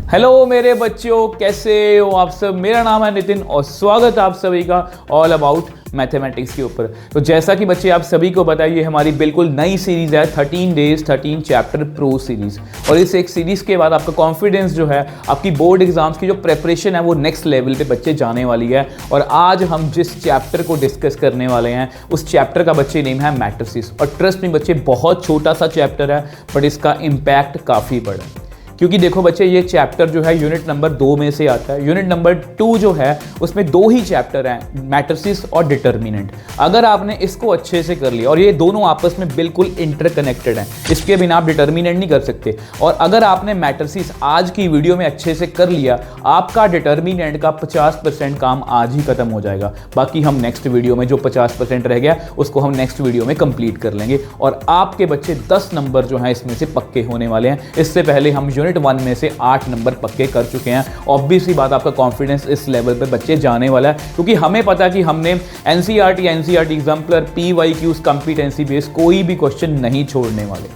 Hello मेरे बच्चों, कैसे हो आप सब। मेरा नाम है नितिन और स्वागत है आप सभी का ऑल अबाउट मैथमेटिक्स के ऊपर। तो जैसा कि बच्चे आप सभी को बताइए, हमारी बिल्कुल नई सीरीज़ है 13 डेज 13 चैप्टर प्रो सीरीज़। और इस एक सीरीज़ के बाद आपका कॉन्फिडेंस जो है, आपकी बोर्ड एग्जाम्स की जो प्रेपरेशन है वो नेक्स्ट लेवल पे बच्चे जाने वाली है। और आज हम जिस चैप्टर को डिस्कस करने वाले हैं उस चैप्टर का बच्चे नेम है मैट्रिसेस। और ट्रस्ट में बच्चे, बहुत छोटा सा चैप्टर है बट इसका इम्पैक्ट काफ़ी बड़ा है। क्योंकि देखो बच्चे, ये चैप्टर जो है यूनिट नंबर 2 में से आता है। यूनिट नंबर 2 जो है उसमें 2 ही चैप्टर हैं, मैट्रिसेस और डिटर्मिनेंट। अगर आपने इसको अच्छे से कर लिया, और ये दोनों आपस में बिल्कुल इंटरकनेक्टेड हैं, इसके बिना आप डिटर्मिनेंट नहीं कर सकते। और अगर आपने मैट्रिसेस आज की वीडियो में अच्छे से कर लिया, आपका डिटर्मिनेंट का 50% काम आज ही खत्म हो जाएगा। बाकी हम नेक्स्ट वीडियो में जो 50% रह गया उसको हम नेक्स्ट वीडियो में कंप्लीट कर लेंगे और आपके बच्चे 10 नंबर जो हैं इसमें से पक्के होने वाले हैं। इससे पहले हम यूनिट 1 में से 8 नंबर पक्के कर चुके हैं। ऑब्वियसली बात, आपका कॉन्फिडेंस इस लेवल पे बच्चे जाने वाला है, क्योंकि हमें पता है कि हमने NCERT exemplar, PYQs, competency based कोई भी क्वेश्चन नहीं छोड़ने वाले।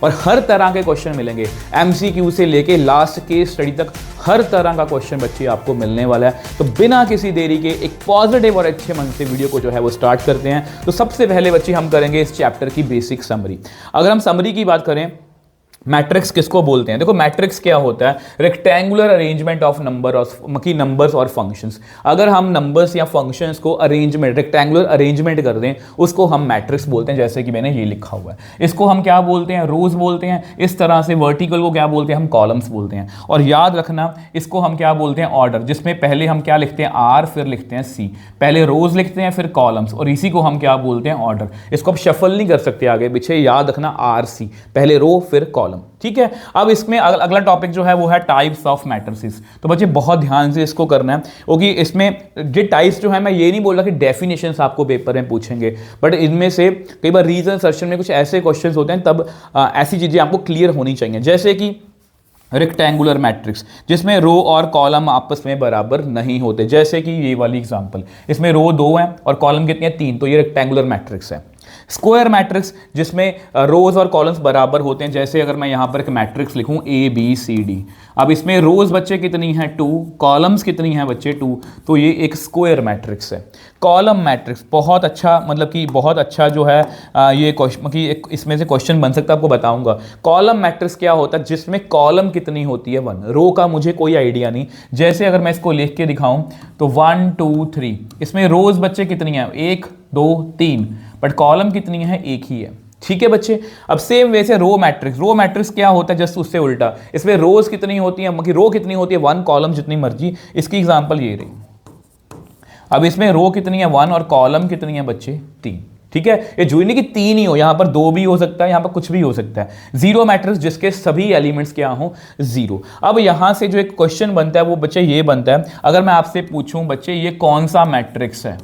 और हर तरह के क्वेश्चन मिलेंगे, एमसीक्यू से लेके लास्ट केस स्टडी तक हर तरह का क्वेश्चन बच्चे आपको मिलने वाला है। तो बिना किसी देरी के एक पॉजिटिव और अच्छे मन से वीडियो को जो है वो स्टार्ट करते हैं। तो सबसे पहले बच्चे हम करेंगे इस चैप्टर की बेसिक समरी। अगर हम समरी की बात करें, मैट्रिक्स किसको बोलते हैं? देखो, मैट्रिक्स क्या होता है? रेक्टेंगुलर अरेंजमेंट ऑफ नंबर्स और फंक्शंस। अगर हम नंबर्स या फंक्शंस को रेक्टेंगुलर अरेंजमेंट कर दें, उसको हम मैट्रिक्स बोलते हैं। जैसे कि मैंने ये लिखा हुआ है, इसको हम क्या बोलते हैं? रोज बोलते हैं। इस तरह से वर्टिकल को क्या बोलते हैं? हम कॉलम्स बोलते हैं। और याद रखना, इसको हम क्या बोलते हैं? ऑर्डर, जिसमें पहले हम क्या लिखते हैं? आर, फिर लिखते हैं सी। पहले रोज लिखते हैं, फिर कॉलम्स, और इसी को हम क्या बोलते हैं? ऑर्डर। इसको आप शफल नहीं कर सकते आगे पीछे, याद रखना आर सी, पहले रो फिर कॉलम। ठीक है। अब इसमें अगला टॉपिक जो है वो है टाइप्स ऑफ मैट्रिसेस। तो बच्चे बहुत ध्यान से इसको करना है, क्योंकि इसमें ये टाइप्स जो है, मैं ये नहीं बोल रहा कि डेफिनेशंस आपको पेपर में पूछेंगे, बट इनमें से कई बार रीजन सर्चन में कुछ ऐसे क्वेश्चंस होते हैं, तब ऐसी चीजें आपको क्लियर होनी चाहिए। जैसे कि रेक्टेंगुलर मैट्रिक्स, जिसमें रो और कॉलम आपस में बराबर नहीं होते, जैसे कि ये वाली एग्जांपल, इसमें रो 2 हैं और कॉलम कितने हैं? 3, तो ये रेक्टेंगुलर मैट्रिक्स है। स्क्वायर मैट्रिक्स, जिसमें रोज और कॉलम्स बराबर होते हैं, जैसे अगर मैं यहां पर एक मैट्रिक्स लिखूं ABCD, अब इसमें रोज बच्चे कितनी हैं? 2, कॉलम्स कितनी हैं बच्चे? 2, तो ये एक स्क्वायर मैट्रिक्स है। कॉलम मैट्रिक्स बहुत अच्छा, मतलब कि बहुत अच्छा जो है ये क्वेश्चन कि इसमें से क्वेश्चन बन सकता है, आपको बताऊंगा। कॉलम मैट्रिक्स क्या होता है? जिसमें कॉलम कितनी होती है? 1। रो का मुझे कोई आइडिया नहीं, जैसे अगर मैं इसको लिख के दिखाऊं तो 1 2 3, इसमें रोज बच्चे कितनी है? 1 2 3, बट कॉलम कितनी है? एक ही है। ठीक है बच्चे। अब सेम वे से रो मैट्रिक्स क्या होता है? जस्ट उससे उल्टा, इसमें रोज कितनी होती है? रो कितनी होती है? 1, कॉलम जितनी मर्जी। इसकी एग्जांपल ये रही। अब इसमें रो कितनी है? 1, और कॉलम कितनी है बच्चे? 3। ठीक है। ये जरूरी नहीं कि 3 ही हो, यहां पर 2 भी हो सकता है, यहां पर कुछ भी हो सकता है। जीरो मैट्रिक्स, जिसके सभी एलिमेंट्स क्या हो? 0। अब यहां से जो एक क्वेश्चन बनता है वो बच्चे ये बनता है, अगर मैं आपसे पूछूं बच्चे ये कौन सा मैट्रिक्स है,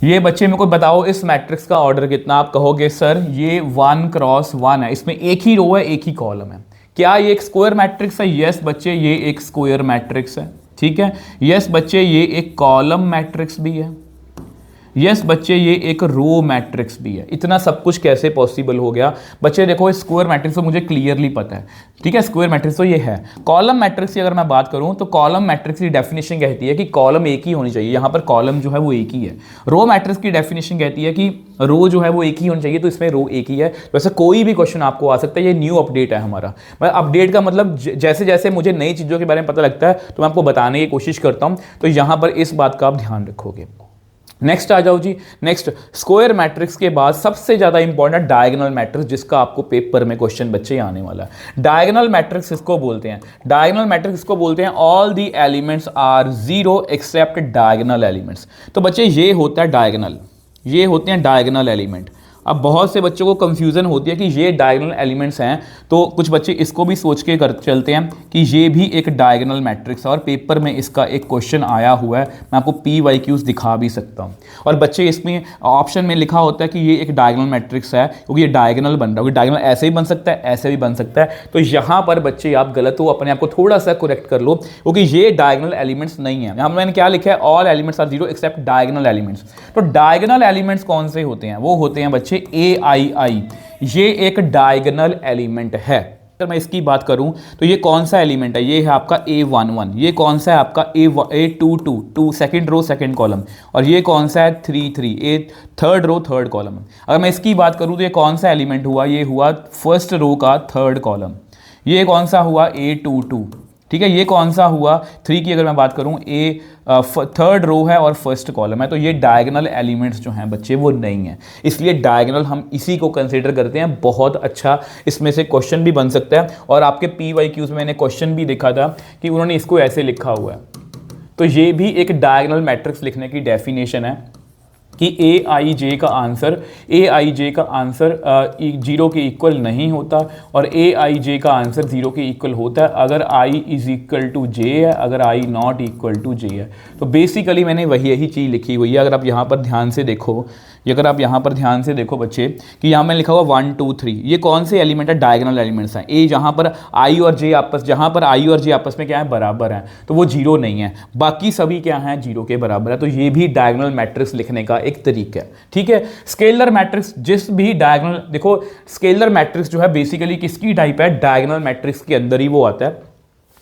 ये बच्चे मेरे को बताओ इस मैट्रिक्स का ऑर्डर कितना? आप कहोगे सर ये 1 क्रॉस 1 है, इसमें एक ही रो है, एक ही कॉलम है। क्या ये एक स्क्वायर मैट्रिक्स है? यस बच्चे, ये एक स्क्वायर मैट्रिक्स है। ठीक है। यस बच्चे, ये एक कॉलम मैट्रिक्स भी है। यस बच्चे, ये एक रो मैट्रिक्स भी है। इतना सब कुछ कैसे पॉसिबल हो गया? बच्चे देखो, स्क्वायर मैट्रिक्स तो मुझे क्लियरली पता है। ठीक है, स्क्वायर मैट्रिक्स तो ये है। कॉलम मैट्रिक्स की अगर मैं बात करूं तो कॉलम मैट्रिक्स की डेफिनेशन कहती है कि कॉलम एक ही होनी चाहिए, यहां पर कॉलम जो है वो एक ही है। रो मैट्रिक्स की डेफिनेशन कहती है कि रो जो है वो एक ही होनी चाहिए, तो इसमें रो एक ही है। वैसे कोई भी क्वेश्चन आपको आ सकता है, ये न्यू अपडेट है हमारा। मैं अपडेट का मतलब जैसे जैसे मुझे नई चीज़ों के बारे में पता लगता है तो मैं आपको बताने की कोशिश करता हूं, तो यहां पर इस बात का आप ध्यान रखोगे। नेक्स्ट आ जाओ जी। नेक्स्ट, स्क्वायर मैट्रिक्स के बाद सबसे ज्यादा इंपॉर्टेंट डायगोनल मैट्रिक्स, जिसका आपको पेपर में क्वेश्चन बच्चे आने वाला है। डायगोनल मैट्रिक्स इसको बोलते हैं, all the elements are 0 except diagonal elements. तो बच्चे ये होता है डायगोनल, ये होते हैं डायगोनल एलिमेंट। अब बहुत से बच्चों को कंफ्यूजन होती है कि ये डायगोनल एलिमेंट्स हैं, तो कुछ बच्चे इसको भी सोच के कर चलते हैं कि ये भी एक डायगोनल मैट्रिक्स है, और पेपर में इसका एक क्वेश्चन आया हुआ है। मैं आपको PYQs दिखा भी सकता हूँ। और बच्चे इसमें ऑप्शन में लिखा होता है कि ये एक डायगोनल मैट्रिक्स है, क्योंकि ये डायगोनल बन रहा है। डायगोनल ऐसे भी बन सकता है, ऐसे भी बन सकता है। तो यहाँ पर बच्चे आप गलत हो, अपने आप को थोड़ा सा करेक्ट कर लो, क्योंकि ये डायगोनल एलिमेंट्स नहीं है। यहाँ मैंने क्या लिखा है? All elements are 0 except diagonal elements. तो डायगोनल एलिमेंट्स कौन से होते हैं? वो होते हैं बच्चे AII। ये एक डायगोनल एलिमेंट है। अगर मैं इसकी बात करूं तो ये कौन सा एलिमेंट है, ये है आपका A11, ये कौन सा है आपका A22 second row second column, और ये कौन सा है 33 ए थर्ड रो थर्ड कॉलम। अगर मैं इसकी बात करूं तो ये कौन सा एलिमेंट हुआ, ये हुआ फर्स्ट रो का थर्ड कॉलम। ये कौन सा हुआ A22, ठीक है। ये कौन सा हुआ 3 की अगर मैं बात करूं थर्ड रो है और फर्स्ट कॉलम है। तो ये डायगोनल एलिमेंट्स जो हैं बच्चे वो नहीं है, इसलिए डायगोनल हम इसी को कंसीडर करते हैं। बहुत अच्छा इसमें से क्वेश्चन भी बन सकता है, और आपके PYQs में मैंने क्वेश्चन भी देखा था कि उन्होंने इसको ऐसे लिखा हुआ है। तो ये भी एक डायगोनल मैट्रिक्स लिखने की डेफिनेशन है कि AIJ का आंसर 0 के इक्वल नहीं होता, और AIJ का आंसर 0 के इक्वल होता है अगर I is equal to J है, अगर I not equal to J है। तो बेसिकली मैंने यही चीज़ लिखी हुई है। अगर आप यहाँ पर ध्यान से देखो, बच्चे कि यहाँ मैंने लिखा हुआ 1 2 3, ये कौन से एलिमेंट है, डायगोनल एलिमेंट्स हैं। ए जहाँ पर I और J आपस में क्या है, बराबर हैं, तो वो 0 नहीं है। बाकी सभी क्या हैं, 0 के बराबर है। तो ये भी डायगोनल मैट्रिक्स लिखने का एक तरीका है, ठीक है। स्केलर मैट्रिक्स, जिस भी डायगोनल, देखो स्केलर मैट्रिक्स जो है बेसिकली किसकी टाइप है, डायगोनल मैट्रिक्स के अंदर ही वो आता है।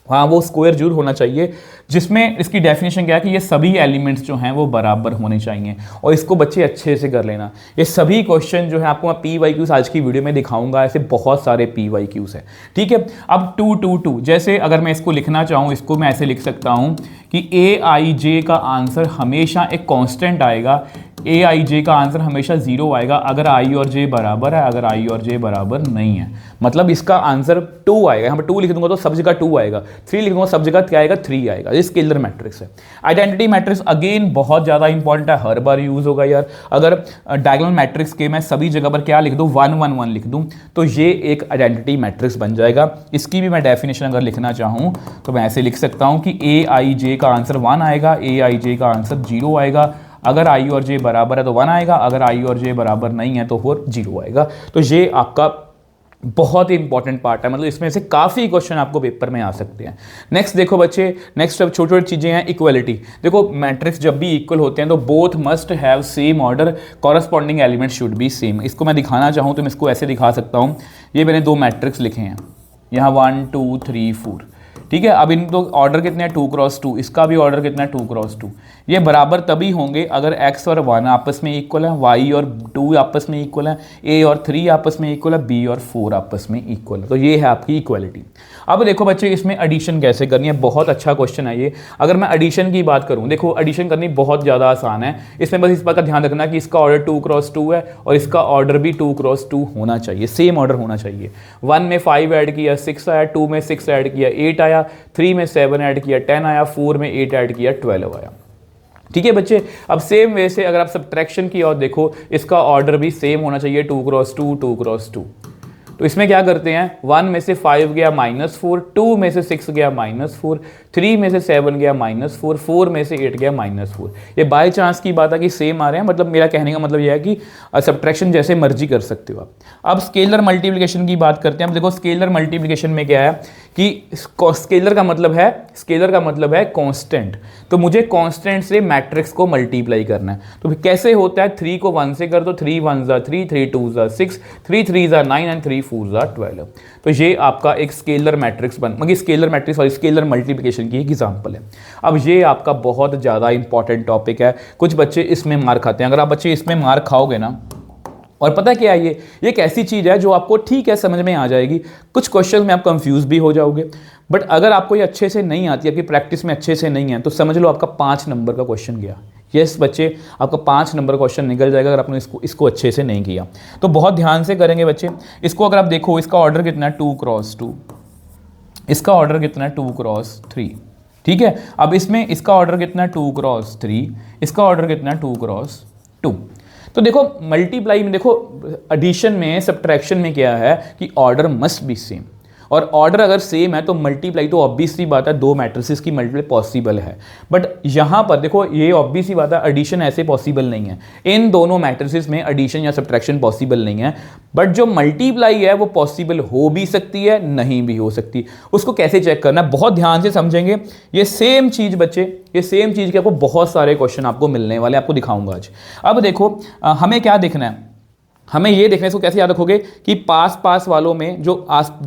हाँ, वो स्क्वायर जरूर होना चाहिए, जिसमें इसकी डेफिनेशन क्या है कि ये सभी एलिमेंट्स जो हैं वो बराबर होने चाहिए। और इसको बच्चे अच्छे से कर लेना। ये सभी क्वेश्चन जो है आपको मैं PYQs आज की वीडियो में दिखाऊंगा, ऐसे बहुत सारे PYQs हैं, ठीक है। अब 2 2 2, जैसे अगर मैं इसको लिखना चाहूँ, इसको मैं ऐसे लिख सकता हूँ कि AIJ का आंसर हमेशा एक कॉन्स्टेंट आएगा, AIJ का आंसर हमेशा 0 आएगा अगर I और J बराबर है, अगर I और J बराबर नहीं है। मतलब इसका आंसर 2 आएगा। यहाँ पर 2 लिख दूंगा तो सब जगह 2 आएगा, 3 लिख दूंगा सब जगह क्या आएगा, 3 आएगा। ये स्केलर मैट्रिक्स है। आइडेंटिटी मैट्रिक्स अगेन बहुत ज़्यादा इंपॉर्टेंट है, हर बार यूज होगा यार। अगर डायगोनल मैट्रिक्स के मैं सभी जगह पर क्या लिख दूँ, 1 1 1 लिख दूँ, तो ये एक आइडेंटिटी मैट्रिक्स बन जाएगा। इसकी भी मैं डेफिनेशन अगर लिखना चाहूँ तो मैं ऐसे लिख सकता हूँ कि AIJ का आंसर 1 आएगा, AIJ का आंसर 0 आएगा, अगर I और J बराबर है तो 1 आएगा, अगर I और J बराबर नहीं है तो फिर 0 आएगा। तो ये आपका बहुत ही इंपॉर्टेंट पार्ट है, मतलब इसमें से काफ़ी क्वेश्चन आपको पेपर में आ सकते हैं। नेक्स्ट देखो बच्चे, नेक्स्ट अब छोटी छोटी चीज़ें हैं। इक्वलिटी, देखो मैट्रिक्स जब भी इक्वल होते हैं तो both must have same order, corresponding element should be same. इसको मैं दिखाना चाहूँ तो मैं इसको ऐसे दिखा सकता हूँ। ये मैंने 2 मैट्रिक्स लिखे हैं यहाँ 1 2 3 4, ठीक है। अब इन तो ऑर्डर कितने हैं, 2 क्रॉस 2, इसका भी ऑर्डर कितना है, 2 क्रॉस 2। ये बराबर तभी होंगे अगर x और 1 आपस में इक्वल है, y और 2 आपस में इक्वल है, a और 3 आपस में इक्वल है, b और 4 आपस में इक्वल है। तो ये है आपकी इक्वलिटी। अब देखो बच्चे, इसमें एडिशन कैसे करनी है, बहुत अच्छा क्वेश्चन है ये। अगर मैं एडिशन की बात करूँ, देखो एडिशन करनी बहुत ज़्यादा आसान है। इसमें बस इस बात का ध्यान रखना कि इसका ऑर्डर 2 क्रॉस 2 है और इसका ऑर्डर भी 2 क्रॉस 2 होना चाहिए, सेम ऑर्डर होना चाहिए। 1 में 5 ऐड किया 6 आया, 2 में 6 ऐड किया 8 आया, 3 में 7 ऐड किया 10 आया, 4 में 8 ऐड किया 12 आया, ठीक है बच्चे। अब सेम वे से अगर आप सब्ट्रैक्शन की और देखो, इसका ऑर्डर भी सेम होना चाहिए, 2 क्रॉस 2 2 क्रॉस 2। तो इसमें क्या करते हैं, 1 में से 5 गया -4, 2 में से 6 गया -4, 3 में से 7 गया -4, 4 में से 8 गया -4। ये बाय चांस की बात है कि सेम आ रहे हैं, मतलब मेरा कहने का मतलब यह है कि सब्ट्रैक्शन जैसे मर्जी कर सकते हो आप। अब स्केलर मल्टीप्लिकेशन की बात करते हैं। अब देखो स्केलर मल्टीप्लिकेशन में क्या है कि स्केलर का मतलब है कांस्टेंट। तो मुझे कांस्टेंट से मैट्रिक्स को मल्टीप्लाई करना है। तो कैसे होता है, 3 को 1 से कर दो, 3 1 ज़ा 3, 3 2 ज़ा 6, 3 3 ज़ा 9 एंड 3 4 ज़ा 12। तो ये आपका एक स्केलर मैट्रिक्स स्केलर मैट्रिक्स और स्केलर मल्टीप्लिकेशन की एक एग्जांपल है। अब ये आपका बहुत ज़्यादा इंपॉर्टेंट टॉपिक है, कुछ बच्चे इसमें मार खाते हैं। अगर आप बच्चे इसमें मार खाओगे ना, और पता क्या है, ये एक ऐसी चीज़ है जो आपको ठीक है समझ में आ जाएगी, कुछ क्वेश्चन में आप कंफ्यूज भी हो जाओगे, बट अगर आपको ये अच्छे से नहीं आती, आपकी प्रैक्टिस में अच्छे से नहीं है, तो समझ लो आपका 5 नंबर का क्वेश्चन गया। यस बच्चे, आपका 5 नंबर क्वेश्चन निकल जाएगा अगर आपने इसको अच्छे से नहीं किया। तो बहुत ध्यान से करेंगे बच्चे। इसको अगर आप देखो, इसका ऑर्डर कितना है, 2 क्रॉस 2, इसका ऑर्डर कितना है, 2 क्रॉस 3, ठीक है। अब इसमें इसका ऑर्डर कितना है, 2 क्रॉस 3, इसका ऑर्डर कितना है, 2 क्रॉस 2। तो देखो मल्टीप्लाई में, देखो एडिशन में, सब्ट्रैक्शन में क्या है कि ऑर्डर मस्ट बी सेम, और ऑर्डर अगर सेम है तो मल्टीप्लाई तो ऑब्वियसली बात है, 2 मैट्रिसेस की मल्टीप्लाई पॉसिबल है। बट यहाँ पर देखो ये ऑब्वियसली बात है, एडिशन ऐसे पॉसिबल नहीं है। इन दोनों मैट्रिसेस में एडिशन या सब्ट्रैक्शन पॉसिबल नहीं है, बट जो मल्टीप्लाई है वो पॉसिबल हो भी सकती है, नहीं भी हो सकती। उसको कैसे चेक करना है, बहुत ध्यान से समझेंगे। ये सेम चीज़ बच्चे, ये सेम चीज़ के आपको बहुत सारे क्वेश्चन आपको मिलने वाले, आपको दिखाऊंगा आज। अब देखो हमें क्या देखना है, हमें ये देखने से कैसे याद रखोगे कि पास पास वालों में जो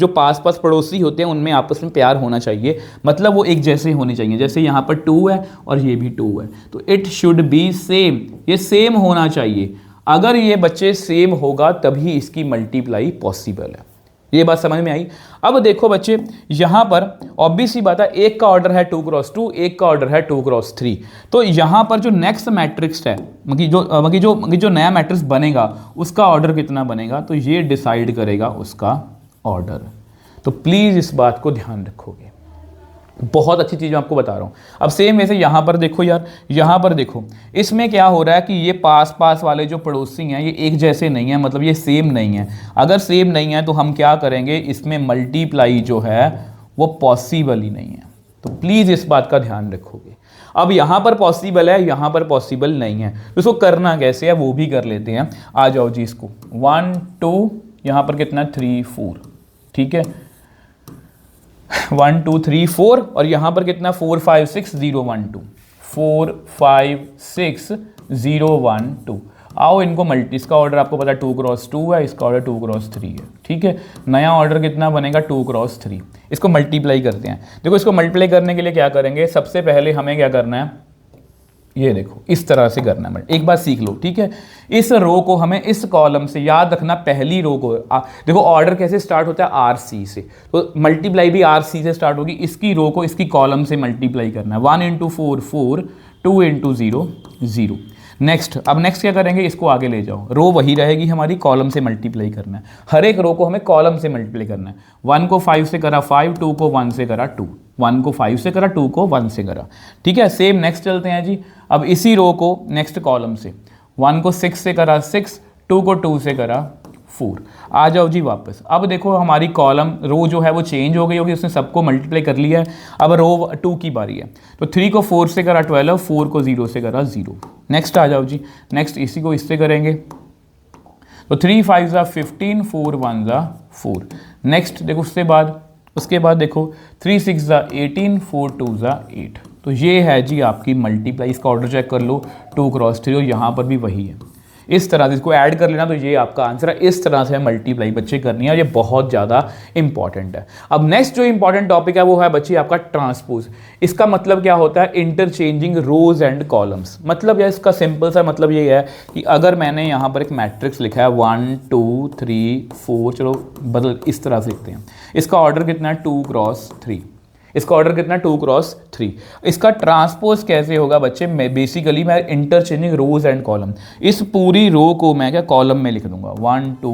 पास पास पड़ोसी होते हैं उनमें आपस में प्यार होना चाहिए, मतलब वो एक जैसे होने चाहिए। जैसे यहाँ पर 2 है और ये भी 2 है, तो इट शुड बी सेम, ये सेम होना चाहिए। अगर ये बच्चे सेम होगा तभी इसकी मल्टीप्लाई पॉसिबल है। ये बात समझ में आई। अब देखो बच्चे, यहाँ पर ऑब्वियस सी बात है, एक का ऑर्डर है 2 क्रॉस 2, एक का ऑर्डर है 2 क्रॉस 3। तो यहाँ पर जो नेक्स्ट मैट्रिक्स है, जो नया मैट्रिक्स बनेगा उसका ऑर्डर कितना बनेगा, तो ये डिसाइड करेगा उसका ऑर्डर। तो प्लीज़ इस बात को ध्यान रखोगे, बहुत अच्छी चीज़ मैं आपको बता रहा हूँ। अब सेम वैसे यहाँ पर देखो यार, यहाँ पर देखो, इसमें क्या हो रहा है कि ये पास पास वाले जो पड़ोसी हैं ये एक जैसे नहीं है, मतलब ये सेम नहीं है। अगर सेम नहीं है तो हम क्या करेंगे, इसमें मल्टीप्लाई जो है वो पॉसिबल ही नहीं है। तो प्लीज़ इस बात का ध्यान रखोगे। अब यहाँ पर पॉसिबल है, यहाँ पर पॉसिबल नहीं है, तो इसको करना कैसे है वो भी कर लेते हैं। आ जाओ जी, इसको 1 2, यहाँ पर कितना 3 4, ठीक है, 1 2 3 4, और यहाँ पर कितना 4 5 6 0 1 2, 4 5 6 0 1 2। आओ इनको मल्टी, इसका ऑर्डर आपको पता है 2 क्रॉस 2 है, इसका ऑर्डर 2 क्रॉस 3 है, ठीक है। नया ऑर्डर कितना बनेगा 2 क्रॉस 3। इसको मल्टीप्लाई करते हैं। देखो इसको मल्टीप्लाई करने के लिए क्या करेंगे, सबसे पहले हमें क्या करना है, ये देखो इस तरह से करना है। एक बात सीख लो, ठीक है। इस रो को हमें इस कॉलम से, याद रखना पहली रो को, देखो ऑर्डर कैसे स्टार्ट होता है आर सी से, तो मल्टीप्लाई भी आर सी से स्टार्ट होगी। इसकी रो को इसकी कॉलम से मल्टीप्लाई करना है। 1 × 4 4, 2 × 0 0। नेक्स्ट, अब नेक्स्ट क्या करेंगे, इसको आगे ले जाओ, रो वही रहेगी हमारी, कॉलम से मल्टीप्लाई करना है। हर एक रो को हमें कॉलम से मल्टीप्लाई करना है। 1 को 5 से करा 5, 2 को 1 से करा 2, 1 को 5 से करा, 2 को 1 से करा, ठीक है। सेम नेक्स्ट चलते हैं जी। अब इसी रो को नेक्स्ट कॉलम से 1 को 6 से करा 6, 2 को 2 से करा 4। आ जाओ जी वापस। अब देखो हमारी कॉलम रो जो है वो चेंज हो गई होगी, उसने सबको मल्टीप्लाई कर लिया है। अब रो 2 की बारी है, तो 3 को 4 से करा 12, 4 को 0 से करा 0। नेक्स्ट आ जाओ जी, नेक्स्ट इसी को इससे करेंगे, तो 3 5 15, 4 1 4। नेक्स्ट देखो उसके बाद देखो 3 6 18, 4 2 8। तो ये है जी आपकी मल्टीप्लाई। इसका ऑर्डर चेक कर लो 2 क्रॉस 3, और यहाँ पर भी वही है। इस तरह से इसको ऐड कर लेना, तो ये आपका आंसर है। इस तरह से मल्टीप्लाई बच्चे करनी है, और ये बहुत ज़्यादा इंपॉर्टेंट है। अब नेक्स्ट जो इंपॉर्टेंट टॉपिक है वो है बच्चे आपका ट्रांसपोज। इसका मतलब क्या होता है, इंटरचेंजिंग रोज एंड कॉलम्स। मतलब यार इसका सिंपल सा मतलब ये है कि अगर मैंने यहाँ पर एक मैट्रिक्स लिखा है 1 2 3 4, चलो बदल इस तरह से लिखते हैं। इसका ऑर्डर कितना है 2 क्रॉस 3, इसका ऑर्डर कितना 2 क्रॉस 3। इसका ट्रांसपोज कैसे होगा बच्चे, मैं बेसिकली मैं इंटरचेंजिंग रोज एंड कॉलम, इस पूरी रो को मैं क्या कॉलम में लिख दूंगा 1 2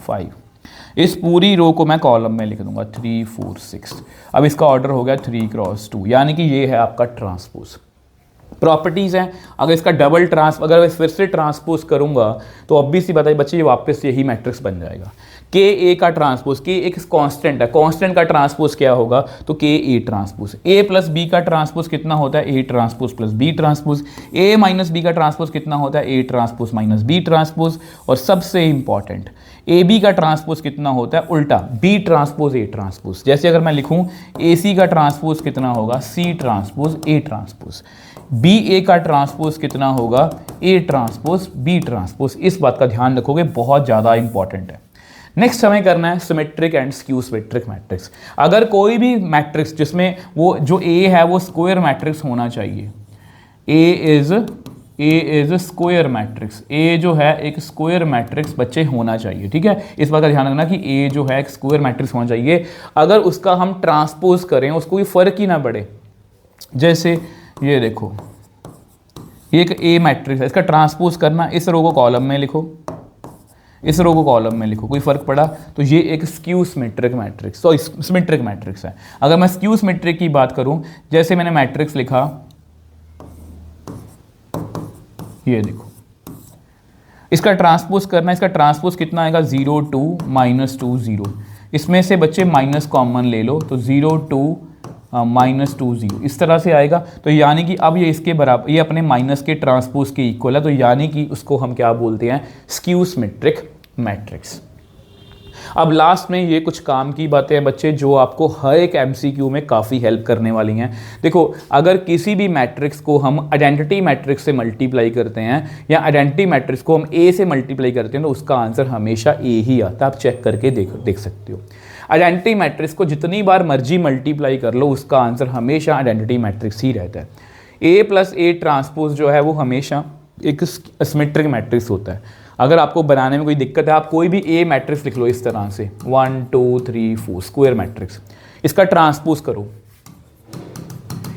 5, इस पूरी रो को मैं कॉलम में लिख दूंगा 3 4 6। अब इसका ऑर्डर हो गया 3 क्रॉस 2, यानी कि ये है आपका ट्रांसपोज। प्रॉपर्टीज़ हैं, अगर इसका डबल अगर मैं फिर से ट्रांसपोज करूंगा तो ऑब्वियस ही बताइए बच्चे ये वापस यही मैट्रिक्स बन जाएगा। के ए का ट्रांसपोज, के एक कांस्टेंट है, कांस्टेंट का ट्रांसपोज क्या होगा, तो के A transpose. A plus B का ट्रांसपोज कितना होता है, A transpose plus B transpose. A minus B का ट्रांसपोज कितना होता है, A transpose minus B transpose. और सबसे इंपॉर्टेंट, ए बी का ट्रांसपोज कितना होता है, उल्टा बी ट्रांसपोज ए ट्रांसपोज। जैसे अगर मैं लिखूं ए सी का ट्रांसपोज कितना होगा, C transpose A transpose. B A का ट्रांसपोज कितना होगा, ए ट्रांसपोज बी ट्रांसपोज। इस बात का ध्यान रखोगे, बहुत ज़्यादा इंपॉर्टेंट है। नेक्स्ट हमें करना है symmetric and skew symmetric matrix. अगर कोई भी मैट्रिक्स जिसमें वो जो ए है वो स्क्वायर मैट्रिक्स होना चाहिए, ए इज स्क्वायर मैट्रिक्स, ए जो है एक स्क्वायर मैट्रिक्स बच्चे होना चाहिए, ठीक है। इस बात का ध्यान रखना कि ए जो है एक स्क्वायर मैट्रिक्स होना चाहिए। अगर उसका हम ट्रांसपोज करें उसको कोई फर्क ही ना पड़े, जैसे ये देखो ये एक ए मैट्रिक्स है, इसका ट्रांसपोज करना, इस रो को कॉलम में लिखो, इस रो को कॉलम में लिखो, कोई फर्क पड़ा, तो ये एक स्क्यू सिमेट्रिक मैट्रिक्स, तो सिमेट्रिक मैट्रिक्स है। अगर मैं स्क्यू सिमेट्रिक की बात करूं, जैसे मैंने मैट्रिक्स लिखा, ये देखो, इसका ट्रांसपोज करना, इसका ट्रांसपोज कितना आएगा 0 2 -2 0। इसमें से बच्चे माइनस कॉमन ले लो, तो 0 2 -2 0 इस तरह से आएगा। तो यानी कि अब ये इसके बराबर, ये अपने माइनस के ट्रांसपोज के इक्वल है, तो यानी कि उसको हम क्या बोलते हैं, स्क्यू सिमेट्रिक मैट्रिक्स। अब लास्ट में ये कुछ काम की बातें हैं बच्चे जो आपको हर एक एमसीक्यू में काफ़ी हेल्प करने वाली हैं। देखो, अगर किसी भी मैट्रिक्स को हम आइडेंटिटी मैट्रिक्स से मल्टीप्लाई करते हैं या आइडेंटिटी मैट्रिक्स को हम ए से मल्टीप्लाई करते हैं तो उसका आंसर हमेशा ए ही आता है। आप चेक करके देख सकते हो। आइडेंटिटी मैट्रिक्स को जितनी बार मर्जी मल्टीप्लाई कर लो उसका आंसर हमेशा आइडेंटिटी मैट्रिक्स ही रहता है। ए प्लस ए ट्रांसपोज जो है वो हमेशा एक सिमेट्रिक मैट्रिक्स होता है। अगर आपको बनाने में कोई दिक्कत है, आप कोई भी ए मैट्रिक्स लिख लो इस तरह से 1 2 3 4 स्क्वायर मैट्रिक्स, इसका ट्रांसपोज करो,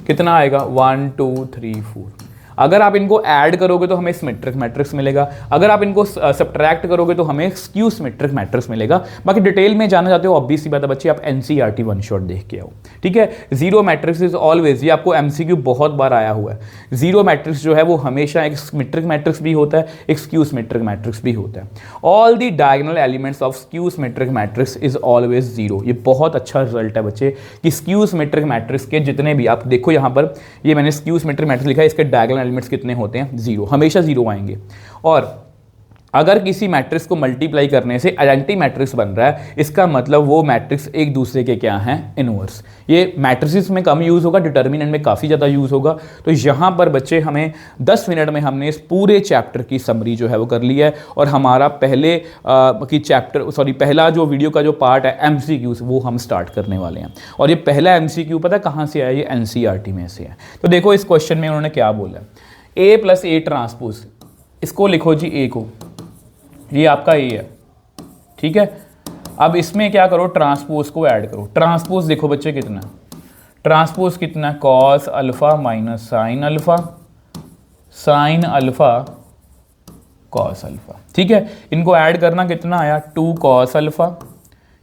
कितना आएगा 1 2 3 4। अगर आप इनको ऐड करोगे तो हमें सिमेट्रिक मैट्रिक्स मिलेगा, अगर आप इनको सब्ट्रैक्ट करोगे तो हमें स्क्यू सिमेट्रिक मैट्रिक्स मिलेगा। बाकी डिटेल में जानना चाहते हो ऑब्वियस सी बात है बच्चे, आप एनसीईआरटी वन शॉट देख के आओ, ठीक है। जीरो मैट्रिक्स इज ऑलवेज, ये आपको एमसीक्यू बहुत बार आया हुआ है। जीरो मैट्रिक्स जो है वो हमेशा एक सिमेट्रिक मैट्रिक्स भी होता है, एक स्क्यू सिमेट्रिक मैट्रिक्स भी होता है। All the diagonal elements of skew symmetric matrix is always zero. ये बहुत अच्छा रिजल्ट है बच्चे कि स्क्यू सिमेट्रिक मैट्रिक्स के जितने भी, आप देखो यहाँ पर ये मैंने स्क्यू सिमेट्रिक मैट्रिक्स लिखा है, इसके डायगोनल एलिमेंट्स कितने होते हैं, जीरो, हमेशा जीरो आएंगे। और अगर किसी मैट्रिक्स को मल्टीप्लाई करने से आइडेंटिटी मैट्रिक्स बन रहा है, इसका मतलब वो मैट्रिक्स एक दूसरे के क्या हैं, इनवर्स। ये मैट्रिसेस में कम यूज होगा, डिटर्मिनेंट में काफ़ी ज़्यादा यूज होगा। तो यहाँ पर बच्चे हमें 10 मिनट में हमने इस पूरे चैप्टर की समरी जो है वो कर लिया है और हमारा पहला जो वीडियो का जो पार्ट है एमसीक्यूज वो हम स्टार्ट करने वाले हैं। और ये पहला एमसीक्यू पता है कहाँ से आया, ये एनसीईआरटी में से है। तो देखो इस क्वेश्चन में उन्होंने क्या बोला है, ए प्लस ए ट्रांसपोज, इसको लिखो जी ए को, ये आपका ए है, ठीक है। अब इसमें क्या करो, ट्रांसपोज को ऐड करो। ट्रांसपोज देखो बच्चे कितना, ट्रांसपोज कितना, cos alpha minus sine alpha, sine alpha cos alpha, ठीक है। इनको ऐड करना कितना आया, 2 कॉस अल्फा,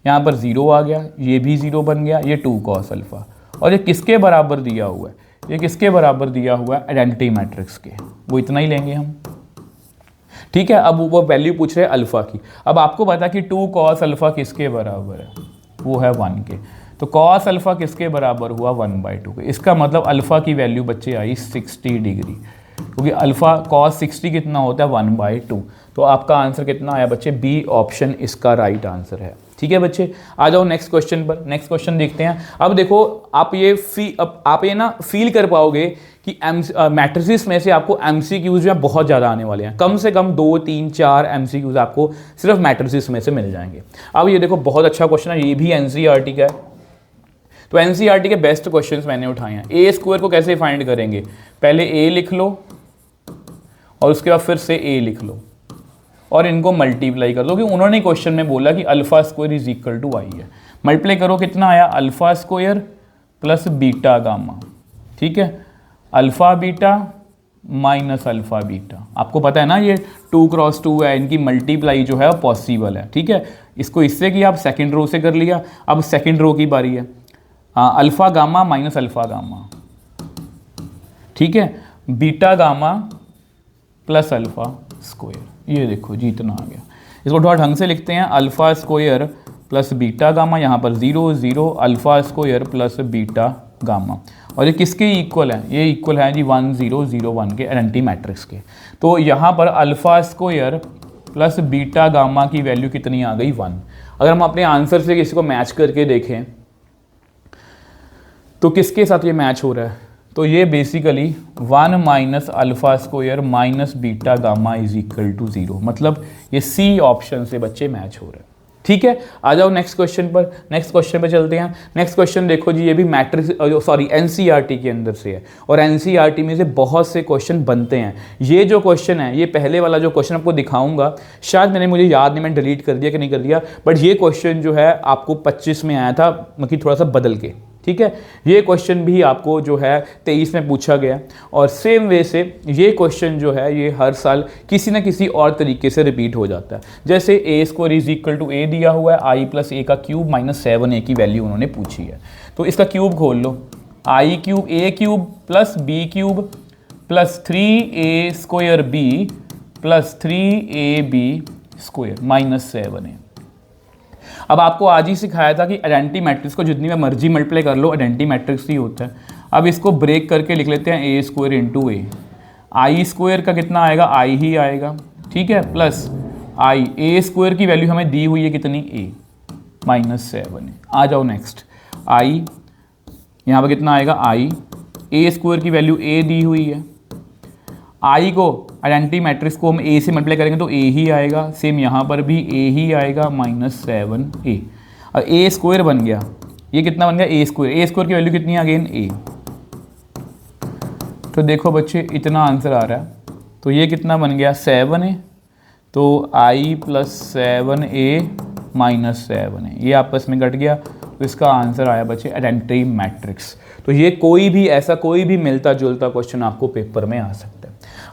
यहाँ पर 0 आ गया, ये भी 0 बन गया, ये 2 कॉस अल्फा। और ये किसके बराबर दिया हुआ है, ये किसके बराबर दिया हुआ है, आइडेंटिटी मैट्रिक्स के, वो इतना ही लेंगे हम, ठीक है। अब वो वैल्यू पूछ रहे हैं अल्फा की। अब आपको पता है कि 2 कॉस अल्फा किसके बराबर है, वो है 1 के। तो कॉस अल्फा किसके बराबर हुआ, 1/2 के। इसका मतलब अल्फा की वैल्यू बच्चे आई 60 डिग्री, क्योंकि अल्फा कॉस 60 कितना होता है, 1/2। तो आपका आंसर कितना आया बच्चे, बी ऑप्शन इसका राइट आंसर है, ठीक है बच्चे। आ जाओ नेक्स्ट क्वेश्चन पर, नेक्स्ट क्वेश्चन देखते हैं। अब देखो आप ये ना फील कर पाओगे कि मैट्रिसेस में से आपको एमसीक्यूज जो है बहुत ज़्यादा आने वाले हैं, कम से कम 2 3 4 एमसीक्यूज आपको सिर्फ मैट्रिसेस में से मिल जाएंगे। अब ये देखो बहुत अच्छा क्वेश्चन है, ये भी एनसीईआरटी का है। तो एनसीईआरटी के बेस्ट क्वेश्चंस मैंने उठाए हैं। ए स्क्वायर को कैसे फाइंड करेंगे, पहले ए लिख लो और उसके बाद फिर से ए लिख लो और इनको मल्टीप्लाई कर दो, क्योंकि उन्होंने क्वेश्चन में बोला कि alpha square is equal to I है। मल्टीप्लाई करो, कितना आया, alpha square plus beta gamma, ठीक है, alpha beta minus alpha beta. आपको पता है ना ये 2 क्रॉस 2 है, इनकी मल्टीप्लाई जो है पॉसिबल है, ठीक है। इसको इससे किया, आप सेकेंड रो से कर लिया। अब सेकेंड रो की बारी है, alpha gamma minus alpha gamma, ठीक है, beta gamma plus alpha square, ये देखो जी इतना आ गया। इसको थोड़ा ढंग से लिखते हैं, alpha square plus beta gamma, यहाँ पर 0 0, alpha square plus beta gamma. और ये किसके इक्वल है, ये इक्वल है जी 1 0 0 1 के, आइडेंटिटी मैट्रिक्स के। तो यहाँ पर alpha square plus beta gamma की वैल्यू कितनी आ गई, 1। अगर हम अपने आंसर से किसी को मैच करके देखें तो किसके साथ ये मैच हो रहा है, तो ये basically 1 minus alpha square minus beta gamma is equal to 0, मतलब ये सी ऑप्शन से बच्चे मैच हो रहे हैं, ठीक है। आ जाओ नेक्स्ट क्वेश्चन पर, नेक्स्ट क्वेश्चन पे चलते हैं। नेक्स्ट क्वेश्चन देखो जी, ये भी मैट्रिक्स एनसीईआरटी के अंदर से है और एनसीईआरटी में से बहुत से क्वेश्चन बनते हैं। ये जो क्वेश्चन है, ये पहले वाला जो क्वेश्चन आपको दिखाऊंगा, शायद मुझे याद नहीं, मैंने डिलीट कर दिया कि नहीं कर दिया, बट ये क्वेश्चन जो है आपको 25 में आया था, मतलब थोड़ा सा बदल के, ठीक है। ये क्वेश्चन भी आपको जो है 23 में पूछा गया और सेम वे से ये क्वेश्चन जो है ये हर साल किसी न किसी और तरीके से रिपीट हो जाता है। जैसे ए square is equal to A दिया हुआ है, आई प्लस ए का क्यूब माइनस 7a की वैल्यू उन्होंने पूछी है। तो इसका क्यूब खोल लो, I cube A cube plus B cube plus 3a square B plus 3ab square minus 7a। अब आपको आज ही सिखाया था कि आइडेंटिटी मैट्रिक्स को जितनी बार मर्जी मल्टीप्लाई कर लो, आइडेंटिटी मैट्रिक्स ही होता है। अब इसको ब्रेक करके लिख लेते हैं ए स्क्वायर इंटू ए, आई स्क्वायर का कितना आएगा, आई ही आएगा, ठीक है, प्लस आई, ए स्क्वायर की वैल्यू हमें दी हुई है कितनी, ए, -7 है। आ जाओ नेक्स्ट, आई यहाँ पर कितना आएगा, आई ए स्क्वायर की वैल्यू ए दी हुई है, आई को आइडेंटिटी मैट्रिक्स को हम ए से मल्टीप्लाई करेंगे तो ए ही आएगा, सेम यहाँ पर भी ए ही आएगा, -7a। और ए स्क्वायर बन गया, ये कितना बन गया, ए स्क्वायर की वैल्यू कितनी है अगेन ए। तो देखो बच्चे इतना आंसर आ रहा है, तो ये कितना बन गया 7a, तो i + 7a - 7a, ये आपस में कट गया, तो इसका आंसर आया बच्चे आइडेंटिटी मैट्रिक्स। तो ये कोई भी ऐसा कोई भी मिलता जुलता क्वेश्चन आपको पेपर में आ सकता है।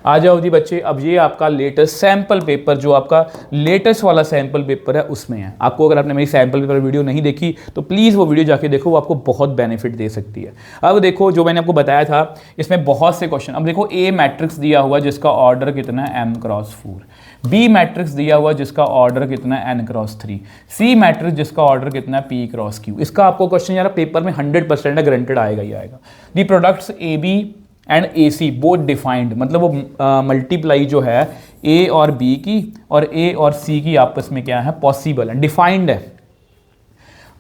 आ जाओ जी बच्चे, अब ये आपका लेटेस्ट सैम्पल पेपर, जो आपका लेटेस्ट वाला सैम्पल पेपर है उसमें है। आपको अगर आपने मेरी सैम्पल पेपर वीडियो नहीं देखी तो प्लीज़ वो वीडियो जाके देखो, वो आपको बहुत बेनिफिट दे सकती है। अब देखो जो मैंने आपको बताया था, इसमें बहुत से क्वेश्चन। अब देखो ए मैट्रिक्स दिया हुआ जिसका ऑर्डर कितना है m×4, बी मैट्रिक्स दिया हुआ जिसका ऑर्डर कितना है n×3, सी मैट्रिक्स जिसका ऑर्डर कितना है p×q। इसका आपको क्वेश्चन यार पेपर में 100% ग्रांटेड आएगा ही आएगा। The products A B and A C both defined, मतलब वो मल्टीप्लाई जो है ए और बी की और ए और सी की आपस में क्या है, पॉसिबल है, डिफाइंड है।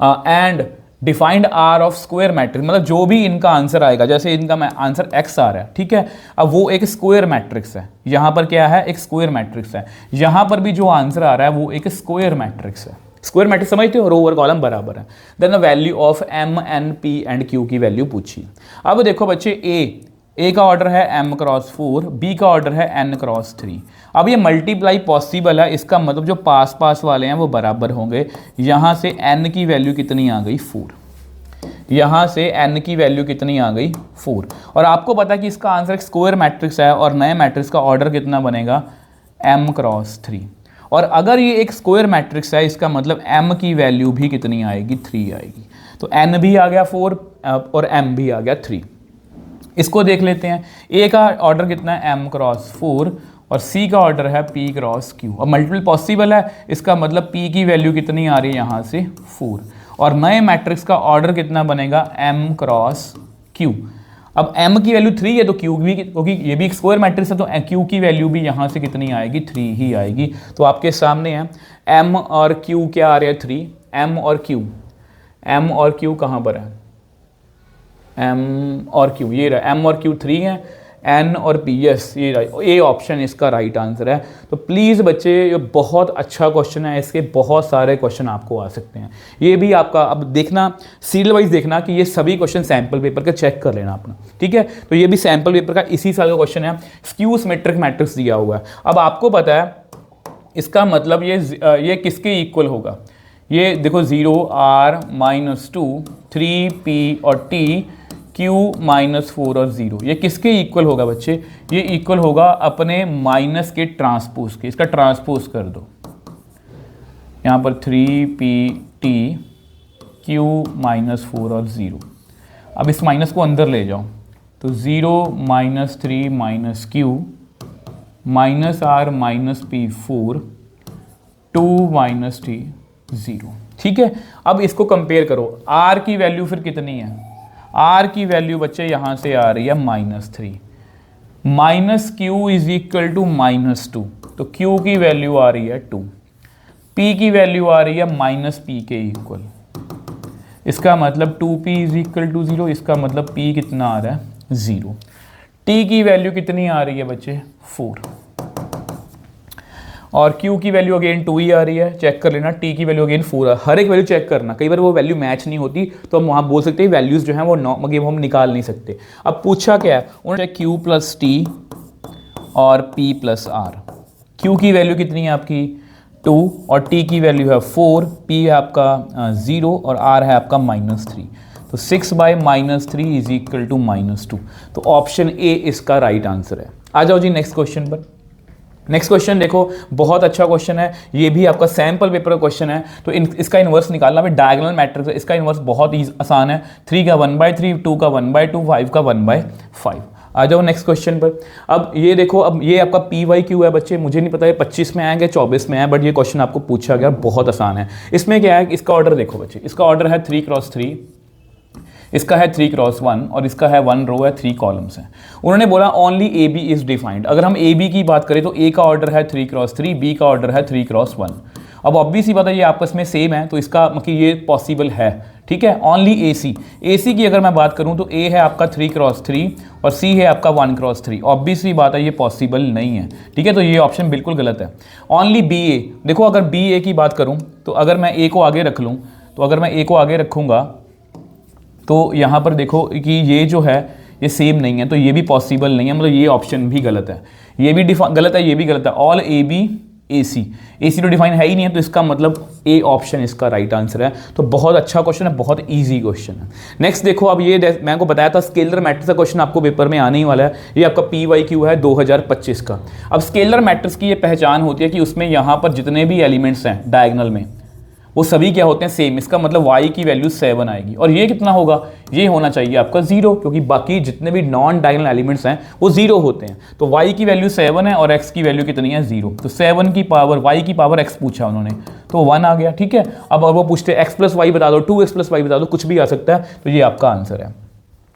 And defined are of square matrix, मतलब जो भी इनका आंसर आएगा, जैसे इनका आंसर x आ रहा है, ठीक है, अब वो एक स्क्वायर मैट्रिक्स है, यहाँ पर क्या है, एक स्क्वायर मैट्रिक्स है, यहाँ पर भी जो आंसर आ रहा है वो एक स्क्वायर मैट्रिक्स है। स्क्वायर मैट्रिक्स समझते हो, रो ओवर कॉलम बराबर है। Then the value of m, n, p and q की वैल्यू पूछी। अब देखो बच्चे ए का ऑर्डर है m×4, बी का ऑर्डर है n×3। अब ये मल्टीप्लाई पॉसिबल है, इसका मतलब जो पास पास वाले हैं वो बराबर होंगे। यहाँ से n की वैल्यू कितनी आ गई, 4, यहाँ से n की वैल्यू कितनी आ गई, 4। और आपको पता है कि इसका आंसर एक स्क्वायर मैट्रिक्स है और नए मैट्रिक्स का ऑर्डर कितना बनेगा, m×3। और अगर ये एक स्क्वायर मैट्रिक्स है, इसका मतलब m की वैल्यू भी कितनी आएगी, 3 आएगी। तो n भी आ गया 4 और m भी आ गया 3। इसको देख लेते हैं, ए का ऑर्डर कितना है, m×4 और सी का ऑर्डर है p×q। और मल्टीपल पॉसिबल है, इसका मतलब p की वैल्यू कितनी आ रही है यहाँ से, 4। और नए मैट्रिक्स का ऑर्डर कितना बनेगा, m×q। अब m की वैल्यू 3 है तो q भी, क्योंकि ये भी एक स्क्वायर मैट्रिक्स है, तो q की वैल्यू भी यहाँ से कितनी आएगी, 3 ही आएगी। तो आपके सामने है m और q क्या आ रहे हैं, 3, m और q कहाँ पर है, m और q, ये रहा m और q 3 है, n और p, यस ये ए ऑप्शन इसका राइट आंसर है। तो प्लीज़ बच्चे ये बहुत अच्छा क्वेश्चन है, इसके बहुत सारे क्वेश्चन आपको आ सकते हैं। ये भी आपका अब देखना, सीरियल वाइज देखना कि ये सभी क्वेश्चन सैम्पल पेपर का चेक कर लेना अपना, ठीक है। तो ये भी सैम्पल पेपर का इसी साल का क्वेश्चन है, स्क्यू सिमेट्रिक मैट्रिक्स दिया हुआ है। अब आपको पता है इसका मतलब ये किसके इक्वल होगा, ये देखो 0 r -2 3p और t q -4 और 0, ये किसके इक्वल होगा बच्चे, ये इक्वल होगा अपने माइनस के ट्रांसपोज के। इसका ट्रांसपोज कर दो, यहाँ पर 3pt q -4 और 0। अब इस माइनस को अंदर ले जाओ, तो 0 -3 -q -r -p4 2 -t 0, ठीक है। अब इसको कंपेयर करो, r की वैल्यू फिर कितनी है, r की वैल्यू बच्चे यहाँ से आ रही है -3, -q इज इक्वल टू -2, तो q की वैल्यू आ रही है 2, p की वैल्यू आ रही है -p के इक्वल। इसका मतलब 2p इज इक्वल टू 0, इसका मतलब p कितना आ रहा है, 0। t की वैल्यू कितनी आ रही है बच्चे, 4, और q की वैल्यू अगेन 2 ही आ रही है, चेक कर लेना। t की वैल्यू अगेन 4 है, हर एक वैल्यू चेक करना, कई बार वो वैल्यू मैच नहीं होती तो हम वहाँ बोल सकते हैं वैल्यूज़ जो हैं वो हम निकाल नहीं सकते। अब पूछा क्या है उन्होंने, q + t और p + r। q की वैल्यू कितनी है आपकी, 2 और t की वैल्यू है 4, p है आपका 0 और r है आपका -3, तो 6/-3 इज इक्वल टू -2। तो ऑप्शन ए इसका राइट आंसर है। आ जाओ जी नेक्स्ट क्वेश्चन पर। नेक्स्ट क्वेश्चन देखो, बहुत अच्छा क्वेश्चन है, ये भी आपका सैम्पल पेपर का क्वेश्चन है। तो इसका इन्वर्स निकालना भी, डायगोनल मैट्रिक्स है, इसका इन्वर्स बहुत ही आसान है, 3 का 1/3, 2 का 1/2, 5 का 1/5। आ जाओ नेक्स्ट क्वेश्चन पर। अब ये देखो, अब ये आपका PYQ है बच्चे, मुझे नहीं पता ये 25 में आएंगे 24 में है, बट ये क्वेश्चन आपको पूछा गया, बहुत आसान है। इसमें क्या है, इसका ऑर्डर देखो बच्चे, इसका ऑर्डर है 3×3, इसका है 3×1 और इसका है 1 रो है, 3 कॉलम्स हैं। उन्होंने बोला only A B is defined. अगर हम ए बी की बात करें तो ए का ऑर्डर है 3×3, बी का ऑर्डर है 3×1 अब ऑब्वियसली बात है ये आपस में सेम है, तो इसका मतलब ये पॉसिबल है, ठीक है। ओनली ए सी की अगर मैं बात करूं तो ए है आपका 3x3 और सी है आपका 1x3। ऑब्वियसली बात है ये पॉसिबल नहीं है, ठीक है, तो ये ऑप्शन बिल्कुल गलत है। ओनली बी ए, देखो अगर बी ए की बात करूं तो अगर मैं ए को आगे रख लूं, तो अगर मैं ए को आगे रखूंगा तो यहाँ पर देखो कि ये जो है ये सेम नहीं है, तो ये भी पॉसिबल नहीं है, मतलब ये ऑप्शन भी गलत है, ये भी गलत है, ये भी गलत है। ऑल ए बी ए सी तो डिफाइन है ही नहीं है, तो इसका मतलब ए ऑप्शन इसका राइट आंसर है। तो बहुत अच्छा क्वेश्चन है, बहुत इजी क्वेश्चन है। नेक्स्ट देखो, अब ये मैं को बताया था स्केलर मैट्रिक्स का क्वेश्चन आपको पेपर में आने ही वाला है, ये आपका PYQ है 2025 का। अब स्केलर मैट्रिक्स की ये पहचान होती है कि उसमें यहाँ पर जितने भी एलिमेंट्स हैं डायगोनल में वो सभी क्या होते हैं, सेम। इसका मतलब y की वैल्यू 7 आएगी, और ये कितना होगा, ये होना चाहिए आपका 0, क्योंकि बाकी जितने भी नॉन डायगोनल एलिमेंट्स हैं वो 0 होते हैं। तो y की वैल्यू 7 है और x की वैल्यू कितनी है, 0। तो 7 की पावर y की पावर x पूछा उन्होंने, तो 1 आ गया, ठीक है। अब वो पूछते हैं x प्लस वाई बता दो, 2x प्लस वाई बता दो, कुछ भी आ सकता है, तो ये आपका आंसर है।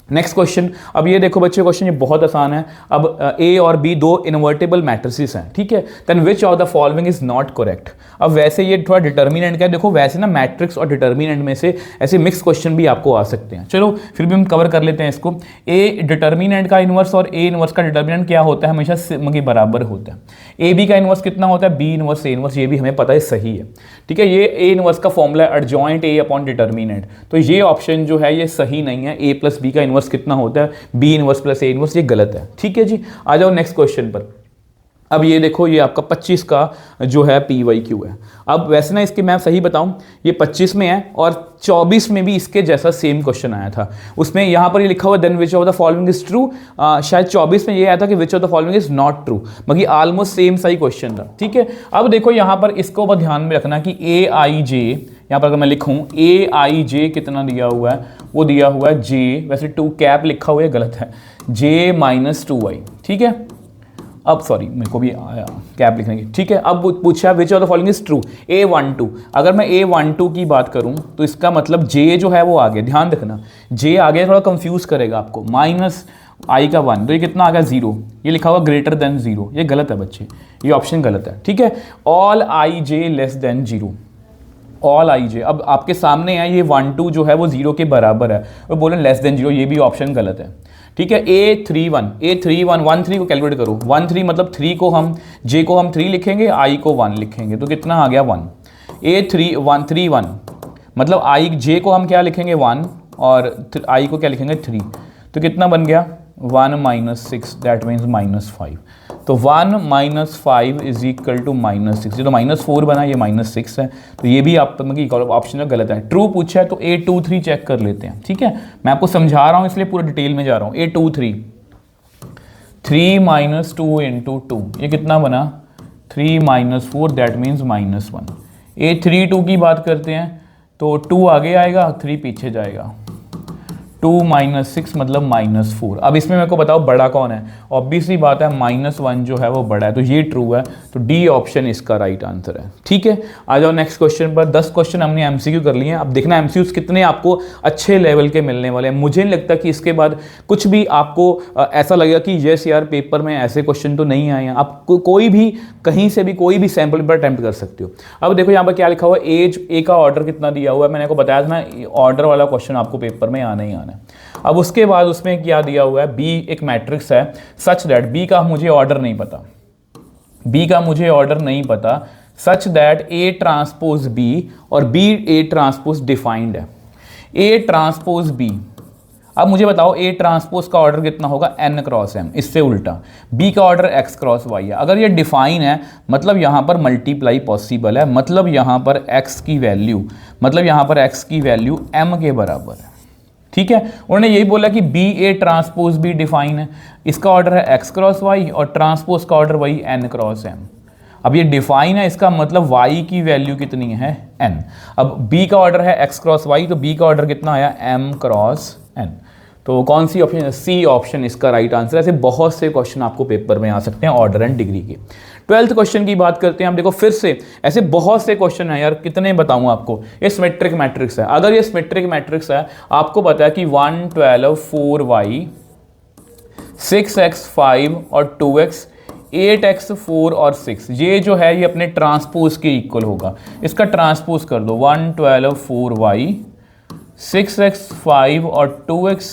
नेक्स्ट क्वेश्चन, अब ये देखो बच्चे क्वेश्चन ये बहुत आसान है। अब ए और बी दो इन्वर्टेबल मैट्रिसेस हैं, ठीक है। Then which of the following is not correct. अब वैसे ये थोड़ा डिटर्मिनेंट का है, देखो वैसे ना मैट्रिक्स और डिटर्मिनेंट में से ऐसे मिक्स क्वेश्चन भी आपको आ सकते हैं। चलो फिर भी हम कवर कर लेते हैं इसको। ए डिटर्मिनेंट का इनवर्स और ए इनवर्स का डिटर्मिनेंट क्या होता है, हमेशा बराबर होता है। ए बी का इनवर्स कितना होता है, बी इनवर्स ए इनवर्स, ये भी हमें पता है सही है, ठीक है। ये ए इनवर्स का फॉर्मूला है एडजॉइंट ए अपॉन डिटर्मिनेंट, तो ये ऑप्शन जो है ये सही नहीं है। ए प्लस बी का इनवर्स कितना होता है, B inverse plus A inverse, ये गलत है, ठीक है जी। आ जाओ नेक्स्ट क्वेश्चन पर। अब ये देखो ये आपका 25 का जो है PYQ है। अब वैसे ना इसके मैं सही बताऊं, ये 25 में है और 24 में भी इसके जैसा सेम क्वेश्चन आया था। उसमें यहाँ पर ये लिखा हुआ then which of the following is true, शायद 24 में ये आया था कि which of the following is not true, मगर ऑलमोस्ट सेम सा ही क्वेश्चन था, ठीक है। अब देखो यहाँ पर इसको बस ध्यान में रखना कि AIJ, यहाँ पर अगर मैं लिखूँ AIJ कितना दिया हुआ है, वो दिया हुआ है J, वैसे 2 कैप लिखा हुआ है, गलत है, J माइनस 2y, ठीक है। अब सॉरी मेरे को भी आया कैप लिखने की, ठीक है। अब पूछा विच of the following is true, A12। अगर मैं A12 की बात करूं तो इसका मतलब J जो है वो आगे, ध्यान रखना J आगे थोड़ा कंफ्यूज करेगा आपको, माइनस I का 1, तो ये कितना आ गया 0, ये लिखा हुआ ग्रेटर देन 0, ये गलत है बच्चे, ये ऑप्शन गलत है, ठीक है। All IJ less than 0, all IJ, अब आपके सामने है ये 1 2 जो है वो 0 के बराबर है, वो बोले लेस देन 0, ये भी ऑप्शन गलत है, ठीक है। A31 1 3 को कैलकुलेट करो, 1 3 मतलब 3 को हम J को हम 3 लिखेंगे, I को 1 लिखेंगे, तो कितना आ गया 1। A31 मतलब J को हम क्या लिखेंगे 1 और I को क्या लिखेंगे 3, तो कितना बन गया 1 माइनस 6, दैट मीन्स -5। तो 1 माइनस 5 इज इक्वल टू -6, ये तो -4 बना, ये -6 है, तो ये भी आप ऑप्शन में गलत है। ट्रू पूछा है तो A23 चेक कर लेते हैं, ठीक है। मैं आपको समझा रहा हूँ इसलिए पूरा डिटेल में जा रहा हूँ। A23 3 माइनस 2 इंटू 2, ये कितना बना 3 माइनस 4, दैट मीन्स -1। A32 की बात करते हैं तो 2 आगे आएगा, 3 पीछे जाएगा, 2 माइनस 6 मतलब -4। अब इसमें मेरे को बताओ बड़ा कौन है, ऑब्वियसली बात है -1 जो है वो बड़ा है, तो ये ट्रू है, तो डी ऑप्शन इसका राइट आंसर है, ठीक है। आ जाओ नेक्स्ट क्वेश्चन पर। 10 क्वेश्चन हमने MCQ कर लिए हैं। अब देखना MCQs कितने आपको अच्छे लेवल के मिलने वाले हैं। मुझे नहीं लगता कि इसके बाद कुछ भी आपको ऐसा लगेगा कि यस यार पेपर में ऐसे क्वेश्चन तो नहीं आए हैं। आप कोई भी कहीं से भी कोई भी सैम्पल पर अटैम्प्ट कर सकते हो। अब देखो यहाँ पर क्या लिखा हुआ है, एज ए का ऑर्डर कितना दिया हुआ है, मैंने आपको बताया था ना ऑर्डर वाला क्वेश्चन आपको पेपर में आना ही आना है। अब उसके बाद उसमें क्या दिया हुआ है, बी एक मैट्रिक्स है सच दैट, बी का मुझे ऑर्डर नहीं पता, बी का मुझे ऑर्डर नहीं पता, such that A transpose B और बी ए ट्रांसपोज डिफाइंड है, ए ट्रांसपोज बी। अब मुझे बताओ ए ट्रांसपोज का ऑर्डर कितना होगा, n क्रॉस m, इससे उल्टा b का ऑर्डर x क्रॉस y है। अगर ये डिफाइन है मतलब यहाँ पर मल्टीप्लाई पॉसिबल है, मतलब यहाँ पर x की वैल्यू, मतलब यहाँ पर x की वैल्यू m के बराबर है, ठीक है। उन्होंने यही बोला कि B A transpose B define है, इसका ऑर्डर है x क्रॉस y और ट्रांसपोज का ऑर्डर वही n क्रॉस m। अब ये डिफाइन है, इसका मतलब y की वैल्यू कितनी है n। अब b का ऑर्डर है x क्रॉस y, तो b का ऑर्डर कितना आया m क्रॉस n। तो कौन सी ऑप्शन, सी ऑप्शन इसका राइट आंसर है। ऐसे बहुत से क्वेश्चन आपको पेपर में आ सकते हैं ऑर्डर एंड डिग्री के। 12th क्वेश्चन की बात करते हैं हम। देखो फिर से ऐसे बहुत से क्वेश्चन है यार, कितने बताऊं आपको। ये सिमेट्रिक मैट्रिक्स है। अगर ये सिमेट्रिक मैट्रिक्स है, आपको पता है कि 1 12 4y 6x 5 और 2x 8x 4 और 6 ये जो है ये अपने ट्रांसपोज के इक्वल होगा। इसका ट्रांसपोज कर दो 1 12 4y 6x 5 और 2x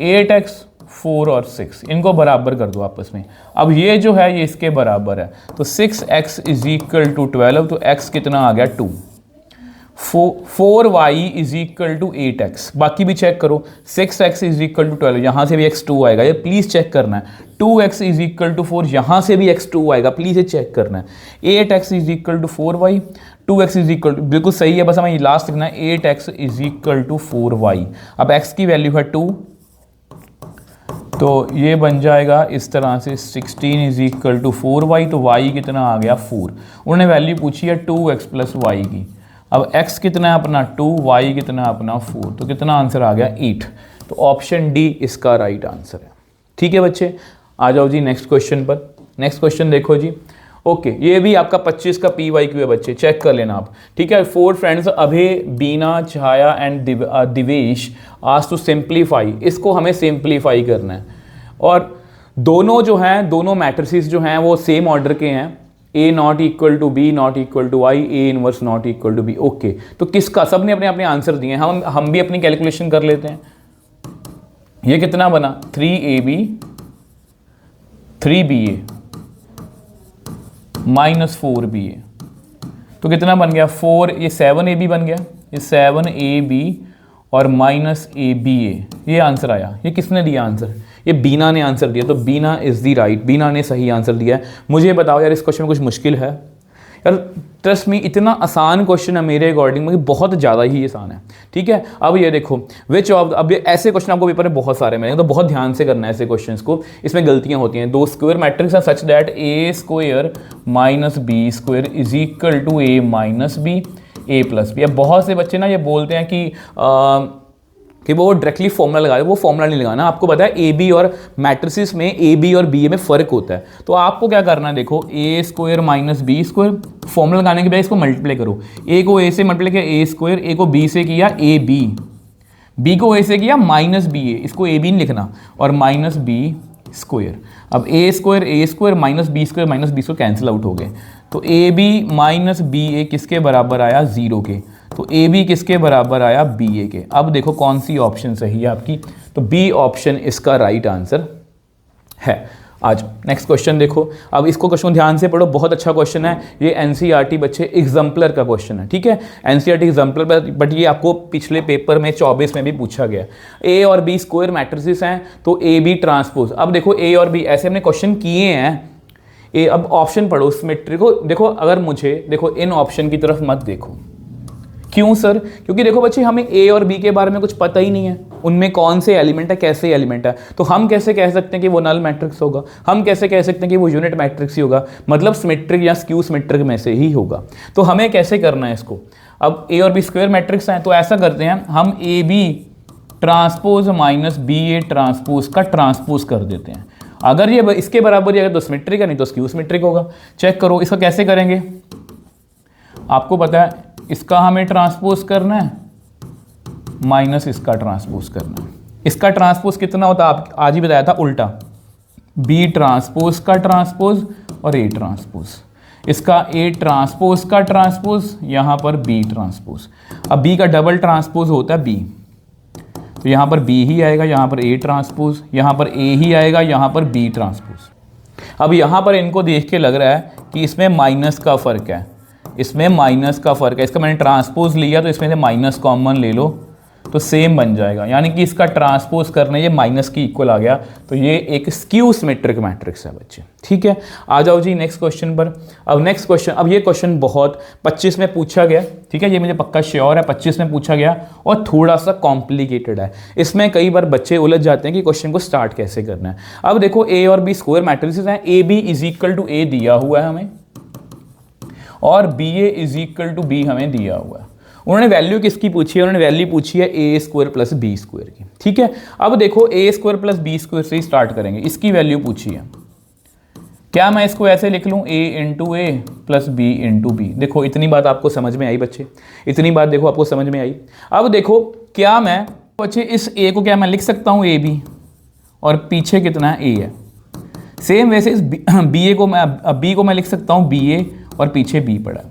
8x 4 और 6 इनको बराबर कर दो आपस में। अब ये जो है ये इसके बराबर है तो 6x इज इक्वल टू 12 तो x कितना आ गया 2। 4y is equal to 8x बाकी भी चेक करो 6x इज इक्वल टू 12 यहाँ से भी x 2 आएगा ये प्लीज़ चेक करना है। 2x इज इक्वल टू 4 यहाँ से भी x 2 आएगा प्लीज़ ये चेक करना है। 8x is equal to 4y 2x is equal to बिल्कुल सही है बस हमें लास्ट लिखना है 8x is equal to 4y। अब x की वैल्यू है 2 तो ये बन जाएगा इस तरह से 16 इज इक्वल टू 4y तो y कितना आ गया 4। उन्होंने वैल्यू पूछी है 2x प्लस वाई की। अब x कितना है अपना 2 y कितना है अपना 4 तो कितना आंसर आ गया 8। तो ऑप्शन डी इसका राइट आंसर है। ठीक है बच्चे आ जाओ जी नेक्स्ट क्वेश्चन पर। नेक्स्ट क्वेश्चन देखो जी। ओके ये भी आपका 25 का PYQ है बच्चे चेक कर लेना आप। ठीक है 4 फ्रेंड्स अभय बीना छाया एंड दिवेश आज टू सिंप्लीफाई इसको हमें सिंप्लीफाई करना है और दोनों जो हैं दोनों मैट्रिसेस जो हैं वो सेम ऑर्डर के हैं A not equal to B not equal to Y A inverse not equal to B। Okay तो किसका सब ने अपने अपने आंसर दिए हैं हम भी अपनी कैलकुलेशन कर लेते हैं। ये कितना बना 3AB 3BA माइनस 4BA तो कितना बन गया 4 ये 7AB बन गया ये 7AB और माइनस ABA ये आंसर आया। ये किसने दिया आंसर ये बीना ने आंसर दिया तो बीना इज़ दी राइट बीना ने सही आंसर दिया है। मुझे बताओ यार इस क्वेश्चन में कुछ मुश्किल है यार ट्रस्ट मी इतना आसान क्वेश्चन है मेरे अकॉर्डिंग में बहुत ज़्यादा ही आसान है। ठीक है अब ये देखो विच ऑफ अब ऐसे क्वेश्चन आपको पेपर में बहुत सारे मिलेंगे तो बहुत ध्यान से करना है ऐसे क्वेश्चंस को। इसमें गलतियां होती हैं। 2 स्क्वायर मैट्रिक्स है such that A square minus B square is equal to A minus B A plus B। अब बहुत से बच्चे ना ये बोलते हैं कि वो डायरेक्टली फॉर्मूला लगा रहे वो फॉर्मूला नहीं लगाना। आपको पता है ए बी और मैट्रिसेस में ए बी और बी ए में फ़र्क होता है तो आपको क्या करना है देखो A square minus B square formula लगाने के बाद इसको मल्टीप्लाई करो। ए को ए से मल्टीप्लाई किया ए स्क्वायर ए को बी से किया ए बी बी को ए से किया माइनस बी ए इसको ए बी नहीं लिखना और माइनस बी स्क्वायर। अब A square minus B square cancel out हो गए तो A B minus B A किसके बराबर आया 0 के तो ए बी किसके बराबर आया बी ए के। अब देखो कौन सी ऑप्शन सही है आपकी तो बी ऑप्शन इसका राइट आंसर है। आज नेक्स्ट क्वेश्चन देखो। अब इसको क्वेश्चन ध्यान से पढ़ो बहुत अच्छा क्वेश्चन है ये एनसीईआरटी बच्चे एग्जाम्पलर का क्वेश्चन है। ठीक है एनसीईआरटी एग्जाम्पलर बट ये आपको पिछले पेपर में 24 में भी पूछा गया। ए और बी स्क्वायर मैट्रिसेस हैं तो ए बी ट्रांसपोज। अब देखो ए और बी ऐसे हमने क्वेश्चन किए हैं। ए अब ऑप्शन पढ़ो सिमेट्री को देखो। अगर मुझे देखो इन ऑप्शन की तरफ मत देखो। क्यों सर क्योंकि देखो बच्चे हमें ए और बी के बारे में कुछ पता ही नहीं है उनमें कौन से एलिमेंट है कैसे एलिमेंट है तो हम कैसे कह सकते हैं कि वो नल मैट्रिक्स होगा। हम कैसे कह सकते हैं कि वो यूनिट मैट्रिक्स ही होगा मतलब सिमेट्रिक या स्क्यू सिमेट्रिक में से ही होगा। तो हमें कैसे करना है इसको। अब ए और बी स्क्वायर मैट्रिक्स हैं तो ऐसा करते हैं हम A B transpose minus B A transpose का ट्रांसपोज कर देते हैं। अगर ये इसके बराबर ही अगर तो सिमेट्रिक है नहीं तो स्क्यू सिमेट्रिक होगा। चेक करो इसका कैसे करेंगे। आपको पता है इसका हमें ट्रांसपोज करना है माइनस इसका ट्रांसपोज करना है। इसका ट्रांसपोज कितना होता है आप आज ही बताया था उल्टा बी ट्रांसपोज का ट्रांसपोज और ए ट्रांसपोज। इसका ए ट्रांसपोज का ट्रांसपोज यहाँ पर बी ट्रांसपोज। अब बी का डबल ट्रांसपोज होता है बी तो यहाँ पर बी ही आएगा यहाँ पर ए ट्रांसपोज यहाँ पर ए ही आएगा यहाँ पर बी ट्रांसपोज। अब यहाँ पर इनको देख के लग रहा है कि इसमें माइनस का फ़र्क है इसमें माइनस का फ़र्क है। इसका मैंने ट्रांसपोज लिया तो इसमें से माइनस कॉमन ले लो तो सेम बन जाएगा यानी कि इसका ट्रांसपोज करने ये माइनस की इक्वल आ गया तो ये एक स्क्यू सिमेट्रिक मैट्रिक्स है बच्चे। ठीक है आ जाओ जी नेक्स्ट क्वेश्चन पर। अब नेक्स्ट क्वेश्चन अब ये क्वेश्चन बहुत 25 में पूछा गया। ठीक है ये मुझे पक्का श्योर है 25 में पूछा गया और थोड़ा सा कॉम्प्लिकेटेड है। इसमें कई बार बच्चे उलझ जाते हैं कि क्वेश्चन को स्टार्ट कैसे करना है। अब देखो ए और बी स्क्वायर मैट्रिक्स हैं A B is equal to A दिया हुआ है हमें और B A is equal to B हमें दिया हुआ है। उन्होंने वैल्यू किसकी पूछी है उन्होंने वैल्यू पूछी है A square plus B square की। ठीक है अब देखो A square plus B square से ही स्टार्ट करेंगे। इसकी वैल्यू पूछी है क्या मैं इसको ऐसे लिख लूँ ए इंटू ए प्लस बी इंटू बी। देखो इतनी बात आपको समझ में आई बच्चे इतनी बात देखो आपको समझ में आई। अब देखो क्या मैं बच्चे इस ए को क्या मैं लिख सकता हूँ ए बी और पीछे कितना है ए है। सेम वैसे इस बी को मैं लिख सकता हूँ बी ए और पीछे बी पड़ा है।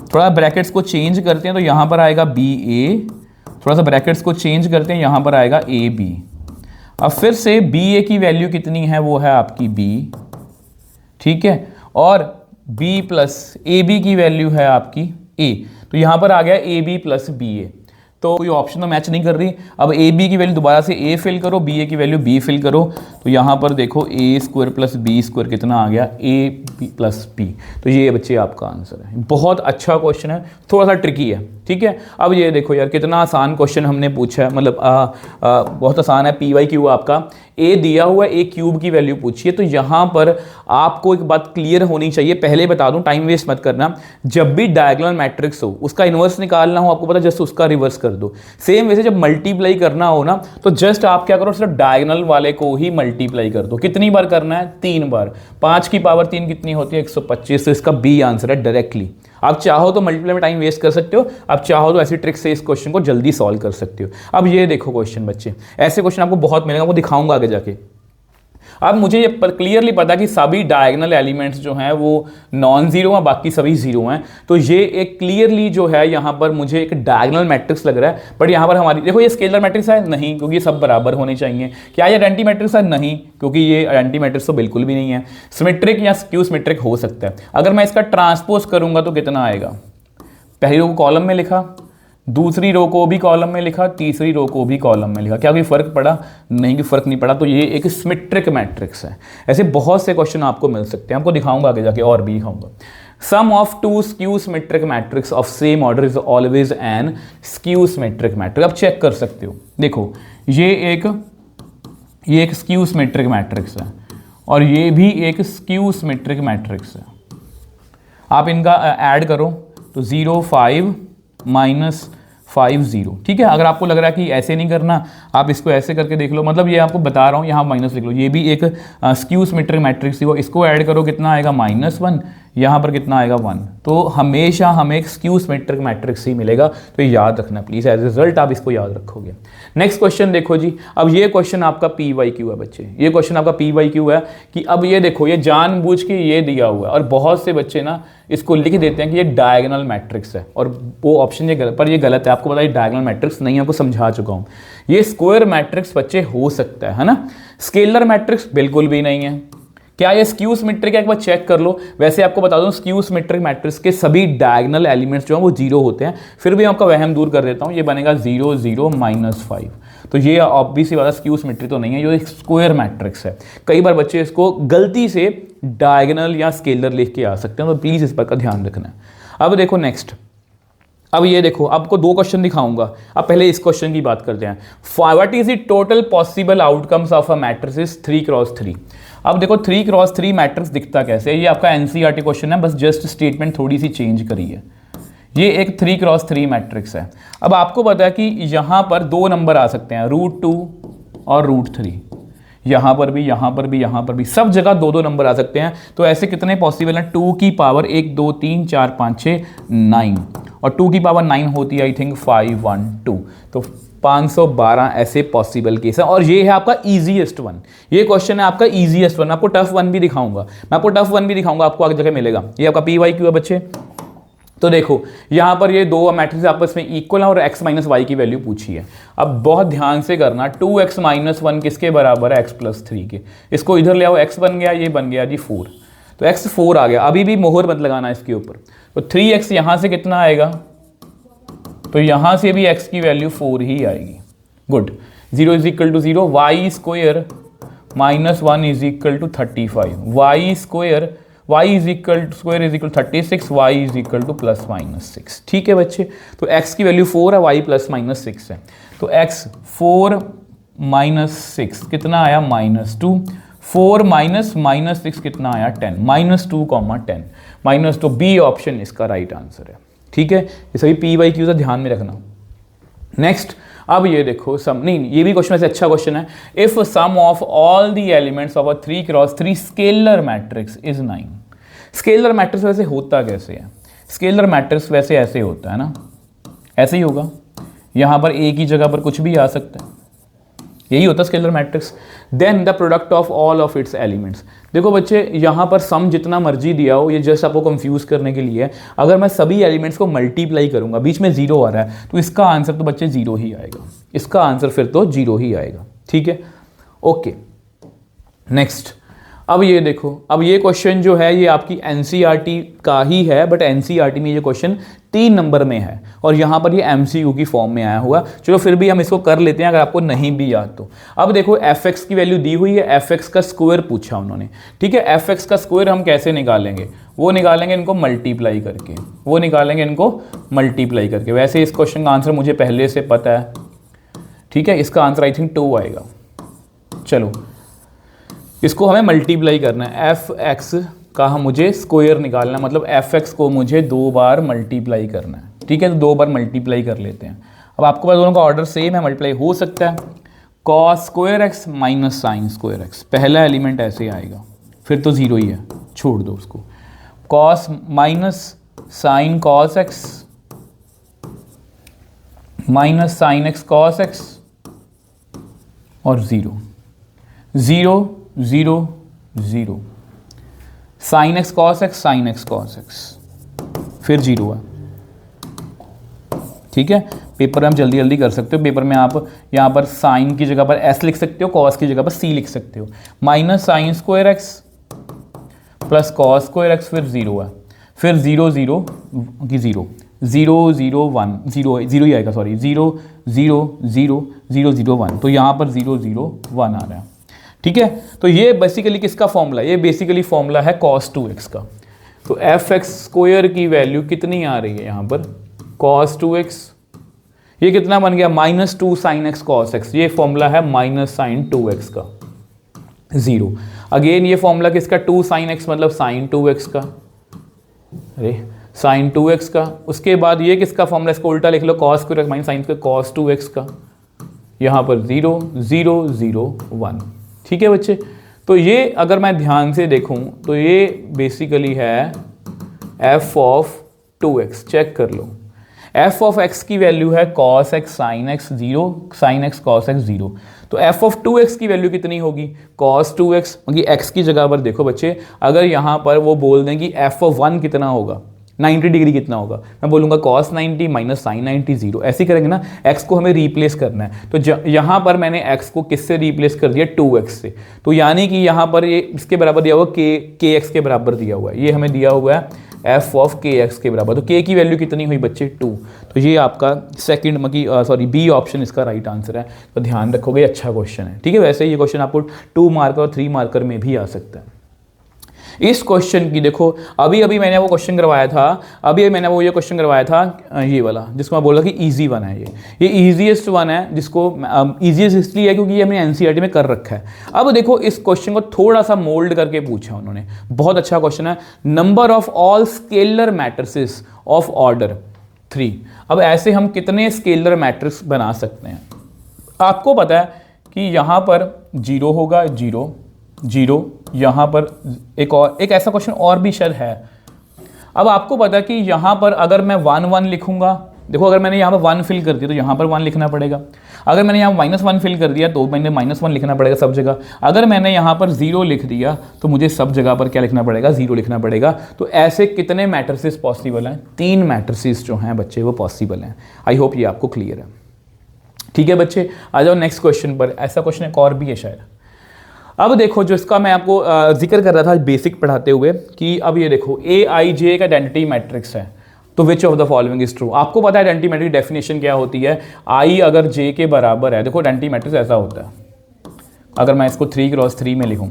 थोड़ा ब्रैकेट्स को चेंज करते हैं तो यहाँ पर आएगा बी ए, थोड़ा सा ब्रैकेट्स को चेंज करते हैं, यहाँ पर आएगा ए बी। अब फिर से बी ए की वैल्यू कितनी है, वो है आपकी बी, ठीक है, और बी प्लस ए बी की वैल्यू है आपकी ए, तो यहाँ पर आ गया ए बी प्लस बी ए। तो कोई ऑप्शन तो मैच नहीं कर रही। अब ए बी की वैल्यू दोबारा से ए फिल करो, बी ए की वैल्यू बी फिल करो, तो यहाँ पर देखो A square plus B square कितना आ गया, ए बी प्लस बी। तो ये बच्चे आपका आंसर है। बहुत अच्छा क्वेश्चन है, थोड़ा सा ट्रिकी है, ठीक है। अब ये देखो यार कितना आसान क्वेश्चन हमने पूछा है, मतलब बहुत आसान है। पी वाई क्यू आपका ए दिया हुआ, ए क्यूब की वैल्यू पूछिए। तो यहाँ पर आपको एक बात क्लियर होनी चाहिए, पहले बता दूं, टाइम वेस्ट मत करना। जब भी डायगोनल मैट्रिक्स हो, उसका इन्वर्स निकालना हो, आपको पता जस्ट उसका रिवर्स कर दो। सेम वैसे जब मल्टीप्लाई करना हो ना, तो जस्ट आप क्या करो, सिर्फ डायगोनल वाले को ही मल्टीप्लाई कर दो। कितनी बार करना है, 3 बार। 5 की पावर 3 कितनी होती है, 125। तो इसका बी आंसर है डायरेक्टली। आप चाहो तो मल्टीप्लाई में टाइम वेस्ट कर सकते हो, आप चाहो तो ऐसी ट्रिक से इस क्वेश्चन को जल्दी सॉल्व कर सकते हो। अब ये देखो क्वेश्चन बच्चे, ऐसे क्वेश्चन आपको बहुत मिलेगा, वो दिखाऊंगा आगे जाके। अब मुझे ये क्लियरली पता कि सभी डायगोनल एलिमेंट्स जो हैं वो नॉन जीरो हैं, बाकी सभी जीरो हैं। तो ये एक क्लियरली जो है यहाँ पर मुझे एक डायगोनल मैट्रिक्स लग रहा है। बट यहाँ पर हमारी देखो, ये स्केलर मैट्रिक्स है नहीं, क्योंकि ये सब बराबर होने चाहिए। क्या ये आइडेंटी मैट्रिक्स है, नहीं, क्योंकि ये आइडेंटी मैट्रिक्स तो बिल्कुल भी नहीं है। सिमेट्रिक या स्क्यू सिमेट्रिक हो सकता है। अगर मैं इसका ट्रांसपोज करूंगा तो कितना आएगा, पहली रो को कॉलम में लिखा, दूसरी रो को भी कॉलम में लिखा, तीसरी रो को भी कॉलम में लिखा। क्या कोई फर्क पड़ा, नहीं, कि फर्क नहीं पड़ा। तो ये एक सिमेट्रिक मैट्रिक्स है। ऐसे बहुत से क्वेश्चन आपको मिल सकते हैं, आपको दिखाऊंगा आगे जाके, और भी दिखाऊंगा। Sum of two skew symmetric matrix of same order is always an skew symmetric matrix. आप चेक कर सकते हो, देखो ये एक स्क्यू सिमेट्रिक मैट्रिक्स है और ये भी एक स्क्यू सिमेट्रिक मैट्रिक्स है। आप इनका ऐड करो तो 0 5 माइनस 5 0, ठीक है। अगर आपको लग रहा है कि ऐसे नहीं करना, आप इसको ऐसे करके देख लो, मतलब ये आपको बता रहा हूँ, यहाँ माइनस लिख लो। ये भी एक स्क्यू सिमेट्रिक मैट्रिक्स ही हो, इसको ऐड करो कितना आएगा, -1, यहाँ पर कितना आएगा 1। तो हमेशा हमें एक स्क्यू सिमेट्रिक मैट्रिक्स ही मिलेगा, तो ये याद रखना प्लीज़, एज रिजल्ट आप इसको याद रखोगे। नेक्स्ट क्वेश्चन देखो जी। अब ये क्वेश्चन आपका पी वाई क्यू है बच्चे, ये क्वेश्चन आपका पी वाई क्यू है कि अब ये देखो, ये जानबूझ के ये दिया हुआ है और बहुत से बच्चे ना इसको लिख देते हैं कि ये डायगोनल मैट्रिक्स है, और वो ऑप्शन ये गलत, पर ये गलत है। आपको पता है डायगोनल मैट्रिक्स नहीं है, आपको समझा चुका हूँ। ये स्क्वायर मैट्रिक्स बच्चे हो सकता है ना। स्केलर मैट्रिक्स बिल्कुल भी नहीं है। क्या ये स्क्यू सिमेट्रिक है, एक बार चेक कर लो। वैसे आपको बता दूं, स्क्यू सिमेट्रिक मैट्रिक्स के सभी डायगोनल एलिमेंट्स जो हैं वो 0 होते हैं। फिर भी आपका वहम दूर कर देता हूं, ये बनेगा 0 0 -5। तो ये ऑब्वियसली वाला स्क्यू सिमेट्रिक तो नहीं है, ये एक स्क्वायर मैट्रिक्स है। कई बार बच्चे इसको गलती से डायगोनल या स्केलर लिख के आ सकते हैं, तो प्लीज़ इस पर का ध्यान रखना है। अब देखो नेक्स्ट, अब ये देखो, आपको 2 क्वेश्चन दिखाऊंगा। अब पहले इस क्वेश्चन की बात करते हैं। What is the total possible outcomes of a matrix 3x3। अब देखो 3x3 मैट्रिक्स दिखता कैसे है, ये आपका एनसीईआरटी क्वेश्चन है, बस जस्ट स्टेटमेंट थोड़ी सी चेंज करी है। ये एक 3x3 मैट्रिक्स है। अब आपको पता है कि यहाँ पर 2 नंबर आ सकते हैं, √2 और √3। यहाँ पर भी, यहाँ पर भी, यहाँ पर भी, सब जगह 2 नंबर आ सकते हैं। तो ऐसे कितने पॉसिबल हैं, 2 की पावर 1 2 3 4 5 6 9, और 2 की पावर 9 होती है आई थिंक 5 1 2। तो 512 ऐसे पॉसिबल केस है, और ये है आपका इजीएस्ट वन। ये क्वेश्चन है आपका इजीएस्ट वन। आपको टफ वन भी दिखाऊंगा, मैं आपको टफ वन भी दिखाऊंगा, आपको आगे जगह मिलेगा। ये आपका पी वाई क्यू है बच्चे। तो देखो यहाँ पर ये 2 मैट्रिक्स आपस में इक्वल है और x माइनस वाई की वैल्यू पूछी है। अब बहुत ध्यान से करना, 2x माइनस 1 किसके बराबर है, x प्लस 3 के। इसको इधर ले आओ, x बन गया, ये बन गया जी 4, तो x 4 आ गया। अभी भी मोहर मत लगाना इसके ऊपर। तो 3x यहाँ से कितना आएगा, तो यहाँ से भी x की वैल्यू 4 ही आएगी। Good. 0 = 0, y square -1 = 35, y square y = 36, y = ±6। ठीक है बच्चे। तो x की वैल्यू 4 है, y ±6 है। तो x 4 - 6 कितना आया, -2। 4 - -6 कितना आया, 10, -2, 10, -2। बी ऑप्शन इसका राइट आंसर है। ठीक है, ये सभी पी वाई क्यू से ध्यान में रखना। नेक्स्ट, अब ये देखो सम, नहीं ये भी क्वेश्चन वैसे अच्छा क्वेश्चन है। If sum of all the elements of a 3x3 scalar matrix is 9। Scalar matrix वैसे होता कैसे है, स्केलर मैट्रिक्स वैसे ऐसे होता है ना, ऐसे ही होगा। यहाँ पर ए की जगह पर कुछ भी आ सकता है, यही होता है scalar matrix. Then the product of all of its elements. देखो बच्चे यहाँ पर सम जितना मर्जी दिया हो, ये जस्ट आपको कंफ्यूज करने के लिए है। अगर मैं सभी एलिमेंट्स को मल्टीप्लाई करूंगा, बीच में जीरो आ रहा है, तो इसका आंसर तो बच्चे जीरो ही आएगा, इसका आंसर फिर तो जीरो ही आएगा। ठीक है, ओके नेक्स्ट। अब ये देखो, अब ये क्वेश्चन जो है ये आपकी एनसीईआरटी का ही है, बट एनसीईआरटी में ये क्वेश्चन 3 नंबर में है और यहाँ पर ये एमसीक्यू की फॉर्म में आया हुआ। चलो फिर भी हम इसको कर लेते हैं अगर आपको नहीं भी याद तो। अब देखो एफ एक्स की वैल्यू दी हुई है, एफ एक्स का स्क्वायर पूछा उन्होंने। ठीक है, एफ एक्स का स्क्वायर हम कैसे निकालेंगे? वो निकालेंगे इनको मल्टीप्लाई करके, वो निकालेंगे इनको मल्टीप्लाई करके। वैसे इस क्वेश्चन का आंसर मुझे पहले से पता है। ठीक है, इसका आंसर आई थिंक 2 आएगा। चलो इसको हमें मल्टीप्लाई करना है, एफ एक्स का हम मुझे स्क्वायर निकालना है, मतलब एफ एक्स को मुझे 2 बार मल्टीप्लाई करना है। ठीक है, तो 2 बार मल्टीप्लाई कर लेते हैं। अब आपको पास दोनों का ऑर्डर सेम है, मल्टीप्लाई हो सकता है। Cos square x minus sine square x, पहला एलिमेंट ऐसे आएगा, फिर तो जीरो ही है, छोड़ दो उसको। Cos minus sine cos x minus sine x cos x और zero, zero zero zero, sine x cos x sine x cos x, फिर जीरो है। ठीक है, पेपर में आप जल्दी जल्दी कर सकते हो। पेपर में आप यहाँ पर साइन की जगह पर एस लिख सकते हो, कॉस की जगह पर सी लिख सकते हो। Minus sine square x plus cos square x, फिर जीरो है, फिर जीरो जीरो की zero, zero zero one, zero zero ही आएगा, sorry, zero zero zero zero zero one, तो यहाँ पर जीरो जीरो वन आ रहा है। ठीक है, तो ये बेसिकली किसका फॉर्मूला? ये बेसिकली फॉर्मूला है cos 2x का। तो एफ एक्स स्क्वायर की वैल्यू कितनी आ रही है यहाँ पर? cos 2x, ये कितना बन गया? Minus 2 sign x cos x, ये फॉर्मूला है माइनस साइन 2x का, जीरो। अगेन ये फॉर्मूला किसका? 2 साइन एक्स मतलब साइन 2x का, अरे साइन 2x का। उसके बाद ये किसका फॉर्मूला? इसको उल्टा लिख लो, cos square x minus sine का cos 2x का, यहाँ पर जीरो जीरो जीरो वन। ठीक है बच्चे, तो ये अगर मैं ध्यान से देखूं तो ये बेसिकली है f ऑफ 2x। चेक कर लो, f ऑफ x की वैल्यू है cos x sin x zero, sin x cos x zero. तो f ऑफ 2x की वैल्यू कितनी होगी? cos 2x, क्योंकि x की जगह पर देखो बच्चे, अगर यहाँ पर वो बोल दें कि f ऑफ 1 कितना होगा, 90 डिग्री कितना होगा, मैं बोलूँगा cos 90 माइनस साइन 90 जीरो। ऐसे ही करेंगे ना, x को हमें रिप्लेस करना है। तो यहाँ पर मैंने x को किससे रिप्लेस कर दिया? 2x से। तो यानी कि यहाँ पर ये इसके बराबर दिया हुआ k x के बराबर दिया हुआ है, ये हमें दिया हुआ है f ऑफ k x के बराबर। तो k की वैल्यू कितनी हुई बच्चे? 2। तो ये आपका सेकंड सॉरी बी ऑप्शन इसका राइट आंसर है। तो ध्यान रखोगे, अच्छा क्वेश्चन है। ठीक है, वैसे ये क्वेश्चन आपको 2 मार्कर और 3 मार्कर में भी आ सकता है। इस क्वेश्चन की देखो, अभी अभी मैंने वो क्वेश्चन करवाया था, अभी मैंने वो ये क्वेश्चन करवाया था, ये वाला जिसको मैं बोला कि इजी वन है। ये ईजीएस्ट वन है, जिसको ईजीएस्ट इसलिए है क्योंकि ये हमने एनसीईआरटी में कर रखा है। अब देखो इस क्वेश्चन को थोड़ा सा मोल्ड करके पूछा उन्होंने, बहुत अच्छा क्वेश्चन है। Number of all scalar matrices of order 3। अब ऐसे हम कितने स्केलर मैट्रिक्स बना सकते हैं? आपको पता है कि यहाँ पर जीरो होगा, जीरो जीरो, यहाँ पर एक ऐसा क्वेश्चन और भी शायद है। अब आपको पता है कि यहाँ पर अगर मैं 1 1 लिखूंगा, देखो अगर मैंने यहाँ पर 1 फिल कर दिया तो यहाँ पर 1 लिखना पड़ेगा। अगर मैंने यहाँ -1 फिल कर दिया तो मैंने -1 लिखना पड़ेगा सब जगह। अगर मैंने यहाँ पर 0 लिख दिया तो मुझे सब जगह पर क्या लिखना पड़ेगा? 0 लिखना पड़ेगा। तो ऐसे कितने मैट्रिसेस पॉसिबल हैं? 3 मैट्रिसेस जो हैं बच्चे वो पॉसिबल हैं। आई होप ये आपको क्लियर है। ठीक है बच्चे, आ जाओ नेक्स्ट क्वेश्चन पर। ऐसा क्वेश्चन एक और भी है शायद। अब देखो जो इसका मैं आपको जिक्र कर रहा था बेसिक पढ़ाते हुए कि अब ये देखो AIJ एक आइडेंटिटी मैट्रिक्स है, तो विच of the following is true. आपको पता है आइडेंटिटी मैट्रिक्स डेफिनेशन क्या होती है? I अगर J के बराबर है, देखो आइडेंटिटी मैट्रिक्स ऐसा होता है, अगर मैं इसको 3x3 में लिखूं,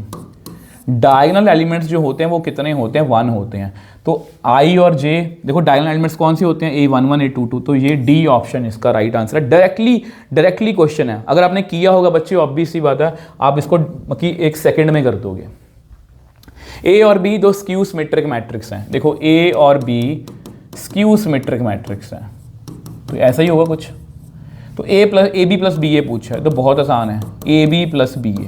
डायगोनल एलिमेंट्स जो होते हैं वो कितने होते हैं? 1 होते हैं। तो I और J, देखो डायगोनल एलिमेंट्स कौन से होते हैं? A11 A22, तो ये D ऑप्शन इसका राइट आंसर है। डायरेक्टली क्वेश्चन है, अगर आपने किया होगा बच्चे ऑब्वियस सी बात है आप इसको एक सेकंड में कर दोगे। A और B दो स्क्यू सिमेट्रिक मैट्रिक्स हैं। देखो A और B स्क्यू सिमेट्रिक मैट्रिक्स हैं, तो ऐसा ही होगा कुछ। तो AB प्लस BA पूछा है, तो बहुत आसान है, AB प्लस BA।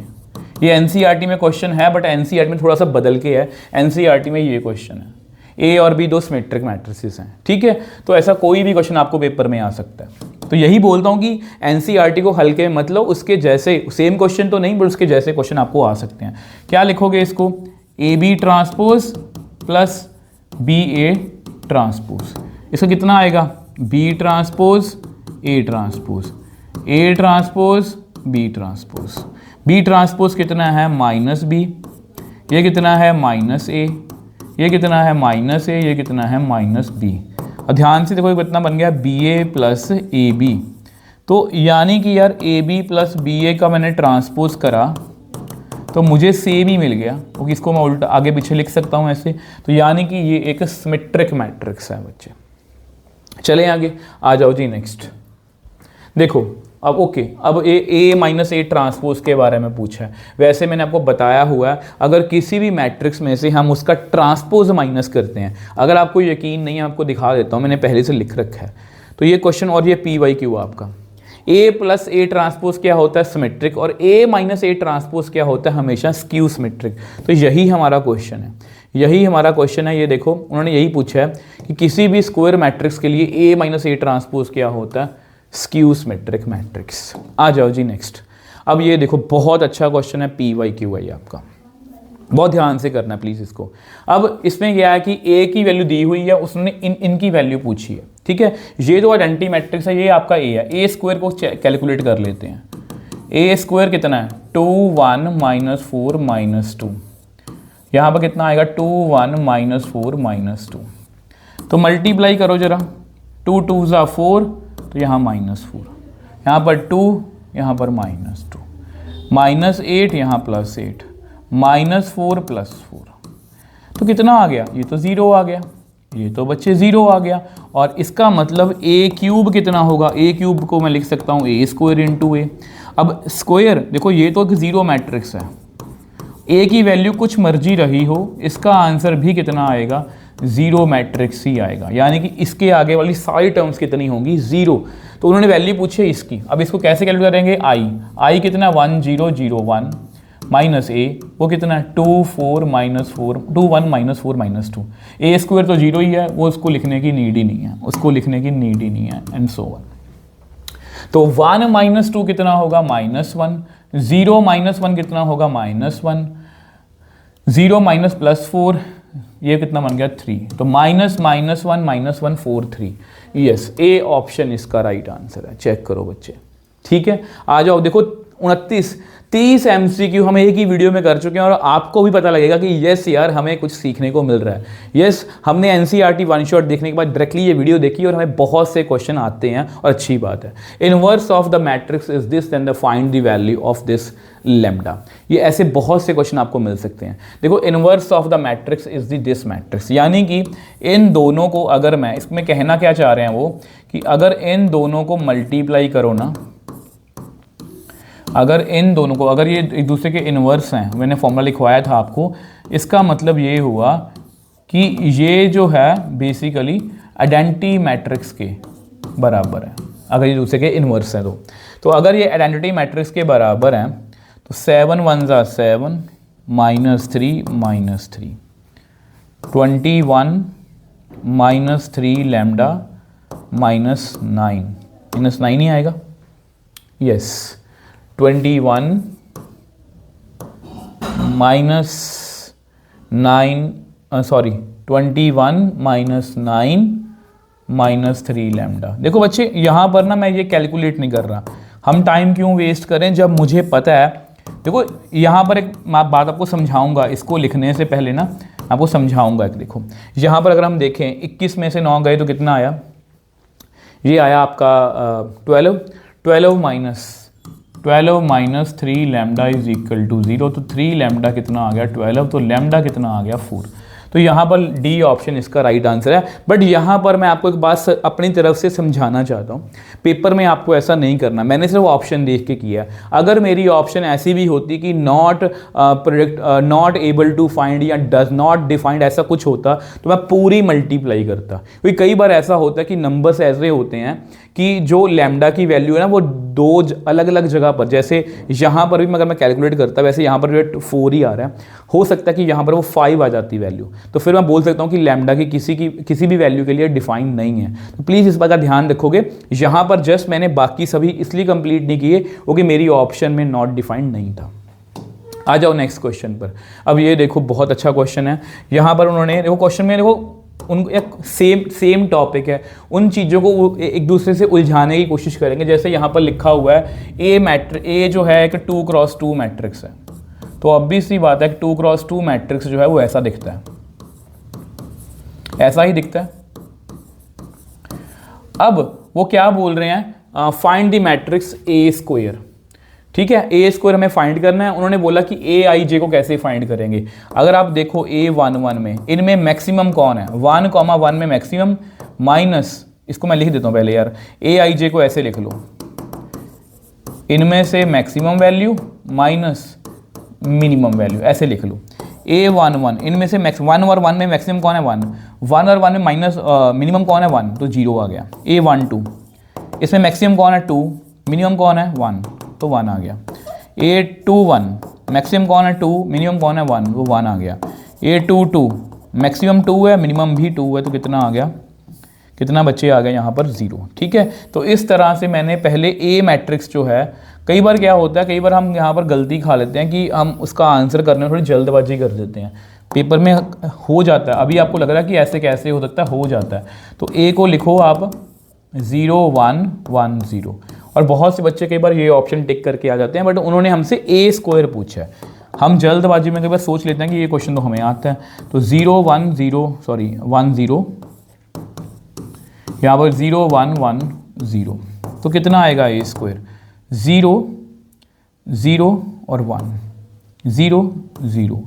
ये एनसीईआरटी में क्वेश्चन है, बट एनसीईआरटी में थोड़ा सा बदल के है। एनसीईआरटी में ये क्वेश्चन है, A और B दो सिमेट्रिक मैट्रिसेस हैं। ठीक है, तो ऐसा कोई भी क्वेश्चन आपको पेपर में आ सकता है। तो यही बोलता हूँ कि एनसीईआरटी को हल्के में मतलब उसके जैसे सेम क्वेश्चन तो नहीं बट उसके जैसे क्वेश्चन आपको आ सकते हैं। क्या लिखोगे इसको, A B transpose plus B A transpose, इसका कितना आएगा, B transpose A transpose, A transpose B transpose, B transpose कितना है माइनस बी, ये कितना है माइनस ए, ये कितना है माइनस ए, ये कितना है माइनस बी। और ध्यान से देखो कितना बन गया B A plus A B. तो यानी कि यार A B plus B A का मैंने ट्रांसपोज करा तो मुझे सेम ही मिल गया, क्योंकि इसको मैं उल्टा आगे पीछे लिख सकता हूँ ऐसे। तो यानी कि ये एक सिमेट्रिक मैट्रिक्स है बच्चे। चले आगे, आ जाओ जी नेक्स्ट। देखो अब ओके, अब ए माइनस ए ट्रांसपोज के बारे में पूछा है। वैसे मैंने आपको बताया हुआ है अगर किसी भी मैट्रिक्स में से हम उसका ट्रांसपोज माइनस करते हैं, अगर आपको यकीन नहीं है आपको दिखा देता हूँ, मैंने पहले से लिख रखा है। तो ये क्वेश्चन और ये पी वाई क्यू आपका, ए प्लस ए ट्रांसपोज क्या होता है सिमेट्रिक, और ए माइनस ए ट्रांसपोज क्या होता है हमेशा स्क्यू सिमेट्रिक। तो यही हमारा क्वेश्चन है, यही हमारा क्वेश्चन है। ये देखो उन्होंने यही पूछा है कि किसी भी स्क्वायर मैट्रिक्स के लिए ए माइनस ए ट्रांसपोज क्या होता है, स्क्यू सिमेट्रिक मैट्रिक्स। आ जाओ जी नेक्स्ट। अब ये देखो बहुत अच्छा क्वेश्चन है पी वाई क्यू वाई आपका, बहुत ध्यान से करना प्लीज इसको। अब इसमें क्या है कि ए की वैल्यू दी हुई है, उसने इनकी वैल्यू पूछी है, ठीक है। ये जो आइडेंटिटी मैट्रिक्स है ये आपका ए है, ए स्क्वायर को कैलकुलेट कर लेते हैं। ए स्क्वायर कितना है 2 1 माइनस 4 माइनस 2, यहाँ पर कितना आएगा 2 1 माइनस 4 माइनस 2। तो मल्टीप्लाई करो जरा, 2 2 ज़ा 4, तो यहाँ माइनस 4, यहाँ पर 2, यहाँ पर माइनस 2, माइनस 8, यहाँ प्लस 8, माइनस 4 प्लस 4। तो कितना आ गया, ये तो 0 आ गया, ये तो बच्चे 0 आ गया। और इसका मतलब ए क्यूब कितना होगा, ए क्यूब को मैं लिख सकता हूँ ए स्क्वायर इंटू ए। अब स्क्वायर देखो ये तो एक 0 मैट्रिक्स है, ए की वैल्यू कुछ मर्जी रही हो, इसका आंसर भी कितना आएगा 0 मैट्रिक्स ही आएगा। यानी कि इसके आगे वाली सारी टर्म्स कितनी होंगी 0। तो उन्होंने वैल्यू पूछी है इसकी, अब इसको कैसे कैलकुलेट करेंगे, आई कितना 1 0 0 1 माइनस ए वो कितना 2 4 माइनस 4 2 1 माइनस 4 माइनस 2। ए स्क्वायर तो 0 ही है, वो उसको लिखने की नीड ही नहीं है, उसको लिखने की नीड ही नहीं है, एंड सो ऑन। तो 1 माइनस 2 कितना होगा -1, 0 माइनस 1 कितना होगा -1, 0 माइनस प्लस 4 ये कितना बन गया 3। तो minus minus 1 minus 1 4 3। Yes, A option इसका राइट आंसर है। चेक करो बच्चे, ठीक है। आ जाओ देखो 30 MCQ हम एक ही वीडियो में कर चुके हैं और आपको भी पता लगेगा कि यस यार हमें कुछ सीखने को मिल रहा है। यस, हमने एनसीईआरटी वन शॉट देखने के बाद डायरेक्टली ये वीडियो देखी और हमें बहुत से क्वेश्चन आते हैं और अच्छी बात है। Inverse of the matrix is this, then the find the value of this lambda. ये ऐसे बहुत से क्वेश्चन आपको मिल सकते हैं। देखो inverse of the matrix is the this matrix, यानी कि इन दोनों को अगर मैं इसमें कहना क्या चाह रहे हैं वो कि अगर इन दोनों को मल्टीप्लाई करो ना, अगर इन दोनों को, अगर ये एक दूसरे के इनवर्स हैं, मैंने फॉर्मूला लिखवाया था आपको, इसका मतलब ये हुआ कि ये जो है बेसिकली आइडेंटिटी मैट्रिक्स के बराबर है। अगर ये दूसरे के इनवर्स हैं तो अगर ये आइडेंटिटी मैट्रिक्स के बराबर हैं तो 7 1 ज़ा 7 -3 -3, 21 -3 लैम्डा -9 ही आएगा। Yes, 21 -9 21 -9 -3 lambda. देखो बच्चे यहाँ पर ना मैं ये कैलकुलेट नहीं कर रहा, हम टाइम क्यों वेस्ट करें जब मुझे पता है। देखो यहाँ पर एक बात आपको समझाऊंगा, इसको लिखने से पहले ना आपको समझाऊंगा। देखो यहाँ पर अगर हम देखें 21 में से 9 गए तो कितना आया, ये आया आपका 12 minus 3 lambda is equal to 0। तो 3 लैम्डा कितना आ गया 12, तो लैम्डा कितना आ गया 4। तो यहाँ पर डी ऑप्शन इसका राइट आंसर है। बट यहाँ पर मैं आपको एक बात अपनी तरफ से समझाना चाहता हूँ, पेपर में आपको ऐसा नहीं करना। मैंने सिर्फ ऑप्शन देख के किया। अगर मेरी ऑप्शन ऐसी भी होती कि नॉट एबल टू फाइंड या डज नॉट डिफाइंड ऐसा कुछ होता तो मैं पूरी मल्टीप्लाई करता, क्योंकि कई बार ऐसा होता है कि नंबर्स ऐसे होते हैं कि जो लैम्डा की वैल्यू है ना वो दो अलग अलग जगह पर, जैसे यहाँ पर भी अगर मैं कैलकुलेट करता वैसे यहाँ पर 4 ही आ रहा है, हो सकता है कि यहाँ पर वो 5 आ जाती वैल्यू। तो फिर मैं बोल सकता हूँ कि लैम्डा की किसी भी वैल्यू के लिए डिफाइन नहीं है। तो प्लीज़ इस बात का ध्यान रखोगे। यहाँ पर जस्ट मैंने बाकी सभी इसलिए कंप्लीट नहीं किए क्योंकि मेरी ऑप्शन में नॉट डिफाइंड नहीं था। आ जाओ नेक्स्ट क्वेश्चन पर। अब ये देखो बहुत अच्छा क्वेश्चन है। यहाँ पर उन्होंने देखो क्वेश्चन में देखो उनको एक सेम टॉपिक है, उन चीज़ों को एक दूसरे से उलझाने की कोशिश करेंगे। जैसे यहाँ पर लिखा हुआ है ए जो है एक 2x2 मैट्रिक्स है, तो ऑब्वियस सी बात है कि 2x2 मैट्रिक्स जो है वो ऐसा दिखता है, ऐसा ही दिखता है। अब वो क्या बोल रहे हैं, find the matrix A square. ठीक है, ए स्क्वायर हमें फाइंड करना है। उन्होंने बोला कि ए आई जे को कैसे फाइंड करेंगे। अगर आप देखो A11 में इनमें मैक्सिमम कौन है, 1,1 में मैक्सिमम माइनस, इसको मैं लिख देता हूं पहले यार, ए आई जे को ऐसे लिख लो, इनमें से maximum value minus minimum value, ऐसे लिख लो। A11 इनमें से 1 और 1 में मैक्सिमम कौन है 1 और 1 में माइनस मिनिमम कौन है 1, तो 0 आ गया। A12 इसमें मैक्सिमम कौन है 2, मिनिमम कौन है 1, तो 1 आ गया। A21 मैक्सिमम कौन है 2, मिनिमम कौन है 1, वो 1 आ गया। A22 मैक्सिमम 2 है, मिनिमम भी 2 है, तो कितना आ गया, कितना बच्चे आ गए यहाँ पर 0। ठीक है, तो इस तरह से मैंने पहले ए मैट्रिक्स जो है, कई बार क्या होता है, कई बार हम यहाँ पर गलती खा लेते हैं कि हम उसका आंसर करने में थोड़ी जल्दबाजी कर देते हैं, पेपर में हो जाता है। अभी आपको लग रहा है कि ऐसे कैसे हो सकता है, हो जाता है। तो ए को लिखो आप 0 1 1 0, और बहुत से बच्चे कई बार ये ऑप्शन टिक करके आ जाते हैं, बट उन्होंने हमसे ए स्क्वायर पूछा है। हम जल्दबाजी में कई बार सोच लेते हैं कि ये क्वेश्चन तो हमें आता है। तो 0 1 0 यहाँ पर 0 1 1 0, तो कितना आएगा ए स्क्वायर, 0 0 और 1 0 0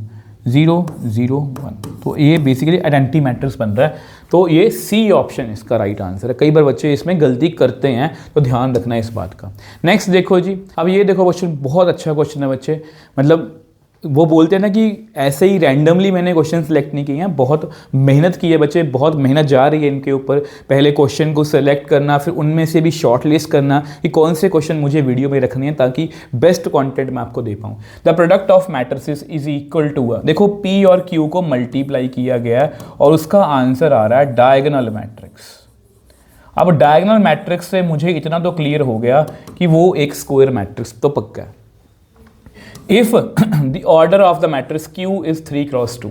0 0 1, तो ये बेसिकली आइडेंटिटी मैट्रिक्स बन रहा है। तो ये सी ऑप्शन इसका राइट आंसर है। कई बार बच्चे इसमें गलती करते हैं, तो ध्यान रखना है इस बात का। नेक्स्ट देखो जी, अब ये देखो क्वेश्चन बहुत अच्छा क्वेश्चन है बच्चे, मतलब वो बोलते हैं ना कि ऐसे ही रैंडमली मैंने क्वेश्चन सेलेक्ट नहीं किए हैं, बहुत मेहनत की है बच्चे, बहुत मेहनत जा रही है इनके ऊपर। पहले क्वेश्चन को सेलेक्ट करना, फिर उनमें से भी शॉर्ट लिस्ट करना कि कौन से क्वेश्चन मुझे वीडियो में रखने हैं ताकि बेस्ट कंटेंट मैं आपको दे पाऊँ। The product of matrices is equal to, देखो पी और क्यू को मल्टीप्लाई किया गया है और उसका आंसर आ रहा है डायगोनल मैट्रिक्स। अब डायगोनल मैट्रिक्स से मुझे इतना तो क्लियर हो गया कि वो एक स्क्वायर मैट्रिक्स तो पक्का है। If the order of the matrix Q is 3x2,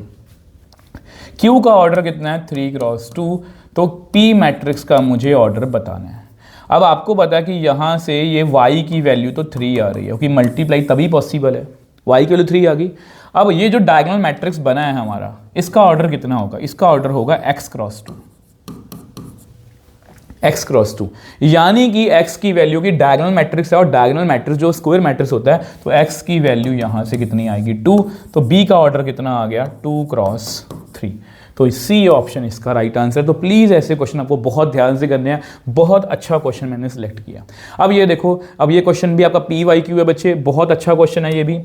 Q का ऑर्डर कितना है 3x2, तो P मैट्रिक्स का मुझे ऑर्डर बताना है। अब आपको पता है कि यहाँ से ये y की वैल्यू तो 3 आ रही है, क्योंकि मल्टीप्लाई तभी पॉसिबल है, y की वैल्यू 3 आ गई। अब ये जो डायगोनल मैट्रिक्स बना है हमारा, इसका ऑर्डर कितना होगा, इसका ऑर्डर होगा x क्रॉस 2, यानी कि x की वैल्यू की डायगोनल मैट्रिक्स है और डायगोनल मैट्रिक्स जो स्क्वायर मैट्रिक्स होता है, तो x की वैल्यू यहाँ से कितनी आएगी 2, तो b का ऑर्डर कितना आ गया 2 क्रॉस 3, तो सी ऑप्शन इसका राइट आंसर। तो प्लीज़ ऐसे क्वेश्चन आपको बहुत ध्यान से करने हैं, बहुत अच्छा क्वेश्चन मैंने सिलेक्ट किया। अब ये देखो, अब ये क्वेश्चन भी आपका PYQ है बच्चे, बहुत अच्छा क्वेश्चन है ये भी।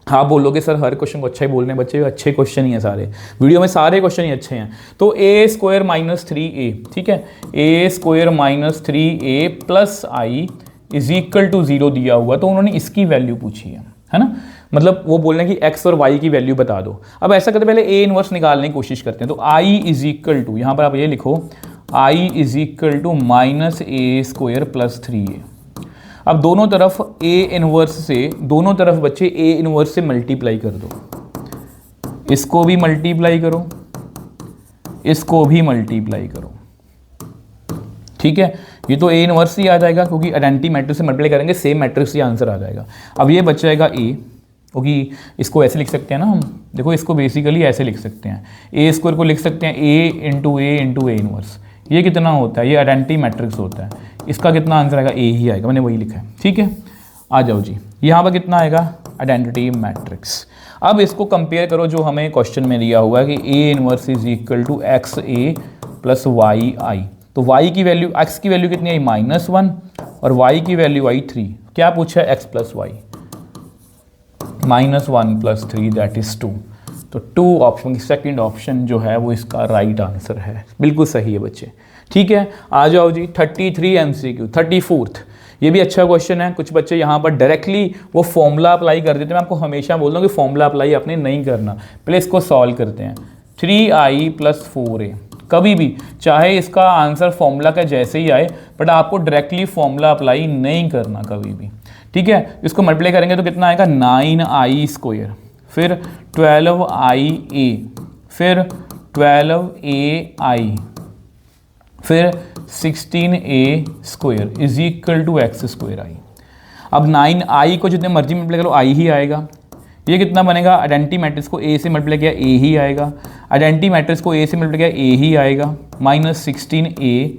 आप बोलोगे सर हर क्वेश्चन को अच्छा ही बोलने बच्चे, अच्छे क्वेश्चन ही हैं सारे, वीडियो में सारे क्वेश्चन ही अच्छे हैं। तो ए स्क्वायर माइनस 3a, ठीक है, A square minus 3a plus I is equal to 0 दिया हुआ, तो उन्होंने इसकी वैल्यू पूछी है ना, मतलब वो बोल रहे हैं कि x और y की वैल्यू बता दो। अब ऐसा करते पहले a इनवर्स निकालने की कोशिश करते हैं। तो i इज इक्वल टू, यहाँ पर आप ये लिखो i is equal to minus A square plus 3a। अब दोनों तरफ a इनवर्स से, दोनों तरफ बच्चे a इनवर्स से मल्टीप्लाई कर दो, इसको भी मल्टीप्लाई करो, इसको भी मल्टीप्लाई करो, ठीक है। ये तो a इनवर्स ही आ जाएगा क्योंकि आइडेंटिटी मैट्रिक्स से मल्टीप्लाई करेंगे, सेम मैट्रिक्स ही आंसर आ जाएगा। अब ये बच जाएगा a, क्योंकि इसको ऐसे लिख सकते हैं ना हम, देखो इसको बेसिकली ऐसे लिख सकते हैं, ए स्क्वायर को लिख सकते हैं a इंटू ए इनवर्स। ये कितना होता है, ये आइडेंटिटी मैट्रिक्स होता है, इसका कितना आंसर आएगा a ही आएगा, मैंने वही लिखा है, ठीक है। आ जाओ जी, यहाँ पर कितना आएगा आइडेंटिटी मैट्रिक्स। अब इसको कंपेयर करो जो हमें क्वेश्चन में दिया हुआ है कि a inverse is equal to x A plus y I. तो y की वैल्यू, x की वैल्यू कितनी आई -1 और y की वैल्यू आई 3। क्या पूछा है, x plus Y, -1 plus 3 that is 2। तो 2 ऑप्शन, सेकंड ऑप्शन जो है वो इसका राइट आंसर है, बिल्कुल सही है बच्चे, ठीक है। आ जाओ जी 33 MCQ, 34th, ये भी अच्छा क्वेश्चन है। कुछ बच्चे यहाँ पर डायरेक्टली वो फॉर्मूला अप्लाई कर देते हैं, मैं आपको हमेशा बोल रहा हूँ कि फॉर्मूला अप्लाई आपने नहीं करना, पहले इसको सॉल्व करते हैं। 3i plus 4a। कभी भी चाहे इसका आंसर फॉर्मूला का जैसे ही आए, बट आपको डायरेक्टली फॉर्मूला अप्लाई नहीं करना कभी भी, ठीक है। इसको मल्टीप्लाई करेंगे तो कितना आएगा 9i स्क्वायर, फिर 12ia, फिर 12ai, फिर 16a square is equal to x square I. अब 9i को जितने मर्जी मल्टीप्लाई करो आई ही आएगा। ये कितना बनेगा, आइडेंटिटी मैट्रिक्स को a से मल्टीप्लाई किया a ही आएगा, आइडेंटिटी मैट्रिक्स को a से मल्टीप्लाई किया a ही आएगा, minus 16a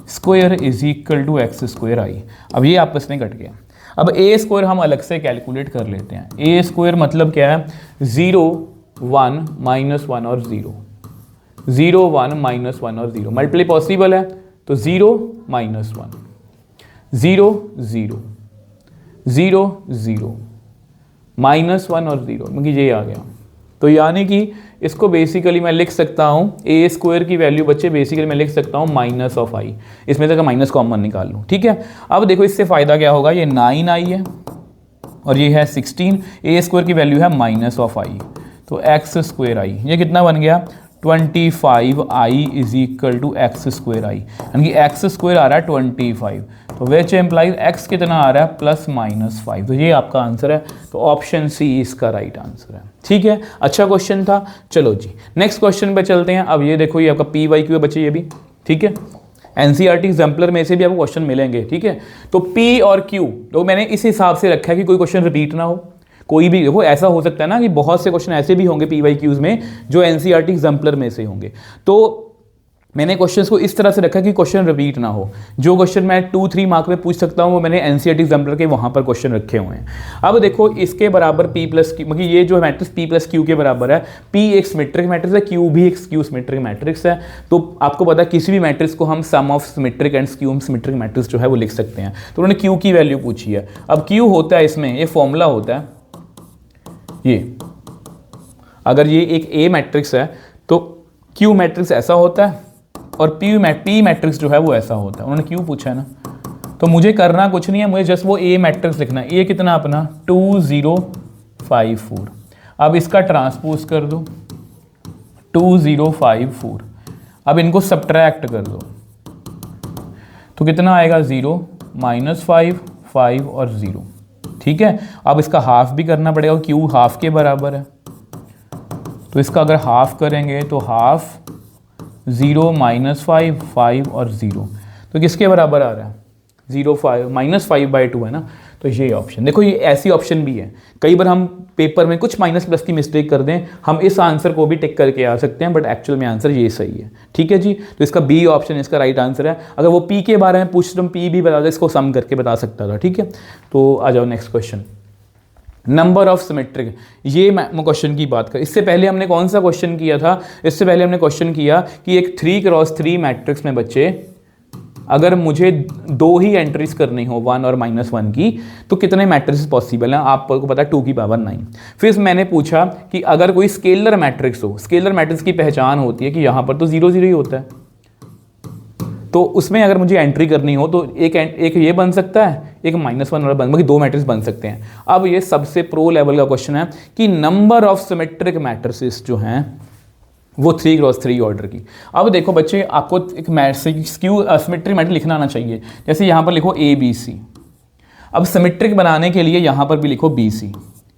square is equal to x square I. अब ये आपस में कट गया। अब a स्क्वायर हम अलग से कैलकुलेट कर लेते हैं। a स्क्वायर मतलब क्या है, 0 1 माइनस 1 और 0, 0 1 माइनस 1 और 0 मल्टीप्लाई पॉसिबल है तो 0 माइनस 1, 0 0 0 0 माइनस 1 और 0, क्योंकि ये आ गया। तो यानी कि इसको बेसिकली मैं लिख सकता हूँ ए स्क्वायर की वैल्यू बच्चे बेसिकली मैं लिख सकता हूँ माइनस ऑफ आई। इसमें से अगर माइनस कॉमन निकाल लूँ, ठीक है। अब देखो इससे फ़ायदा क्या होगा, ये 9i है और ये है 16, ए स्क्वायर की वैल्यू है माइनस ऑफ आई, तो एक्स स्क्वायर आई। ये कितना बन गया 25i is equal to x square I, यानी कि एक्स स्क्वायर आ रहा है 25, तो विच एम्प्लाइज एक्स कितना आ रहा है प्लस माइनस 5। तो ये आपका आंसर है, तो ऑप्शन सी इसका राइट आंसर है, ठीक है। अच्छा क्वेश्चन था। चलो जी नेक्स्ट क्वेश्चन पे चलते हैं। अब ये देखो ये आपका पी वाई क्यू है बच्चे, ये भी ठीक है। एनसीईआरटी एग्जाम्पलर में से भी आपको क्वेश्चन मिलेंगे, ठीक है। तो पी और क्यू तो मैंने इस हिसाब से रखा है कि कोई क्वेश्चन रिपीट ना हो। कोई भी देखो ऐसा हो सकता है ना कि बहुत से क्वेश्चन ऐसे भी होंगे पी वाई क्यूज में जो एनसीईआरटी एग्जाम्पलर में से होंगे, तो मैंने क्वेश्चंस को इस तरह से रखा कि क्वेश्चन रिपीट ना हो। जो क्वेश्चन मैं 2-3 मार्क में पूछ सकता हूँ वो मैंने एनसीईआरटी एग्जाम्पलर के वहाँ पर क्वेश्चन रखे हुए हैं। अब देखो इसके बराबर पी प्लस क्यू, मतलब ये जो मैट्रिक्स पी प्लस क्यू के बराबर है, पी एक सिमेट्रिक मैट्रिक्स है, क्यू भी एक स्क्यू सिमेट्रिक मैट्रिक्स है। तो आपको पता है किसी भी मैट्रिक्स को हम sum of symmetric and skew symmetric matrix जो है वो लिख सकते हैं। तो उन्होंने क्यू की वैल्यू पूछी है। अब क्यू होता है इसमें ये फॉर्मूला होता है, ये अगर ये एक ए मैट्रिक्स है तो क्यू मैट्रिक्स ऐसा होता है और पी मैट्रिक्स जो है वो ऐसा होता है। उन्होंने क्यू पूछा है ना, तो मुझे करना कुछ नहीं है, मुझे जस्ट वो ए मैट्रिक्स लिखना है। ए कितना अपना 2054। अब इसका ट्रांसपोज कर दो 2054। अब इनको सब्ट्रैक्ट कर दो तो कितना आएगा 0 माइनस 5 5 और 0, ठीक है। अब इसका हाफ भी करना पड़ेगा, क्यू हाफ के बराबर है, तो इसका अगर हाफ करेंगे तो हाफ 0 माइनस 5 5 और 0, तो किसके बराबर आ रहा है 0 5 माइनस 5/2 है ना। तो ये ऑप्शन देखो, ये ऐसी ऑप्शन भी है। कई बार हम पेपर में कुछ माइनस प्लस की मिस्टेक कर दें, हम इस आंसर को भी टिक करके आ सकते हैं, बट एक्चुअल में आंसर ये सही है, ठीक है जी। तो इसका बी ऑप्शन इसका राइट आंसर है। अगर वो पी के बारे में पूछ तो हम पी भी बता दें, इसको सम करके बता सकता था, ठीक है। तो आ जाओ next question, number of symmetric. ये क्वेश्चन की बात कर, इससे पहले हमने कौन सा क्वेश्चन किया था, इससे पहले हमने क्वेश्चन किया कि एक 3x3 मैट्रिक्स में बच्चे अगर मुझे 2 ही एंट्रीज करनी हो 1 और -1 की, तो कितने मैट्रिक्स पॉसिबल हैं, आपको पता है 2 की पावर 9। फिर मैंने पूछा कि अगर कोई स्केलर मैट्रिक्स हो, स्केलर मैट्रिक्स की पहचान होती है कि यहाँ पर तो 0 0 ही होता है, तो उसमें अगर मुझे एंट्री करनी हो तो एक ये बन सकता है, एक -1 वाला बन, मतलब 2 मैट्रिक्स बन सकते हैं। अब ये सबसे प्रो लेवल का क्वेश्चन है कि नंबर ऑफ सिमेट्रिक मैट्रिसेस जो हैं वो 3x3 ऑर्डर की। अब देखो बच्चे, आपको एक स्क्यू सिमेट्रिक मैट्रिक्स लिखना आना चाहिए। जैसे यहाँ पर लिखो ABC, अब सिमेट्रिक बनाने के लिए यहाँ पर भी लिखो BC,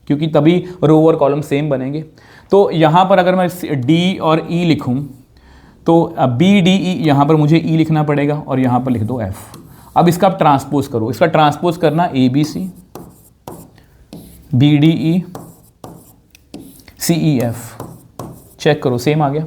क्योंकि तभी रो और कॉलम सेम बनेंगे। तो यहाँ पर अगर मैं D और E लिखूँ तो BDE यहाँ पर मुझे E लिखना पड़ेगा और यहाँ पर लिख दो F। अब इसका आप ट्रांसपोज करो, इसका ट्रांसपोज करना ABC BDE CEF, चेक करो सेम आ गया,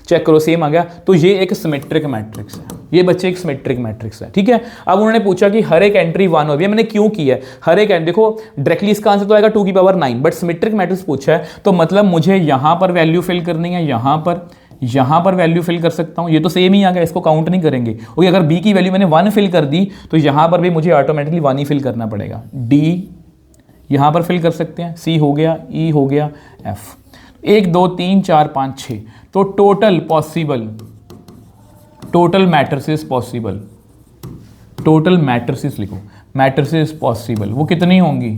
चेक करो सेम आ गया। तो ये एक सिमेट्रिक मैट्रिक्स है, ये बच्चे एक सिमेट्रिक मैट्रिक्स है, ठीक है। अब उन्होंने पूछा कि हर एक एंट्री 1 हो गई, मैंने क्यों की है हर एक देखो डायरेक्टली इसका आंसर तो आएगा 2 की पावर 9, बट सिमेट्रिक मैट्रिक्स पूछा है तो मतलब मुझे यहाँ पर वैल्यू फिल करनी है, यहाँ पर वैल्यू फिल कर सकता हूँ, ये तो सेम ही आ गया, इसको काउंट नहीं करेंगे। ओके, अगर B की वैल्यू मैंने 1 फिल कर दी तो यहाँ पर भी मुझे ऑटोमेटिकली 1 ही फिल करना पड़ेगा। D यहाँ पर फिल कर सकते हैं, C हो गया, E हो गया, F 1 2 3 4 5 6। तो total possible, total matrices possible, total matrices लिखो, मैट्रिसेस पॉसिबल वो कितनी होंगी,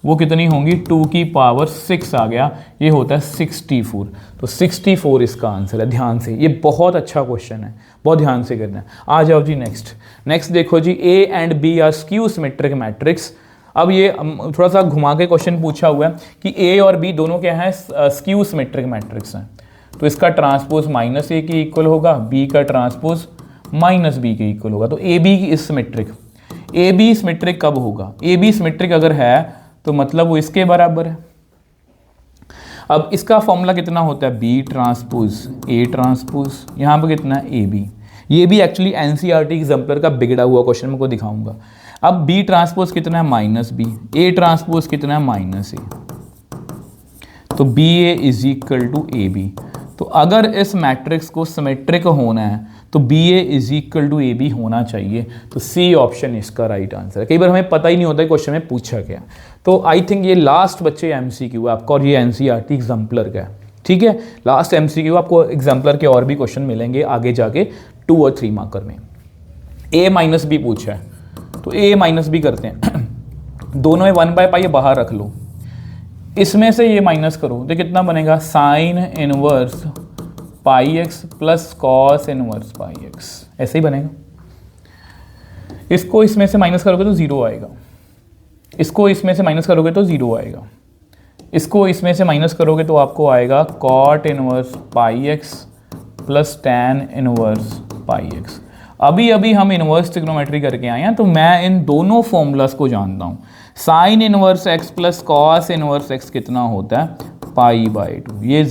वो कितनी होंगी, 2 की पावर 6 आ गया, ये होता है 64। तो 64 इसका आंसर है। ध्यान से, ये बहुत अच्छा क्वेश्चन है, बहुत ध्यान से करना है। आ जाओ जी नेक्स्ट देखो जी, A and B are skew symmetric matrix. अब ये थोड़ा सा घुमा के क्वेश्चन पूछा हुआ है कि ए और बी दोनों क्या है, स्क्यू सिमेट्रिक मैट्रिक्स हैं। तो इसका ट्रांसपोज -a के इक्वल होगा, बी का ट्रांसपोज -b के इक्वल होगा। तो A B is symmetric. A B symmetric कब होगा, ए बी सिमेट्रिक अगर है तो मतलब वो इसके बराबर है। अब इसका फॉर्मूला कितना होता है, बी ट्रांसपोज ए ट्रांसपोज, यहाँ पर कितना है, ए बी। ये भी एक्चुअली एनसीईआरटी एग्जाम्पलर का बिगड़ा हुआ क्वेश्चन मैं को दिखाऊंगा। अब बी ट्रांसपोज कितना है, -b, ए ट्रांसपोज कितना है, -a। तो B A is equal to A B. तो अगर इस मैट्रिक्स को सिमेट्रिक होना है तो B A is equal to A B होना चाहिए। तो सी ऑप्शन इसका राइट आंसर है। कई बार हमें पता ही नहीं होता है क्वेश्चन में पूछा क्या। तो आई थिंक ये लास्ट बच्चे एमसीक्यू है आपका, और ये एनसीईआरटी एग्जाम्पलर का है, ठीक है। लास्ट एमसीक्यू, आपको एग्जाम्पलर के और भी क्वेश्चन मिलेंगे आगे जाके 2 और 3 मार्कर में। a माइनस बी पूछा है, तो a माइनस बी करते हैं। दोनों में 1/π बाहर रख लो, इसमें से ये माइनस करो तो कितना बनेगा, sine inverse πx plus cos inverse πx, ऐसे ही बनेगा। इसको इसमें से माइनस करोगे तो 0 आएगा, इसको इसमें से माइनस करोगे तो 0 आएगा, इसको इसमें से माइनस करोगे तो आपको आएगा cot inverse πx plus tan inverse πx। अभी हम इनवर्स ट्रिग्नोमेट्री करके आए हैं, तो मैं इन दोनों फॉर्मूलास को जानता हूँ। Sine inverse x plus cos inverse x कितना होता है, π/2। ये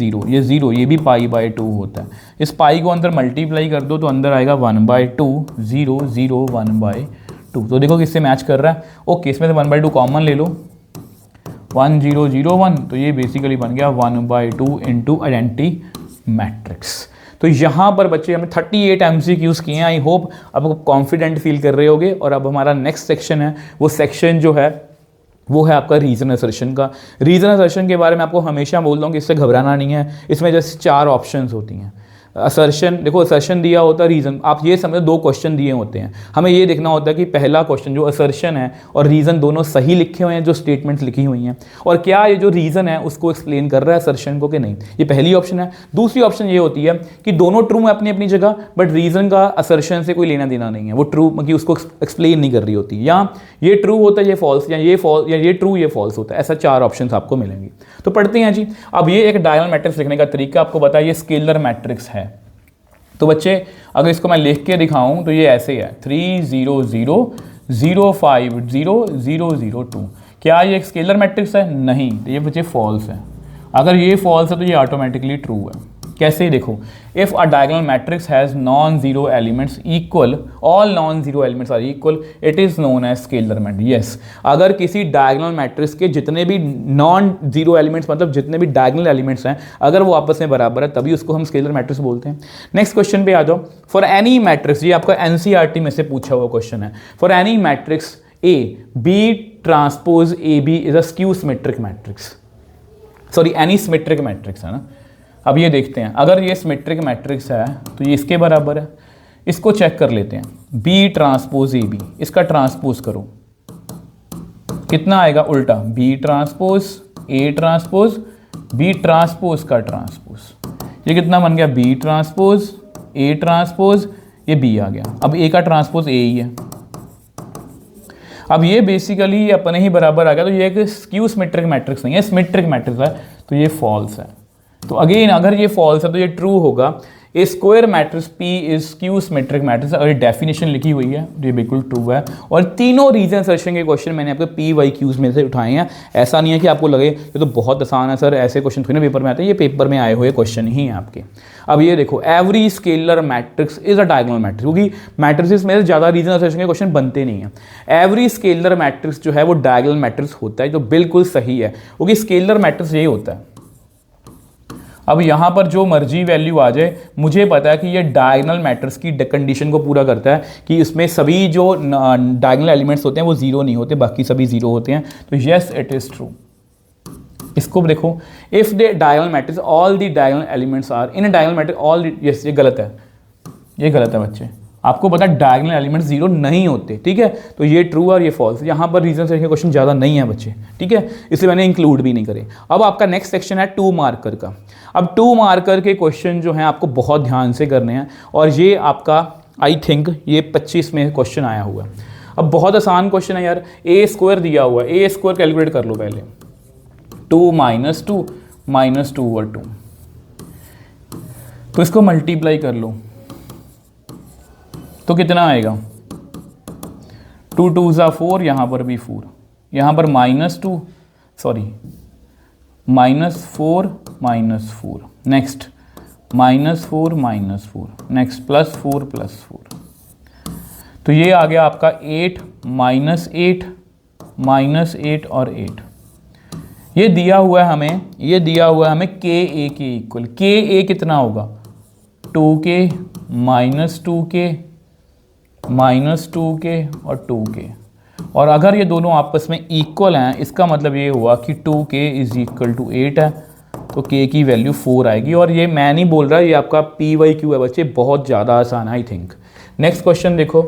0, ये भी π/2 होता है। इस पाई को अंदर मल्टीप्लाई कर दो तो अंदर आएगा 1/2, 0 0 1/2। तो देखो किससे मैच कर रहा है। ओके, इसमें से 1/2 कॉमन ले लो, 1 0 0 1, तो ये बेसिकली बन गया 1/2 इंटू आइडेंटिटी मैट्रिक्स। तो यहाँ पर बच्चे हमें 38 MCQs किए हैं। आई होप अब आप कॉन्फिडेंट फील कर रहे होगे। और अब हमारा नेक्स्ट सेक्शन है, वो सेक्शन जो है वो है आपका रीजन असर्शन का। रीजन असर्शन के बारे में आपको हमेशा बोलता हूँ कि इससे घबराना नहीं है। इसमें जैसे 4 ऑप्शंस होती हैं। असर्शन, देखो असर्शन दिया होता है, रीज़न आप ये समझो 2 क्वेश्चन दिए होते हैं। हमें ये देखना होता है कि पहला क्वेश्चन जो असर्शन है और रीज़न दोनों सही लिखे हुए हैं, जो स्टेटमेंट्स लिखी हुई हैं, और क्या ये जो रीज़न है उसको एक्सप्लेन कर रहा है असर्शन को कि नहीं। ये पहली ऑप्शन है। दूसरी ऑप्शन ये होती है कि दोनों ट्रू है अपनी अपनी जगह, बट रीज़न का असर्शन से कोई लेना देना नहीं है, वो ट्रू कि उसको एक्सप्लेन नहीं कर रही होती, या ये ट्रू होता है ये फॉल्स, या ये फॉल्स, या ये ट्रू ये फॉल्स होता है। ऐसा 4 ऑप्शन आपको मिलेंगे। तो पढ़ते हैं जी। अब ये एक डायगोनल मैट्रिक्स लिखने का तरीका आपको बताया, ये स्केलर मैट्रिक्स है। तो बच्चे अगर इसको मैं लिख के दिखाऊं तो ये ऐसे है 3 0 0 0 5 0 0 0 2। क्या ये एक स्केलर मैट्रिक्स है? नहीं, तो ये बच्चे फॉल्स है। अगर ये फॉल्स है तो ये ऑटोमेटिकली ट्रू है। कैसे, देखो, if a diagonal matrix has non zero elements equal, all non zero elements are equal, it is known as scalar matrix. Yes, अगर किसी डायगोनल मैट्रिक्स के जितने भी नॉन जीरो एलिमेंट्स, मतलब जितने भी डायगोनल एलिमेंट्स हैं, अगर वो आपस में बराबर है तभी उसको हम स्केलर मैट्रिक्स बोलते हैं। नेक्स्ट क्वेश्चन पे आ जाओ। फॉर एनी मैट्रिक्स, ये आपका एनसीईआरटी में से पूछा हुआ क्वेश्चन है। For any matrix A B transpose A B is a skew symmetric matrix, sorry any symmetric matrix है ना। अब ये देखते हैं, अगर ये सिमेट्रिक मैट्रिक्स है तो ये इसके बराबर है। इसको चेक कर लेते हैं, बी ट्रांसपोज ए बी, इसका ट्रांसपोज करो, कितना आएगा उल्टा, B transpose A transpose B transpose का ट्रांसपोज। ये कितना बन गया, बी ट्रांसपोज ए ट्रांसपोज, ये बी आ गया। अब ए का ट्रांसपोज ए ही है। अब ये बेसिकली अपने ही बराबर आ गया, तो ये एक स्क्यू सिमेट्रिक मैट्रिक्स नहीं है, सिमेट्रिक मैट्रिक्स है, तो ये फॉल्स है। तो अगेन अगर ये फॉल्स है तो ये ट्रू होगा। A square matrix P is skew symmetric matrix, अगर डेफिनेशन लिखी हुई है तो ये बिल्कुल ट्रू है। और तीनों रीजन सर्चिंग के क्वेश्चन मैंने आपको PYQs में से उठाए हैं। ऐसा नहीं है कि आपको लगे ये तो बहुत आसान है सर, ऐसे क्वेश्चन थोड़ी ना पेपर में आते हैं, ये पेपर में आए हुए क्वेश्चन ही हैं आपके। अब ये देखो, every scalar matrix is a diagonal matrix, क्योंकि मैट्रिक्स में ज़्यादा रीजन सर्चिंग के क्वेश्चन बनते नहीं हैं। एवरी स्केलर मैट्रिक्स जो है वो डायगोनल मैट्रिक्स होता है, जो बिल्कुल सही है, क्योंकि स्केलर मैट्रिक्स यही होता है। अब यहाँ पर जो मर्जी वैल्यू आ जाए, मुझे पता है कि ये डायगोनल मैट्रिक्स की कंडीशन को पूरा करता है कि इसमें सभी जो डायगोनल एलिमेंट्स होते हैं वो जीरो नहीं होते, बाकी सभी जीरो होते हैं। तो यस इट इज़ ट्रू। इसको देखो, if the diagonal matrix all the diagonal elements are in diagonal matrix all, yes ये गलत है, ये गलत है बच्चे। आपको पता है डायगोनल एलिमेंट 0 नहीं होते, ठीक है। तो ये ट्रू और ये फॉल्स, यहाँ पर रीजन से क्वेश्चन ज़्यादा नहीं है बच्चे, ठीक है, इसलिए मैंने इंक्लूड भी नहीं करे। अब आपका नेक्स्ट सेक्शन है 2 मार्कर का। अब 2 मार्कर के क्वेश्चन जो हैं आपको बहुत ध्यान से करने हैं, और ये आपका आई थिंक ये 25 में क्वेश्चन आया हुआ है। अब बहुत आसान क्वेश्चन है यार, ए स्क्वायर दिया हुआ है, ए स्क्वायर कैलकुलेट कर लो पहले, 2 माइनस 2 माइनस 2 और 2, तो इसको मल्टीप्लाई कर लो तो कितना आएगा, 2 2 ज़ा 4, यहाँ पर भी 4, यहाँ पर -2 सॉरी -4 -4, नेक्स्ट -4 -4, नेक्स्ट +4 +4, तो ये आ गया आपका 8 -8 -8 और 8। ये दिया हुआ है हमें, ये दिया हुआ है हमें के ए के इक्वल, के ए कितना होगा, 2k -2k -2k और 2k, और अगर ये दोनों आपस में इक्वल हैं इसका मतलब ये हुआ कि 2k = 8 है, तो k की वैल्यू 4 आएगी। और ये मैं नहीं बोल रहा, ये आपका PYQ है बच्चे, बहुत ज़्यादा आसान है आई थिंक। नेक्स्ट क्वेश्चन देखो,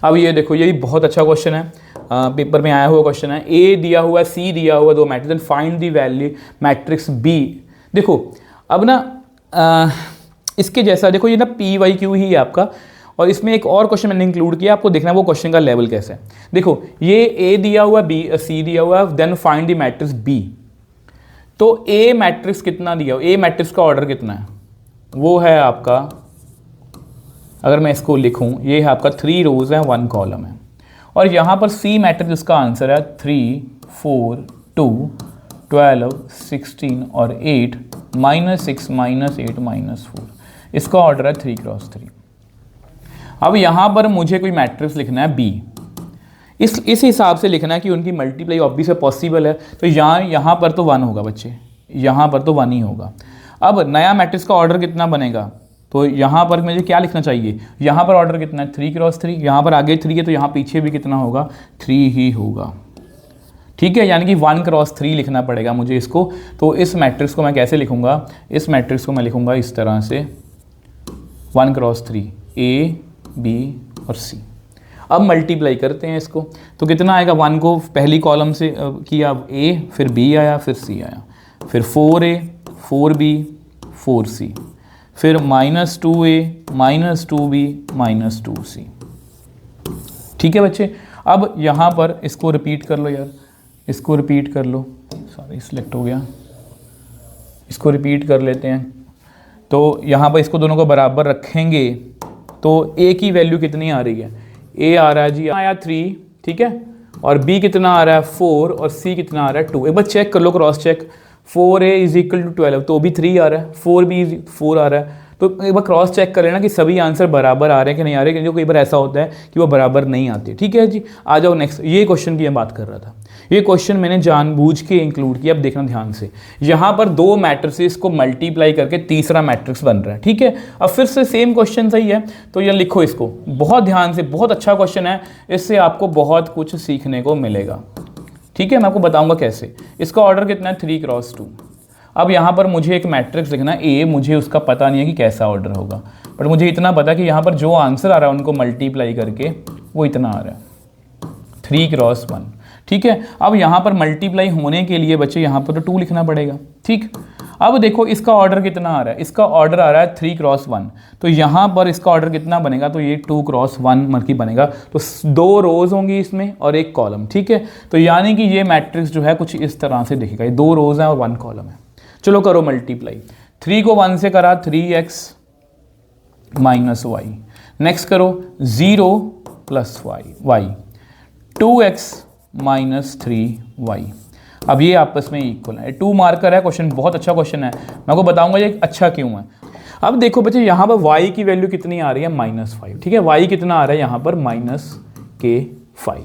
अब ये देखो, ये भी बहुत अच्छा क्वेश्चन है, पेपर में आया हुआ क्वेश्चन है। ए दिया हुआ है, सी दिया हुआ, 2 matrix, and find the value matrix B. देखो अब ना इसके जैसा देखो, ये ना PYQ ही है आपका, और इसमें एक और क्वेश्चन मैंने इंक्लूड किया, आपको देखना है वो क्वेश्चन का लेवल कैसा है। देखो ये ए दिया हुआ, बी सी दिया हुआ, then find the matrix B. तो ए मैट्रिक्स कितना दिया हुआ, ए मैट्रिक्स का ऑर्डर कितना है, वो है आपका, अगर मैं इसको लिखूं, ये है आपका 3 रोज है 1 कॉलम है, और यहाँ पर सी मैट्रिक्स जिसका आंसर है 3 4 2 12 16 और 8 -6 -8 -4, इसका ऑर्डर है 3 × 3। अब यहाँ पर मुझे कोई मैट्रिक्स लिखना है बी, इस हिसाब से लिखना है कि उनकी मल्टीप्लाई ऑब्वियस पॉसिबल है, तो यहाँ पर तो 1 होगा बच्चे, यहाँ पर तो 1 ही होगा। अब नया मैट्रिक्स का ऑर्डर कितना बनेगा, तो यहाँ पर मुझे क्या लिखना चाहिए, यहाँ पर ऑर्डर कितना है 3 × 3, यहाँ पर आगे 3 है तो यहाँ पीछे भी कितना होगा, 3 ही होगा, ठीक है, यानी कि 1 × 3 लिखना पड़ेगा मुझे इसको। तो इस मैट्रिक्स को मैं कैसे लिखूँगा, इस मैट्रिक्स को मैं लिखूँगा इस तरह से, 1 × 3 A B और C। अब मल्टीप्लाई करते हैं इसको, तो कितना आएगा, 1 को पहली कॉलम से किया A, फिर B आया, फिर C आया, फिर 4A 4B 4C, फिर -2A -2B -2C, ठीक है बच्चे। अब यहाँ पर इसको रिपीट कर लो यार, इसको रिपीट कर लो, सॉरी सिलेक्ट हो गया, इसको रिपीट कर लेते हैं। तो यहाँ पर इसको दोनों को बराबर रखेंगे, तो A की वैल्यू कितनी आ रही है, A आ रहा है जी, आया 3, ठीक है, और B कितना आ रहा है 4, और C कितना आ रहा है 2। एक बार चेक कर लो, क्रॉस चेक, 4A = 12, तो भी 3 आ रहा है, 4B 4 आ रहा है, तो एक बार क्रॉस चेक कर लेना कि सभी आंसर बराबर आ रहे हैं कि नहीं आ रहे, क्योंकि कई बार ऐसा होता है कि वो बराबर नहीं आते, ठीक है जी। आ जाओ नेक्स्ट, ये क्वेश्चन की मैं बात कर रहा था, ये क्वेश्चन मैंने जानबूझ के इंक्लूड किया। अब देखना ध्यान से, यहाँ पर 2 मैट्रिसेस को मल्टीप्लाई करके तीसरा मैट्रिक्स बन रहा है, ठीक है। अब फिर से सेम क्वेश्चन सही है, तो ये लिखो इसको बहुत ध्यान से, बहुत अच्छा क्वेश्चन है, इससे आपको बहुत कुछ सीखने को मिलेगा, ठीक है। मैं आपको बताऊंगा कैसे। इसका ऑर्डर कितना है, 3 × 2। अब यहाँ पर मुझे एक मैट्रिक्स लिखना है ए, मुझे उसका पता नहीं है कि कैसा ऑर्डर होगा, बट मुझे इतना पता है कि यहाँ पर जो आंसर आ रहा है उनको मल्टीप्लाई करके वो इतना आ रहा है, 3 × 1, ठीक है। अब यहाँ पर मल्टीप्लाई होने के लिए बच्चे यहाँ पर तो 2 लिखना पड़ेगा, ठीक। अब देखो इसका ऑर्डर कितना आ रहा है, इसका ऑर्डर आ रहा है 3 × 1, तो यहाँ पर इसका ऑर्डर कितना बनेगा, तो ये 2 × 1 मर्की बनेगा, तो 2 रोज होंगी इसमें और 1 कॉलम, ठीक है। तो यानी कि ये मैट्रिक्स जो है कुछ इस तरह से दिखेगा, ये 2 रोज हैं और 1 कॉलम है। चलो करो मल्टीप्लाई, 3 को 1 से करा 3x - y, नेक्स्ट करो 0 + y 2x - 3y। अब ये आपस में इक्वल है, 2 मार्कर है, क्वेश्चन बहुत अच्छा क्वेश्चन है, मैं आपको बताऊंगा ये अच्छा क्यों है। अब देखो बच्चे यहाँ पर y की वैल्यू कितनी आ रही है, -5, ठीक है। y कितना आ रहा है यहाँ पर -k5।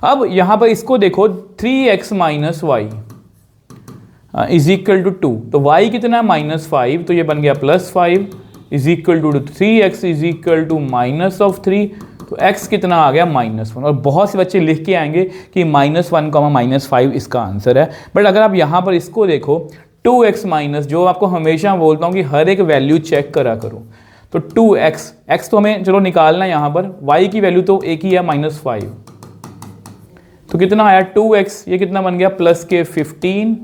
अब यहाँ पर इसको देखो 3x - y = 2, तो y कितना है -5, तो ये बन गया +5 = 3x = -3, तो x कितना आ गया -1। और बहुत से बच्चे लिख के आएंगे कि -1, -5 इसका आंसर है, बट अगर आप यहाँ पर इसको देखो 2x- जो आपको हमेशा बोलता हूँ कि हर एक वैल्यू चेक करा करो, तो 2x, x तो हमें चलो निकालना है यहाँ पर, y की वैल्यू तो एक ही है -5, तो कितना आया 2x, ये कितना बन गया प्लस के 15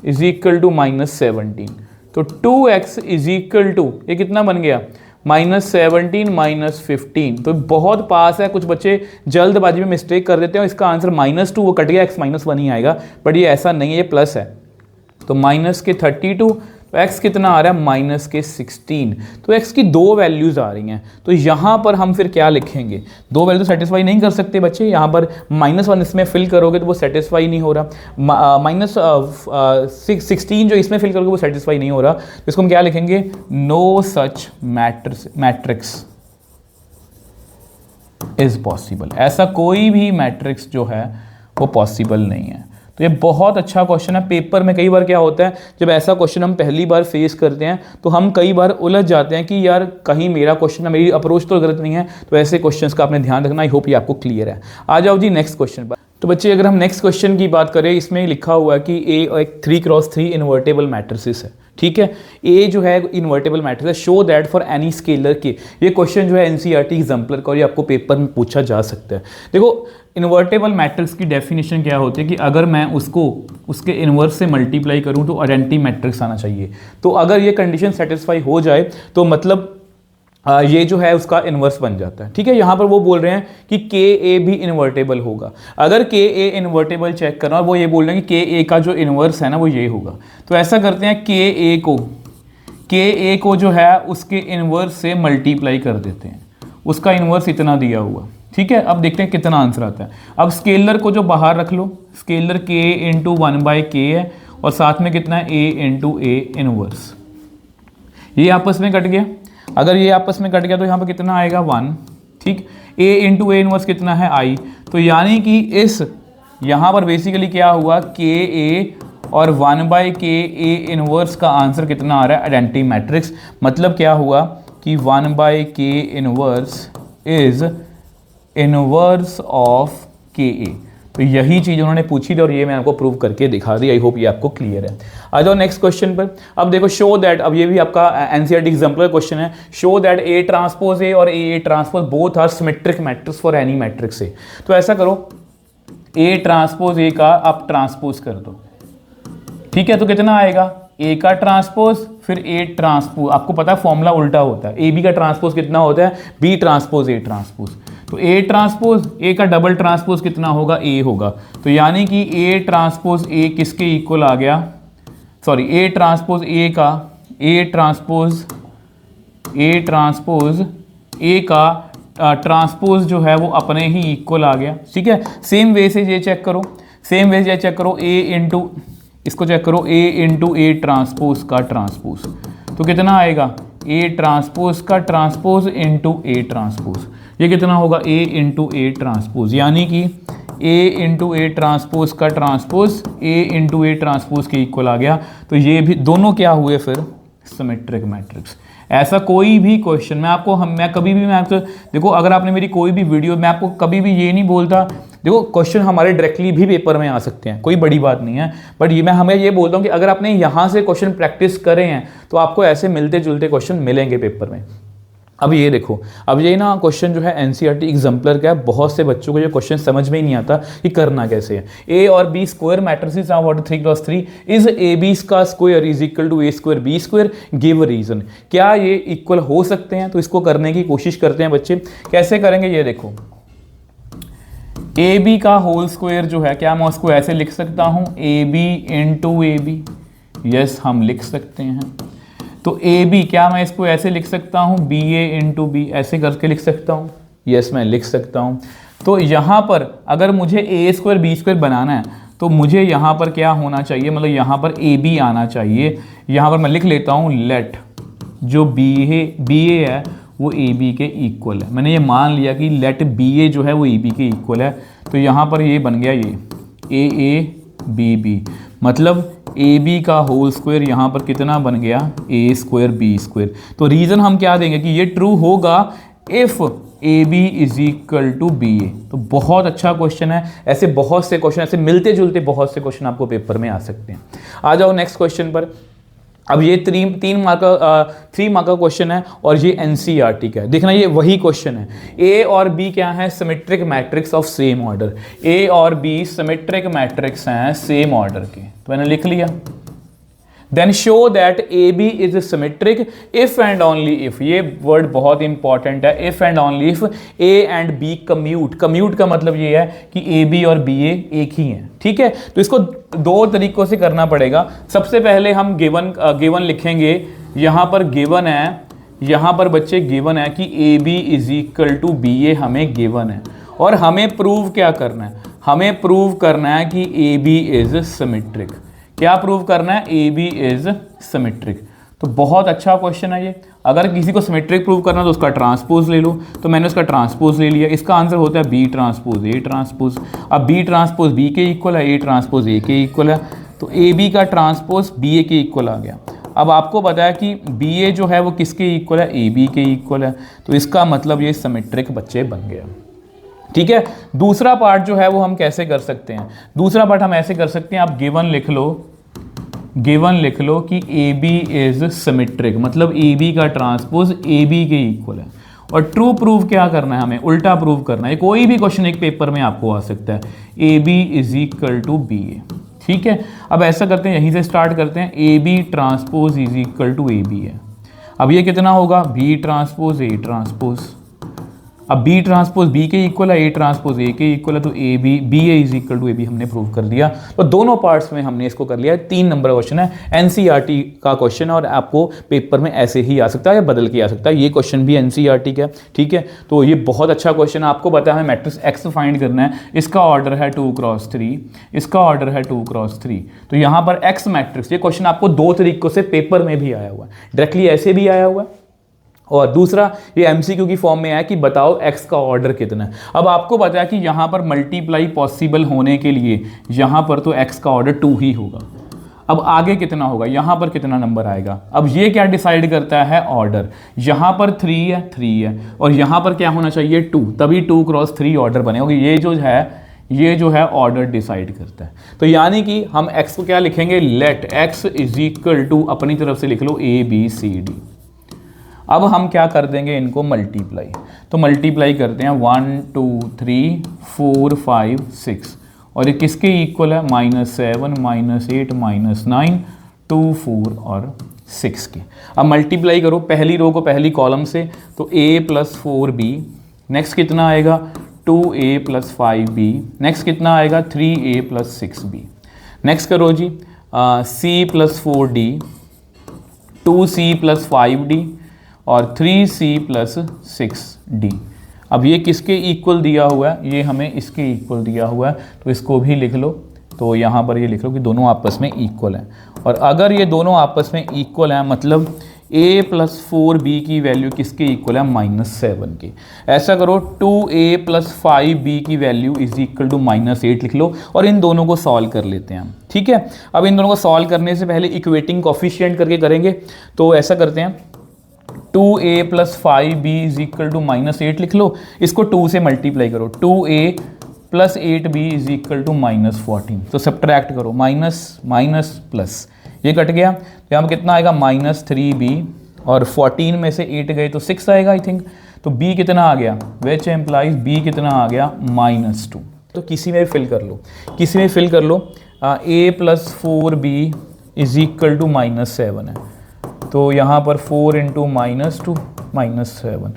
इज इक्वल टू -17, तो 2x इज इक्वल टू ये कितना बन गया -17 -15, तो बहुत पास है। कुछ बच्चे जल्दबाजी में मिस्टेक कर देते हैं, इसका आंसर -2 वो कट गया, x -1 ही आएगा, बट ये ऐसा नहीं है, ये प्लस है, तो -32, तो x कितना आ रहा है -16, तो x की दो वैल्यूज आ रही हैं, तो यहाँ पर हम फिर क्या लिखेंगे, दो वैल्यू तो सेटिस्फाई नहीं कर सकते बच्चे, यहाँ पर -1 इसमें फिल करोगे तो वो सेटिस्फाई नहीं हो रहा, -16 जो इसमें फिल करोगे वो सेटिस्फाई नहीं हो रहा, तो इसको हम क्या लिखेंगे, no such matrix is possible, ऐसा कोई भी मैट्रिक्स जो है वो पॉसिबल नहीं है। तो ये बहुत अच्छा क्वेश्चन है, पेपर में कई बार क्या होता है जब ऐसा क्वेश्चन हम पहली बार फेस करते हैं तो हम कई बार उलझ जाते हैं कि यार कहीं मेरा क्वेश्चन है, मेरी अप्रोच तो गलत नहीं है, तो ऐसे क्वेश्चंस का आपने ध्यान रखना। आई होप ये आपको क्लियर है। आ जाओ जी नेक्स्ट क्वेश्चन पर। तो बच्चे अगर हम नेक्स्ट क्वेश्चन की बात करें, इसमें लिखा हुआ है कि ए एक 3x3 इन्वर्टेबल मैट्रिसेस है, ठीक है, ए जो है इन्वर्टेबल मैट्रिक्स है, show that for any scalar के, ये क्वेश्चन जो है एनसीईआरटी एग्जाम्पलर का और ये आपको पेपर में पूछा जा सकता है। देखो इन्वर्टेबल मैट्रिक्स की डेफिनेशन क्या होती है कि अगर मैं उसको उसके इन्वर्स से मल्टीप्लाई करूं तो आइडेंटिटी मैट्रिक्स आना चाहिए, तो अगर ये कंडीशन सेटिस्फाई हो जाए तो मतलब ये जो है उसका इन्वर्स बन जाता है, ठीक है। यहाँ पर वो बोल रहे हैं कि के ए भी इन्वर्टेबल होगा, अगर के ए इन्वर्टेबल चेक करना, और वो ये बोल रहे हैं कि के ए का जो इन्वर्स है ना वो ये होगा, तो ऐसा करते हैं के ए को जो है उसके इन्वर्स से मल्टीप्लाई कर देते हैं, उसका इन्वर्स इतना दिया हुआ, ठीक है। अब देखते हैं कितना आंसर आता है। अब स्केलर को जो बाहर रख लो, स्केलर के इंटू 1/k है और साथ में कितना है a इंटू ए इनवर्स, ये आपस में कट गया, अगर ये आपस में कट गया तो यहाँ पर कितना आएगा 1, ठीक। a इंटू ए इनवर्स कितना है i, तो यानी कि इस यहाँ पर बेसिकली क्या हुआ के ए और 1/k a इनवर्स का आंसर कितना आ रहा है आइडेंटिटी मैट्रिक्स, मतलब क्या हुआ कि 1/k inverse is inverse of के ए, तो यही चीज़ उन्होंने पूछी थी और ये मैं आपको प्रूव करके दिखा दी। आई होप ये आपको क्लियर है। आ जाओ नेक्स्ट क्वेश्चन पर। अब देखो शो दैट, अब ये भी आपका एनसीईआरटी एग्जाम्पलर क्वेश्चन है, show that A transpose A और A transpose both are symmetric matrix for any matrix A. तो ऐसा करो ए ट्रांसपोज ए का आप ट्रांसपोज कर दो, ठीक है, तो कितना आएगा ए का ट्रांसपोज फिर ए ट्रांसपोज, आपको पता है फॉर्मूला उल्टा होता है, ए बी का ट्रांसपोज कितना होता है बी ट्रांसपोज ए ट्रांसपोज, तो ए ट्रांसपोज ए का डबल ट्रांसपोज कितना होगा ए होगा, तो यानी कि ए ट्रांसपोज ए किसके इक्वल आ गया, सॉरी ए ट्रांसपोज ए का ए ट्रांसपोज ए का ट्रांसपोज जो है वो अपने ही इक्वल आ गया, ठीक है। सेम वे से ये चेक करो, सेम वे से चेक करो ए इंटू इसको चेक करो ए इंटू ए ट्रांसपोज का ट्रांसपोज, तो कितना आएगा ए ट्रांसपोज का ट्रांसपोज इंटू ए ट्रांसपोज, ये कितना होगा ए इंटू ए ट्रांसपोज, यानी कि ए इंटू ए ट्रांसपोज का transpose A into A transpose के इक्वल आ गया, तो ये भी दोनों क्या हुए फिर सिमेट्रिक मैट्रिक्स। ऐसा कोई भी क्वेश्चन मैं आपको देखो, अगर आपने मेरी कोई भी वीडियो, मैं आपको कभी भी ये नहीं बोलता, देखो क्वेश्चन हमारे डायरेक्टली भी पेपर में आ सकते हैं, कोई बड़ी बात नहीं है, बट ये मैं हमें ये बोलता हूँ कि अगर आपने यहाँ से क्वेश्चन प्रैक्टिस करे हैं तो आपको ऐसे मिलते जुलते क्वेश्चन मिलेंगे पेपर में। अब ये देखो, अब ये ना क्वेश्चन जो है एनसीईआरटी एग्जाम्पलर का है, बहुत से बच्चों को ये क्वेश्चन समझ में ही नहीं आता कि करना कैसे है। ए और B square matrices are what 3x3 is A B का square is equal to A square B square, give reason, क्या ये इक्वल हो सकते हैं? तो इसको करने की कोशिश करते हैं बच्चे, कैसे करेंगे ये देखो, ए बी का होल स्क्वायर जो है, क्या मैं उसको ऐसे लिख सकता हूँ A B into A B, yes हम लिख सकते हैं। तो ए बी, क्या मैं इसको ऐसे लिख सकता हूँ बी ए इंटू बी, ऐसे करके लिख सकता हूँ, यस मैं लिख सकता हूँ। तो यहाँ पर अगर मुझे ए स्क्वायर बी स्क्वायर बनाना है तो मुझे यहाँ पर क्या होना चाहिए, मतलब यहाँ पर ए बी आना चाहिए। यहाँ पर मैं लिख लेता हूँ लेट जो बी ए है वो ए बी के इक्वल है, मैंने ये मान लिया कि लेट बी ए जो है वो ए बी के इक्वल है, तो यहाँ पर ये बन गया ये ए बी बी, मतलब ए बी का होल स्क्वायर यहाँ पर कितना बन गया ए स्क्वायर बी स्क्वायर। तो रीज़न हम क्या देंगे कि ये ट्रू होगा if A B is equal to B A. तो बहुत अच्छा क्वेश्चन है, ऐसे बहुत से क्वेश्चन, ऐसे मिलते जुलते बहुत से क्वेश्चन आपको पेपर में आ सकते हैं। आ जाओ नेक्स्ट क्वेश्चन पर। अब ये 3 मार्क का क्वेश्चन है और ये एनसीईआरटी का है। देखना ये वही क्वेश्चन है। ए और बी क्या है? Symmetric matrix of same order. A और बी सिमेट्रिक मैट्रिक्स हैं सेम ऑर्डर के, तो मैंने लिख लिया। Then show that A B is symmetric if and only if, ये वर्ड बहुत इंपॉर्टेंट है, if and only if A and B commute. Commute का मतलब ये है कि ए बी और बी ए एक ही हैं, ठीक है। तो इसको 2 तरीकों से करना पड़ेगा। सबसे पहले हम गिवन लिखेंगे। यहां पर गिवन है, यहां पर बच्चे गिवन है कि A B is equal to B A हमें गिवन है, और हमें प्रूव क्या करना है? हमें प्रूव करना है कि ए बी इज सिमेट्रिक। क्या प्रूव करना है? A B is symmetric. तो बहुत अच्छा क्वेश्चन है ये। अगर किसी को सिमेट्रिक प्रूव करना है तो उसका ट्रांसपोज ले लो, तो मैंने उसका ट्रांसपोज ले लिया। इसका आंसर होता है बी ट्रांसपोज ए ट्रांसपोज। अब बी ट्रांसपोज बी के इक्वल है, ए ट्रांसपोज ए के इक्वल है, तो ए बी का ट्रांसपोज बी ए के इक्वल आ गया। अब आपको बताया कि बी ए जो है वो किसके इक्वल है? ए बी के इक्वल है, तो इसका मतलब ये सिमेट्रिक बच्चे बन गया, ठीक है। दूसरा पार्ट जो है वो हम कैसे कर सकते हैं? दूसरा पार्ट हम ऐसे कर सकते हैं, आप गिवन लिख लो, गिवन लिख लो कि ए बी इज सिमेट्रिक, मतलब ए बी का ट्रांसपोज ए बी के इक्वल है। और ट्रू प्रूव क्या करना है? हमें उल्टा प्रूव करना है। कोई भी क्वेश्चन एक पेपर में आपको आ सकता है, A B is equal to B A, ठीक है। अब ऐसा करते हैं, यहीं से स्टार्ट करते हैं, A B transpose is equal to A B है। अब ये कितना होगा? B transpose A transpose. अब बी ट्रांसपोज बी के इक्वल है, ए ट्रांसपोज ए के इक्वल है, तो A B B A is equal to A B हमने प्रूव कर दिया। तो दोनों पार्ट्स में हमने इसको कर लिया। 3 नंबर क्वेश्चन है, एनसीईआरटी का क्वेश्चन है, और आपको पेपर में ऐसे ही आ सकता है या बदल के आ सकता है। ये क्वेश्चन भी एनसीईआरटी का है, ठीक है। तो ये बहुत अच्छा क्वेश्चन है। आपको पता है मैट्रिक्स एक्स फाइंड करना है, इसका ऑर्डर है 2x3, इसका ऑर्डर है 2x3। तो यहाँ पर एक्स मैट्रिक्स, ये क्वेश्चन आपको 2 तरीकों से पेपर में भी आया हुआ है, डायरेक्टली ऐसे भी आया हुआ है, और दूसरा ये एमसीक्यू की फॉर्म में है कि बताओ एक्स का ऑर्डर कितना है। अब आपको पता है कि यहाँ पर मल्टीप्लाई पॉसिबल होने के लिए यहाँ पर तो एक्स का ऑर्डर 2 ही होगा। अब आगे कितना होगा? यहाँ पर कितना नंबर आएगा? अब ये क्या डिसाइड करता है? ऑर्डर। यहाँ पर 3 है, और यहाँ पर क्या होना चाहिए? 2, तभी 2x3 ऑर्डर बनेगा। ये जो है ऑर्डर डिसाइड करता है। तो यानी कि हम एक्स को क्या लिखेंगे? Let X is equal to, अपनी तरफ से लिख लो ए बी सी डी। अब हम क्या कर देंगे? इनको मल्टीप्लाई। तो मल्टीप्लाई करते हैं, 1 2 3 4 5 6, और ये किसके इक्वल है? -7 -8 -9 2 4 और 6 के। अब मल्टीप्लाई करो पहली रो को पहली कॉलम से, तो a + 4b, नेक्स्ट कितना आएगा? 2a + 5b, नेक्स्ट कितना आएगा? 3a + 6b। नेक्स्ट करो जी, c + 4d, 2c + 5d, और 3c + 6d। अब ये किसके इक्वल दिया हुआ है? ये हमें इसके इक्वल दिया हुआ है, तो इसको भी लिख लो। तो यहाँ पर ये लिख लो कि दोनों आपस में इक्वल हैं, और अगर ये दोनों आपस में इक्वल हैं मतलब a + 4b की वैल्यू किसके इक्वल है? -7 की। ऐसा करो, 2a + 5b की वैल्यू इज इक्वल टू -8 लिख लो, और इन दोनों को सॉल्व कर लेते हैं हम, ठीक है। अब इन दोनों को सॉल्व करने से पहले इक्वेटिंग कोफिशिएंट करके करेंगे, तो ऐसा करते हैं, 2a + 5b is equal to -8 लिख लो, इसको 2 से मल्टीप्लाई करो, 2a + 8b is equal to -14। तो सब्ट्रैक्ट करो, माइनस प्लस, ये कट गया, तो यहाँ पर कितना आएगा? -3b, और 14 में से 8 गए तो 6 आएगा आई थिंक। तो b कितना आ गया? विच एम्प्लाइज b कितना आ गया? -2। तो किसी में भी फिल कर लो, किसी में फिल कर लो। a + 4b is equal to -7 है, तो यहाँ पर 4 × -2 -7,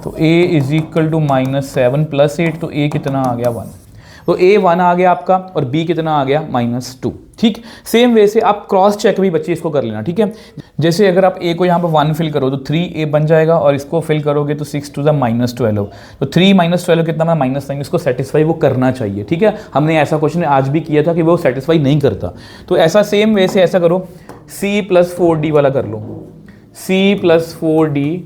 तो a इज इक्वल टू -7 + 8, तो a कितना आ गया? 1। तो a 1 आ गया आपका, और b कितना आ गया? -2, ठीक। सेम वे से आप क्रॉस चेक भी बच्चे इसको कर लेना, ठीक है। जैसे अगर आप a को यहाँ पर 1 फिल करो तो 3a बन जाएगा, और इसको फिल करोगे तो 6 × -12, तो 3 - 12 कितना बना? -9। इसको सेटिस्फाई वो करना चाहिए, ठीक है। हमने ऐसा क्वेश्चन आज भी किया था कि वो सेटिस्फाई नहीं करता। तो ऐसा सेम वे से ऐसा करो, c + 4d वाला कर लो, c + 4d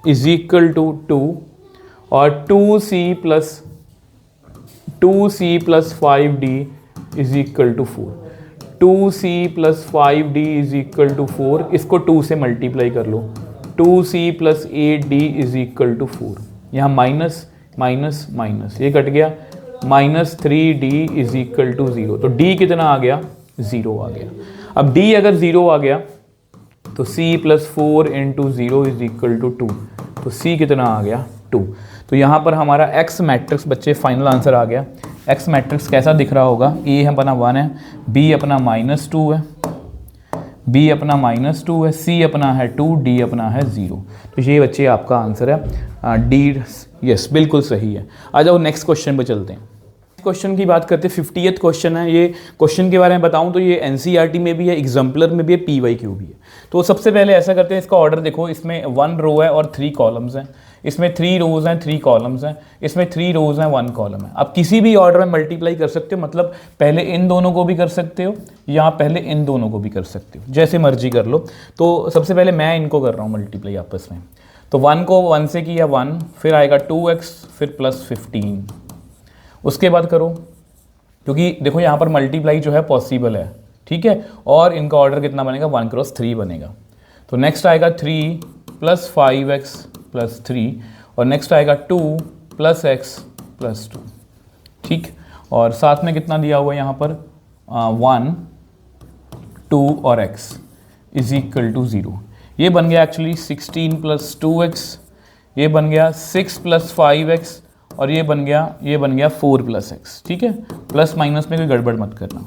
is equal to 2, और 2c + 5d is equal to 4, 2c + 5d is equal to 4, इसको 2 से मल्टीप्लाई कर लो, 2c + 8d is equal to 4, यहाँ माइनस माइनस माइनस, ये कट गया, -3d इज इक्वल टू 0। तो d कितना आ गया? 0 आ गया। अब d अगर 0 आ गया तो c plus 4 into 0 is equal to 2। तो c कितना आ गया 2। तो यहाँ पर हमारा x मैट्रिक्स बच्चे फाइनल आंसर आ गया। x मैट्रिक्स कैसा दिख रहा होगा, a अपना 1 है, b अपना -2 है, b अपना -2 है, c अपना है 2, d अपना है 0। तो ये बच्चे आपका आंसर है डी। यस बिल्कुल सही है। आ जाओ नेक्स्ट क्वेश्चन पे चलते हैं। क्वेश्चन की बात करते हैं, 50th क्वेश्चन है। ये क्वेश्चन के बारे में बताऊं तो ये एनसीईआरटी में भी है, एग्जाम्पलर में भी है, पीवाईक्यू भी है। तो सबसे पहले ऐसा करते हैं, इसका ऑर्डर देखो, इसमें 1 रो है और 3 कॉलम्स हैं, इसमें 3 रोज हैं 3 कॉलम्स हैं, इसमें 3 रोज हैं 1 कॉलम है। आप किसी भी ऑर्डर में मल्टीप्लाई कर सकते हो, मतलब पहले इन दोनों को भी कर सकते हो या पहले इन दोनों को भी कर सकते हो, जैसे मर्जी कर लो। तो सबसे पहले मैं इनको कर रहा हूँ मल्टीप्लाई आपस में। तो 1 को 1 से किया 1, फिर आएगा 2x, फिर प्लस 15, उसके बाद करो, क्योंकि देखो यहाँ पर मल्टीप्लाई जो है पॉसिबल है, ठीक है। और इनका ऑर्डर कितना बनेगा, 1 क्रॉस 3 बनेगा। तो नेक्स्ट आएगा 3 प्लस 5x प्लस 3, और नेक्स्ट आएगा 2 प्लस x प्लस 2, ठीक। और साथ में कितना दिया हुआ है यहाँ पर 1, 2 और x इज इक्वल टू 0। ये बन गया एक्चुअली 16 प्लस 2x, ये बन गया 6 प्लस 5x, और ये बन गया 4 प्लस एक्स, ठीक है। प्लस माइनस में कोई गड़बड़ मत करना।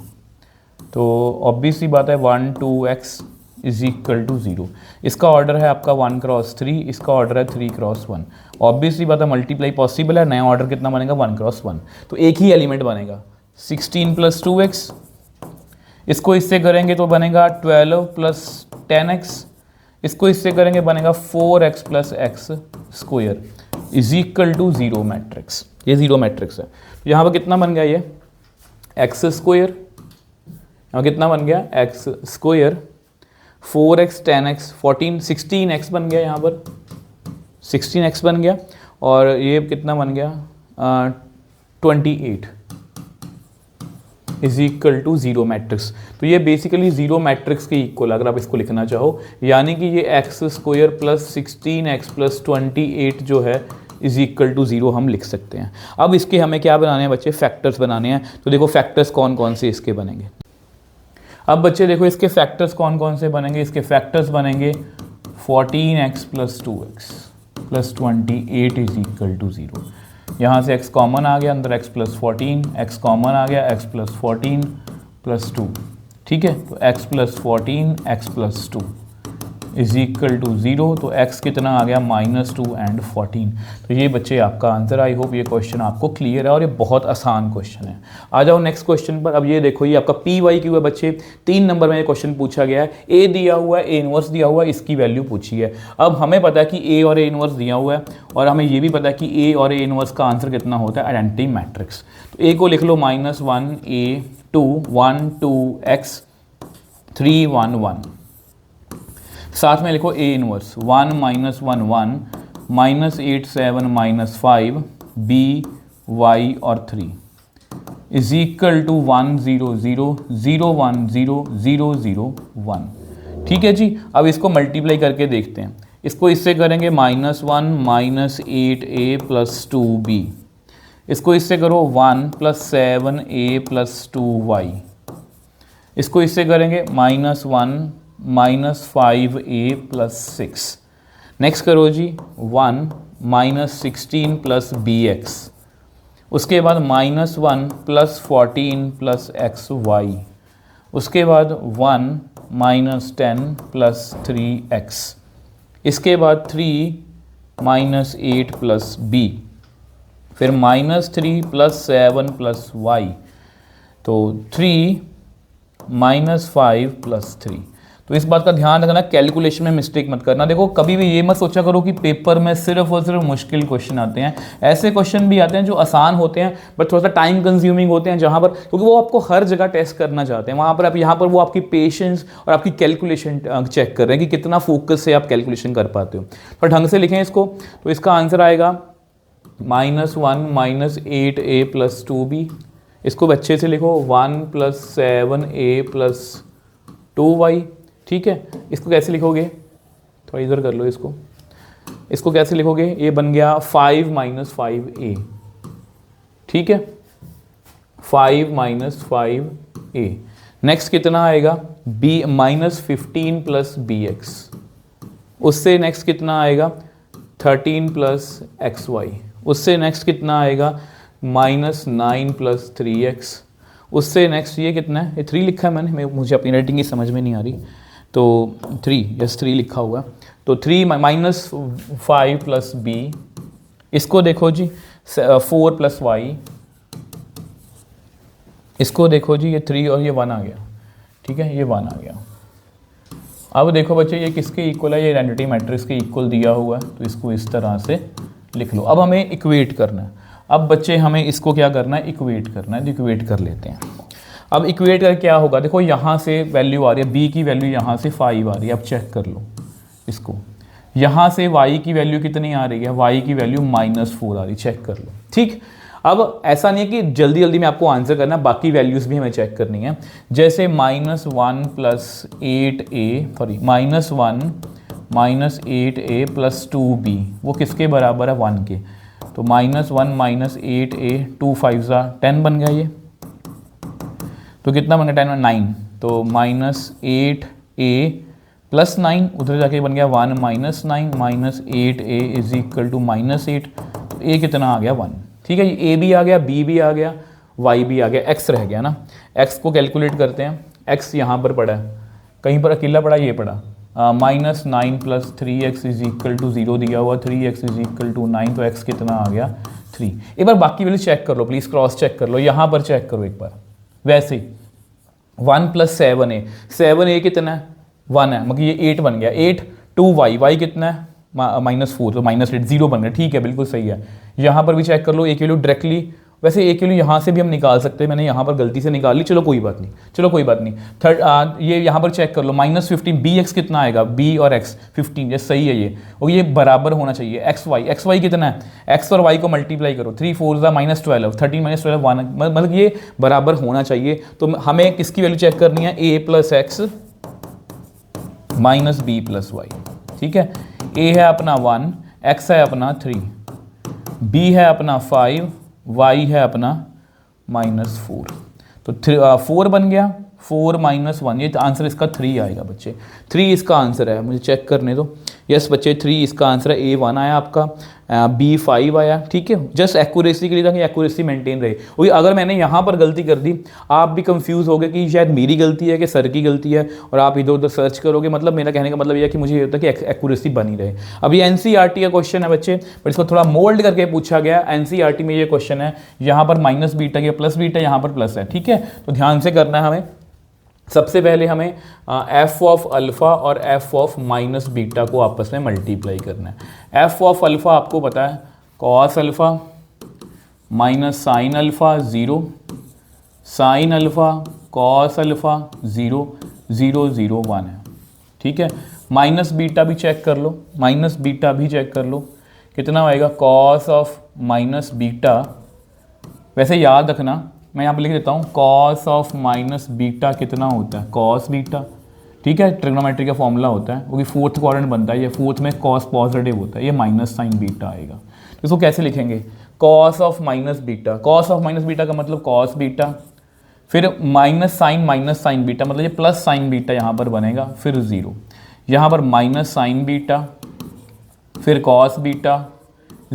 तो ऑब्वियसली बात है 1 2x इज इक्वल टू 0। इसका ऑर्डर है आपका 1 क्रॉस 3, इसका ऑर्डर है 3 क्रॉस 1। ऑब्वियसली बात है मल्टीप्लाई पॉसिबल है, नया ऑर्डर कितना बनेगा 1 क्रॉस 1। तो एक ही एलिमेंट बनेगा 16 प्लस 2x, इसको इससे करेंगे तो बनेगा 12 प्लस 10x, इसको इससे करेंगे बनेगा 4x plus X square is equal to 0 matrix. ये 0 मैट्रिक्स है। तो यहाँ पर कितना बन गया, ये एक्स स्क्वायर, यहाँ कितना बन गया x square, 4x 10x 14 16x बन गया, यहाँ पर 16x बन गया, और ये कितना बन गया 28 इज इक्वल टू 0 मैट्रिक्स। तो ये बेसिकली 0 मैट्रिक्स के इक्वल अगर आप इसको लिखना चाहो, यानी कि ये x square plus 16x plus 28 जो है इज इक्वल टू 0 हम लिख सकते हैं। अब इसके हमें क्या बनाने हैं बच्चे, फैक्टर्स बनाने हैं। तो देखो फैक्टर्स कौन कौन से इसके बनेंगे। अब बच्चे देखो इसके फैक्टर्स कौन कौन से बनेंगे। इसके फैक्टर्स बनेंगे 14x plus 2x plus 28 is equal to 0। यहाँ से x कॉमन आ गया, अंदर x प्लस 14, x कॉमन आ गया, x प्लस 14 प्लस 2, ठीक है। तो x plus 14 x plus 2 is equal to 0। तो x कितना आ गया -2 एंड 14। तो ये बच्चे आपका आंसर। आई होप ये क्वेश्चन आपको क्लियर है और ये बहुत आसान क्वेश्चन है। आ जाओ नेक्स्ट क्वेश्चन पर। अब ये देखो ये आपका PYQ है बच्चे, 3 नंबर में ये क्वेश्चन पूछा गया है। A दिया हुआ है, A इनवर्स दिया हुआ है, इसकी वैल्यू पूछी है। अब हमें पता है कि A और A इनवर्स दिया हुआ है, और हमें ये भी पता है कि A और A इनवर्स का आंसर कितना होता है, आइडेंटिटी मैट्रिक्स। तो A को लिख लो -1 A 2 1 2 x 3 1 1, साथ में लिखो A इनवर्स 1 -1 1 -8 7 -5 B Y और 3 इज इक्वल टू 1 0 0 0 1 0 0 0 1, ठीक है जी। अब इसको मल्टीप्लाई करके देखते हैं। इसको इससे करेंगे -1 -8A प्लस 2B, इसको इससे करो 1 + 7A + 2Y, इसको इससे करेंगे -1 -5A + 6। नेक्स्ट करो जी 1 -16 + BX, उसके बाद -1 + 14 + XY, उसके बाद 1 -10 + 3X, इसके बाद 3 -8 + B, फिर -3 + 7 + Y, तो 3 -5 + 3। तो इस बात का ध्यान रखना, कैलकुलेशन में मिस्टेक मत करना। देखो कभी भी ये मत सोचा करो कि पेपर में सिर्फ और सिर्फ मुश्किल क्वेश्चन आते हैं। ऐसे क्वेश्चन भी आते हैं जो आसान होते हैं बट थोड़ा सा टाइम कंज्यूमिंग होते हैं, जहाँ पर क्योंकि वो आपको हर जगह टेस्ट करना चाहते हैं। वहाँ पर आप यहाँ पर वो आपकी पेशेंस और आपकी कैलकुलेशन चेक कर रहे हैं कि कितना फोकस से आप कैलकुलेशन कर पाते हो। तो ढंग से लिखें इसको। तो इसका आंसर आएगा -1 -8A + 2B, इसको अच्छे से लिखो 1 + 7A + 2Y, ठीक है। इसको कैसे लिखोगे, थोड़ा इधर कर लो इसको कैसे लिखोगे, ये बन गया 5 - 5A, ठीक है, 5 - 5A। नेक्स्ट कितना आएगा बी -15 प्लस बी एक्स, उससे नेक्स्ट कितना आएगा 13 प्लस एक्स वाई, उससे नेक्स्ट कितना आएगा -9 प्लस 3x, उससे नेक्स्ट ये कितना है, ये 3 लिखा है मैंने, मुझे अपनी राइटिंग की समझ में नहीं आ रही, तो 3, यस 3 लिखा हुआ, तो 3 -5 प्लस b, इसको देखो जी 4 प्लस y, इसको देखो जी ये 3 और ये 1 आ गया, ठीक है, ये 1 आ गया। अब देखो बच्चे ये किसके इक्वल है, ये आइडेंटिटी मैट्रिक्स के इक्वल दिया हुआ है, तो इसको इस तरह से लिख लो। अब हमें इक्वेट करना है, अब बच्चे हमें इसको क्या करना है, इक्वेट करना है, तो इक्वेट कर लेते हैं। अब इक्वेट कर क्या होगा, देखो यहाँ से वैल्यू आ रही है, b की वैल्यू यहाँ से 5 आ रही है, अब चेक कर लो इसको, यहाँ से y की वैल्यू कितनी आ रही है, y की वैल्यू -4 आ रही है, चेक कर लो, ठीक। अब ऐसा नहीं है कि जल्दी जल्दी में आपको आंसर करना, बाकी वैल्यूज़ भी हमें चेक करनी है, जैसे -1 plus 8a sorry -1 -8a plus 2b, वो किसके बराबर है 1 के, तो -1 -8a 2 5 10 बन गया ये, तो कितना बन गया 10 में 9, तो -8a प्लस 9 उधर जाके बन गया 1 -9 -8a इज इक्वल टू -8, तो a कितना आ गया 1, ठीक है, ये a भी आ गया, b भी आ गया, y भी आ गया, x रह गया ना, x को कैलकुलेट करते हैं, x यहाँ पर पड़ा है, कहीं पर अकेला पड़ा, ये पड़ा -9 plus 3x is equal to 0 दिया हुआ, 3x इज इक्वल टू 9, तो x कितना आ गया 3। एक बार बाकी वैल्यू चेक कर लो प्लीज़, क्रॉस चेक कर लो, यहाँ पर चेक करो एक बार, वैसे ही 1 प्लस 7a, 7a कितना है 1 है, मतलब ये 8 बन गया, 8 2y, y कितना है -4, तो -8 0 बन गया, ठीक है बिल्कुल सही है। यहाँ पर भी चेक कर लो, एक वैल्यू डायरेक्टली, वैसे एक वैल्यू यहाँ से भी हम निकाल सकते हैं, मैंने यहाँ पर गलती से निकाल ली, चलो कोई बात नहीं, चलो कोई बात नहीं। ये यहाँ पर चेक कर लो -15 bx कितना आएगा, b और x 15, ये सही है ये, और ये बराबर होना चाहिए xy कितना है, x और y को मल्टीप्लाई करो, 3 4 -12, 13 -12 1, मतलब ये बराबर होना चाहिए। तो हमें किसकी वैल्यू चेक करनी है, a plus X minus B plus Y, ठीक है, a है अपना 1, x है अपना 3, b है अपना 5, y है अपना -4, तो 4 बन गया, 4 - 1, ये आंसर इसका 3 आएगा बच्चे, 3 इसका आंसर है, मुझे चेक करने दो, यस बच्चे 3 इसका आंसर है, A 1 आया आपका, B 5 आया, ठीक है, जस्ट एक्यूरेसी के लिए था कि एक्यूरेसी मेंटेन रहे। वही अगर मैंने यहाँ पर गलती कर दी, आप भी कंफ्यूज हो गए कि शायद मेरी गलती है कि सर की गलती है, और आप इधर उधर सर्च करोगे, मतलब मेरा कहने का मतलब यह है कि मुझे ये होता है कि एक्यूरेसी बनी रहे। अब ये NCERT का क्वेश्चन है बच्चे, बट इसको थोड़ा मोल्ड करके पूछा गया, NCERT में ये क्वेश्चन है, यहाँ पर माइनस बीटा या प्लस बीटा, यहाँ पर प्लस है, ठीक है, तो ध्यान से करना है हमें। सबसे पहले हमें f ऑफ अल्फ़ा और f ऑफ माइनस बीटा को आपस में मल्टीप्लाई करना है। f ऑफ अल्फ़ा आपको पता है cos alpha minus sine alpha 0, sign alpha cos alpha 0 0 0 1 है, ठीक है। माइनस बीटा भी चेक कर लो, माइनस बीटा भी चेक कर लो, कितना आएगा कॉस ऑफ माइनस बीटा, वैसे याद रखना मैं यहाँ पर लिख देता हूँ, कॉस ऑफ माइनस बीटा कितना होता है, कॉस बीटा, ठीक है, ट्रिग्नोमेट्री का फॉर्मूला होता है, वो कि फोर्थ क्वाड्रेंट बनता है, ये फोर्थ में कॉस पॉजिटिव होता है, ये माइनस साइन बीटा आएगा। तो इसको कैसे लिखेंगे, cos of minus beta, cos of minus beta का मतलब कॉस बीटा, फिर माइनस साइन बीटा, मतलब ये प्लस साइन बीटा यहाँ पर बनेगा, फिर 0, यहाँ पर माइनस साइन बीटा, फिर कॉस बीटा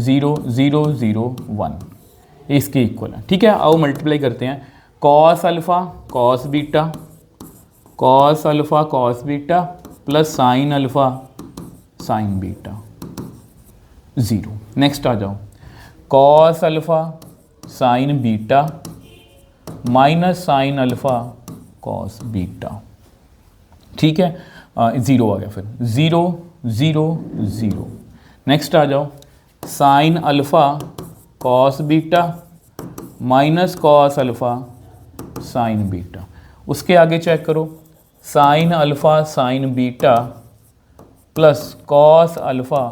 0 0 0 1, इसके इक्वल है, ठीक है। आओ मल्टीप्लाई करते हैं, cos alpha cos beta, cos alpha cos beta plus sine alpha sine beta 0। Next आ जाओ, cos alpha sine beta minus sine alpha cos beta, ठीक है, 0 आ गया, फिर 0 0 0। नेक्स्ट आ जाओ, sign alpha cos beta minus cos alpha sine beta, उसके आगे चेक करो, sign alpha sine beta plus cos alpha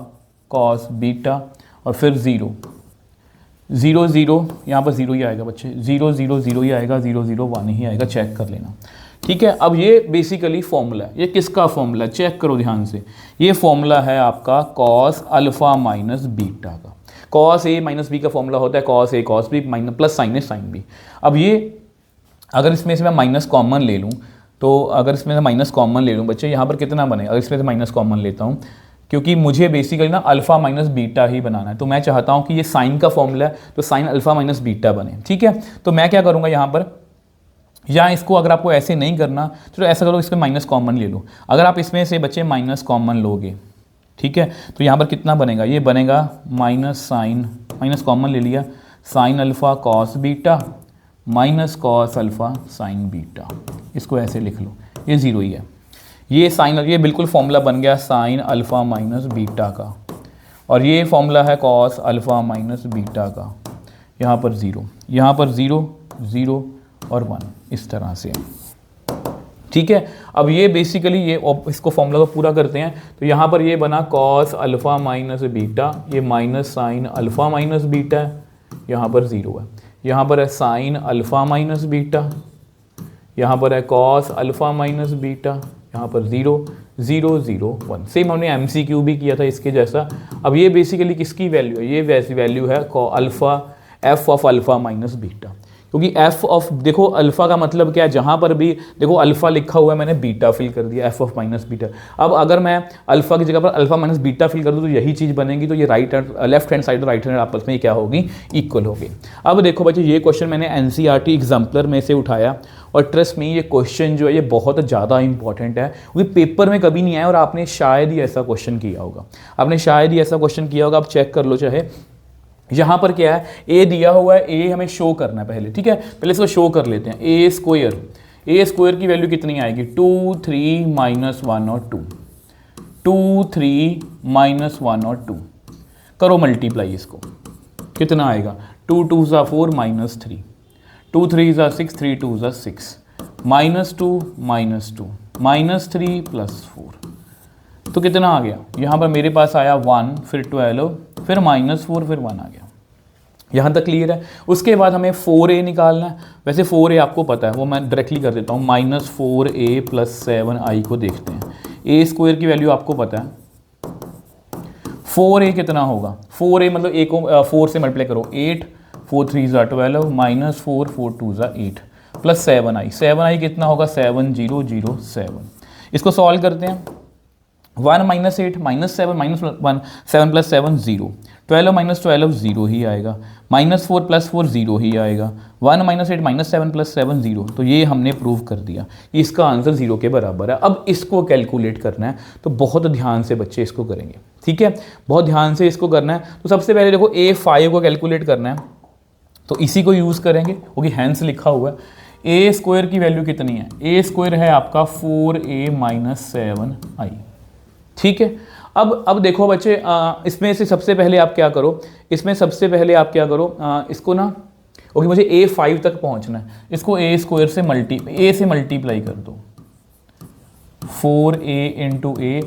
cos beta, और फिर 0 0 0, यहाँ पर 0 ही आएगा बच्चे, 0 0 0 ही आएगा, 0 0 1 ही आएगा, चेक कर लेना, ठीक है। अब ये बेसिकली फॉर्मूला है, ये किसका फॉर्मूला है, चेक करो ध्यान से, ये फॉर्मूला है आपका कॉस अल्फ़ा माइनस बीटा का, कॉस ए माइनस बी का फॉर्मूला होता है cos A cos B minus plus sine A sine B. अब ये अगर इसमें से मैं माइनस कॉमन ले लूँ तो अगर इसमें से माइनस कॉमन ले लूँ बच्चे, यहाँ पर कितना बनेगा? अगर इसमें से माइनस कॉमन लेता हूँ, क्योंकि मुझे बेसिकली ना अल्फा माइनस बीटा ही बनाना है, तो मैं चाहता हूँ कि ये साइन का फॉर्मूला है तो साइन अल्फा माइनस बीटा बने। ठीक है, तो मैं क्या करूँगा यहाँ पर, या इसको अगर आपको ऐसे नहीं करना तो ऐसा करो, इसमें माइनस कॉमन ले लो। अगर आप इसमें से बच्चे माइनस कॉमन लोगे, ठीक है, तो यहाँ पर कितना बनेगा? ये बनेगा माइनस साइन, माइनस कॉमन ले लिया, sign alpha cos beta minus cos alpha sine beta. इसको ऐसे लिख लो, ये ज़ीरो ही है। ये साइन, ये बिल्कुल फॉर्मूला बन गया साइन अल्फ़ा माइनस बीटा का, और ये फॉर्मूला है कॉस अल्फ़ा माइनस बीटा का। यहाँ पर ज़ीरो, यहाँ पर ज़ीरो, ज़ीरो और 1, इस तरह से। ठीक है, अब ये बेसिकली ये इसको फॉर्मूला को पूरा करते हैं, तो यहाँ पर ये बना कॉस अल्फ़ा माइनस बीटा, ये minus sine alpha minus beta है, यहाँ पर ज़ीरो है, यहाँ पर है साइन अल्फ़ा माइनस बीटा, यहाँ पर है कॉस अल्फ़ा माइनस बीटा, यहाँ पर 0 0 0 1। सेम हमने MCQ भी किया था इसके जैसा। अब ये बेसिकली किसकी वैल्यू है? ये वैसी वैल्यू है alpha F of alpha minus beta, क्योंकि एफ ऑफ, देखो अल्फ़ा का मतलब क्या है, जहाँ पर भी देखो अल्फ़ा लिखा हुआ है मैंने बीटा फिल कर दिया, एफ ऑफ माइनस बीटा। अब अगर मैं अल्फ़ा की जगह पर अल्फ़ा माइनस बीटा फिल कर दूँ तो यही चीज़ बनेगी, तो ये लेफ्ट हैंड साइड और राइट हैंड आपस में क्या होगी? इक्वल होगी। अब देखो बच्चे, ये क्वेश्चन मैंने NCERT एग्जाम्पलर में से उठाया, और ट्रस्ट में ये क्वेश्चन जो है ये बहुत ज़्यादा इंपॉर्टेंट है, क्योंकि पेपर में कभी नहीं आया और आपने शायद ही ऐसा क्वेश्चन किया होगा, आपने शायद ही ऐसा क्वेश्चन किया होगा। आप चेक कर लो, चाहे यहाँ पर क्या है, ए दिया हुआ है, ए हमें शो करना है पहले। ठीक है, पहले इसको शो कर लेते हैं। ए स्क्वायर की वैल्यू कितनी आएगी? 2 3 -1 और 2, 2 3 -1 और 2 करो मल्टीप्लाई, इसको कितना आएगा? 2 2 ज़ा 4 -3, 2 3 ज़ा 6, 3 2 ज़ा 6, -2 -3 +4, तो कितना आ गया? यहाँ पर मेरे पास आया 1, फिर 12, फिर -4, फिर 1 आ गया। यहाँ तक क्लियर है? उसके बाद हमें 4a निकालना है। वैसे 4a आपको पता है, वो मैं डायरेक्टली कर देता हूँ। -4a + 7i को देखते हैं। ए स्क्वायर की वैल्यू आपको पता है, 4a कितना होगा? 4a मतलब a को 4 से मल्टीप्लाई करो, 8, 4 3 ज़ा 12, -4, 4 2 ज़ा 8 + 7i, 7i कितना होगा? 7 0 0 7। इसको सॉल्व करते हैं। 1 - 8 -7 -1, 7 + 7 0, 12 - 12 0 ही आएगा, -4 + 4 0 ही आएगा, 1 - 8 -7 + 7 0। तो ये हमने प्रूव कर दिया कि इसका आंसर 0 के बराबर है। अब इसको कैलकुलेट करना है, तो बहुत ध्यान से बच्चे इसको करेंगे। ठीक है, बहुत ध्यान से इसको करना है। तो सबसे पहले देखो A5 को कैलकुलेट करना है, तो इसी को यूज़ करेंगे, क्योंकि हैंस लिखा हुआ है। ए स्क्वायर की वैल्यू कितनी है? ए स्क्वायर है आपका 4a - 7i। ठीक है, अब देखो बच्चे, इसमें से सबसे पहले आप क्या करो, इसको ना, ओके, मुझे A5 तक पहुंचना है, इसको ए स्क्वायर से मल्टीप्लाई कर दो, 4a × a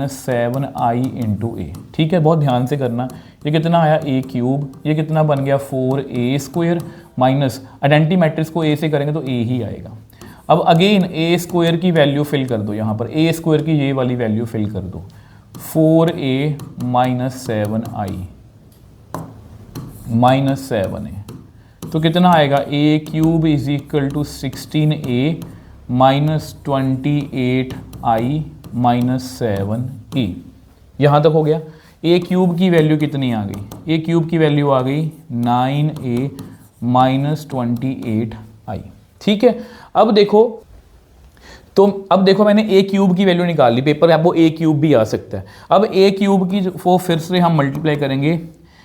- 7i × a। ठीक है, बहुत ध्यान से करना। ये कितना आया? a³, ये कितना बन गया? 4a² माइनस आइडेंटिटी मैट्रिक्स को a से करेंगे तो a ही आएगा। अब अगेन ए स्क्वायर की वैल्यू फिल कर दो, यहाँ पर ए स्क्वायर की ये वाली वैल्यू फिल कर दो, 4a - 7i - 7a, तो कितना आएगा? a³ = 16a - 28i - 7a। यहाँ तक हो गया। a³ की वैल्यू कितनी आ गई? a³ की वैल्यू आ गई 9a - 28i। ठीक है, अब देखो मैंने a³ की वैल्यू निकाल ली, पेपर में आपको a³ भी आ सकता है। अब a³ की वो फिर से हम मल्टीप्लाई करेंगे,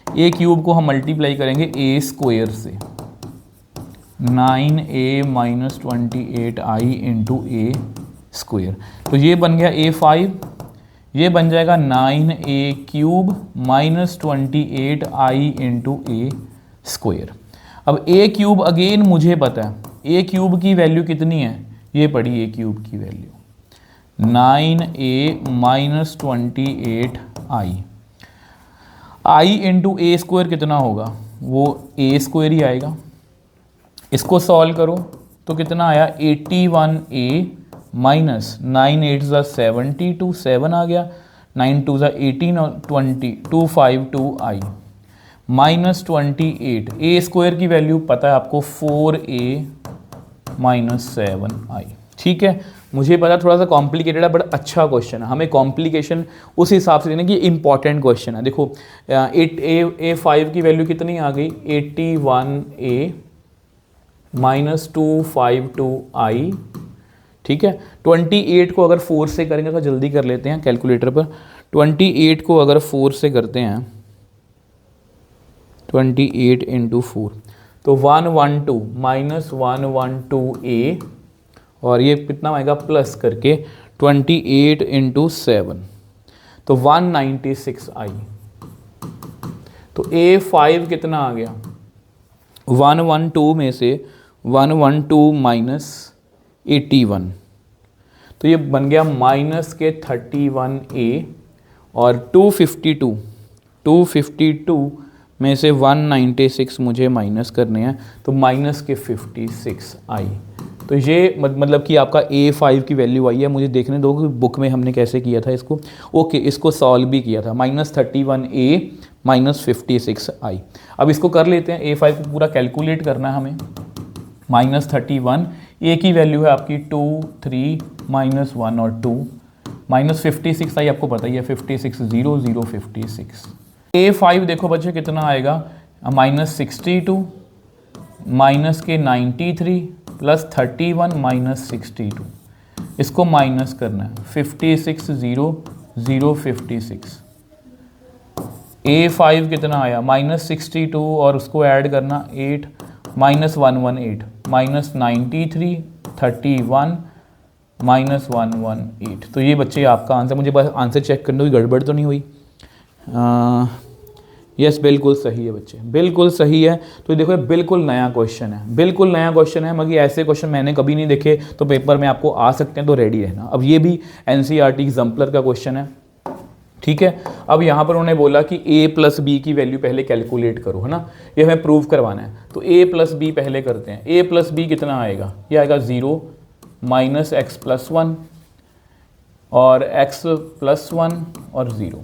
a³ को हम मल्टीप्लाई करेंगे a स्क्वायर से, 9a - 28i × a स्क्वायर, तो ये बन गया a5, ये बन जाएगा 9a³ - 28i × a स्क्वायर। अब a³ अगेन मुझे पता है, a³ की वैल्यू कितनी है? ये पड़ी a³ की value 9a - 28i, i × a square कितना होगा? वो a स्क्वायर ही आएगा। इसको सॉल्व करो तो कितना आया? 81a - 9 8 ज़ा 72, 7 आ गया, 9 2 ज़ा 18 और 20, 252i -28। a स्क्वायर की वैल्यू पता है आपको, 4a - 7i। ठीक है, मुझे पता थोड़ा सा कॉम्प्लिकेटेड है बट अच्छा क्वेश्चन है, हमें कॉम्प्लिकेशन उस हिसाब से देना कि इंपॉर्टेंट क्वेश्चन है। देखो A5 की वैल्यू कितनी आ गई, 81A माइनस 252I, ठीक है। 28 को अगर 4 से करेंगे तो जल्दी कर लेते हैं कैलकुलेटर पर, 28 को अगर 4 से करते हैं, 28 इंटू 4 तो 112 माइनस 112A, और ये कितना आएगा प्लस करके 28 इंटू 7 तो 196I। तो A5 कितना आ गया, 112 में से 112 माइनस 81 तो ये बन गया माइनस के 31A, और 252 में से 196 मुझे माइनस करने हैं तो माइनस के 56I। तो ये मतलब कि आपका A5 की वैल्यू आई है। मुझे देखने दो कि बुक में हमने कैसे किया था इसको। ओके, इसको सॉल्व भी किया था, माइनस 31A माइनस 56I। अब इसको कर लेते हैं, A5 को पूरा कैलकुलेट करना है हमें। माइनस 31, A की वैल्यू है आपकी 2, 3, माइनस 1 और 2, माइनस 56I आपको पता ही है 56, 0, 0, 56। A5 देखो बच्चे कितना आएगा, माइनस 62 माइनस के 93 प्लस 31 माइनस 62, इसको माइनस करना है 56, 0, 0, 56। A5 कितना आया, माइनस 62 और उसको ऐड करना 8 माइनस 118 माइनस 93 31 माइनस 118। तो ये बच्चे आपका आंसर, मुझे बस आंसर चेक करने, कोई गड़बड़ तो नहीं हुई। यस बिल्कुल सही है बच्चे, बिल्कुल सही है। तो देखो ये बिल्कुल नया क्वेश्चन है, बिल्कुल नया क्वेश्चन है, मगर ऐसे क्वेश्चन मैंने कभी नहीं देखे, तो पेपर में आपको आ सकते हैं, तो रेडी रहना। अब ये भी NCERT एग्जाम्पलर का क्वेश्चन है, ठीक है। अब यहाँ पर उन्होंने बोला कि A प्लस बी की वैल्यू पहले कैलकुलेट करो, है ना, ये हमें प्रूव करवाना है। तो A प्लस बी पहले करते हैं। A प्लस बी कितना आएगा, ये आएगा 0 माइनस एक्स प्लस 1 और x प्लस 1 और 0,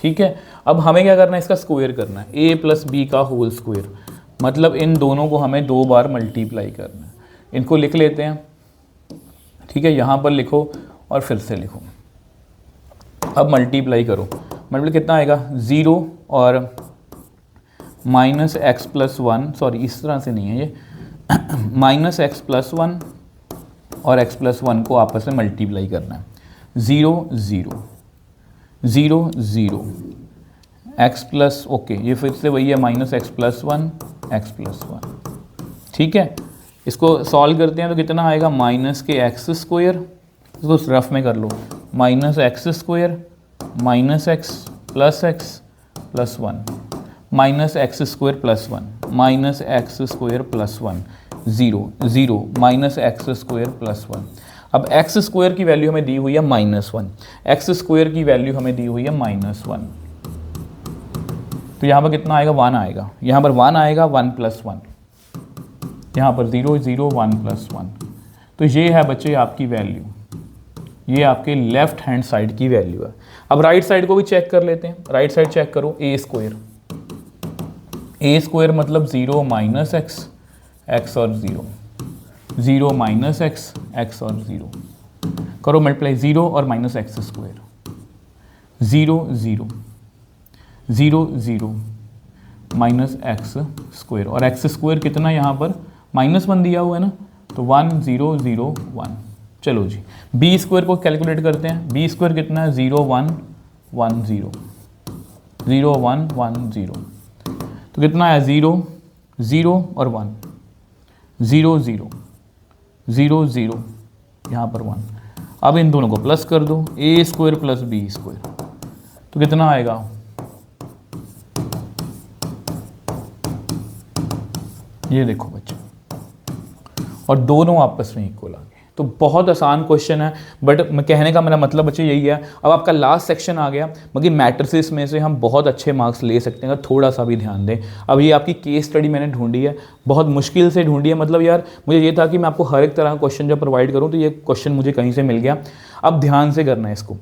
ठीक है। अब हमें क्या करना है, इसका स्क्वायर करना है, A प्लस बी का होल स्क्वायर, मतलब इन दोनों को हमें 2 बार मल्टीप्लाई करना है। इनको लिख लेते हैं, ठीक है, यहाँ पर लिखो और फिर से लिखो। अब मल्टीप्लाई करो, मल्टीप्लाई कितना आएगा 0 और माइनस एक्स प्लस 1, सॉरी इस तरह से नहीं है ये, माइनस एक्स प्लस 1 और x प्लस 1 को आपस में मल्टीप्लाई करना है। 0, 0, 0, 0, x प्लस, ओके ये फिर से वही है, minus x plus 1 x plus 1, ठीक है। इसको सॉल्व करते हैं तो कितना आएगा, माइनस के एक्स स्क्वायर, इसको रफ में कर लो, minus x square minus x plus 1 minus x square plus 1 minus x square plus 1 0, 0 minus x square plus 1। अब एक्स स्क्वायर की वैल्यू हमें दी हुई है -1, एक्स स्क्वायर की वैल्यू हमें दी हुई है -1, तो यहाँ पर कितना आएगा, 1 आएगा, यहाँ पर 1 आएगा, 1 प्लस 1, यहाँ पर 0, 0, 1 प्लस 1। तो ये है बच्चे आपकी वैल्यू, ये आपके लेफ्ट हैंड साइड की वैल्यू है। अब राइट साइड को भी चेक कर लेते हैं, राइट साइड चेक करो, A स्क्वायर मतलब 0 माइनस एक्स और 0, 0 माइनस एक्स और 0, करो मल्टीप्लाई, 0 और minus x square, 0, 0, 0, 0 minus x square, और एक्स स्क्वायर कितना यहाँ पर -1 दिया हुआ है ना, तो 1, 0, 0, 1। चलो जी, बी स्क्वायर को कैलकुलेट करते हैं। बी स्क्वायर कितना है, 0, 1, 1, 0, 0, 1, 1, 0, तो कितना है 0, 0 और 1, 0, 0, 0, 0, यहाँ पर 1। अब इन दोनों को प्लस कर दो, A square plus B square, तो कितना आएगा, ये देखो बच्चों, और दोनों आपस में इक्वल आ गए। तो बहुत आसान क्वेश्चन है, बट मैं कहने का मेरा मतलब बच्चे यही है। अब आपका लास्ट सेक्शन आ गया, मगर मैट्रिसेस में से हम बहुत अच्छे मार्क्स ले सकते हैं अगर थोड़ा सा भी ध्यान दें। अब ये आपकी केस स्टडी मैंने ढूंढी है, बहुत मुश्किल से ढूंढी है, मतलब यार मुझे ये था कि मैं आपको हर एक तरह का क्वेश्चन जब प्रोवाइड करूँ, तो ये क्वेश्चन मुझे कहीं से मिल गया। अब ध्यान से करना है इसको।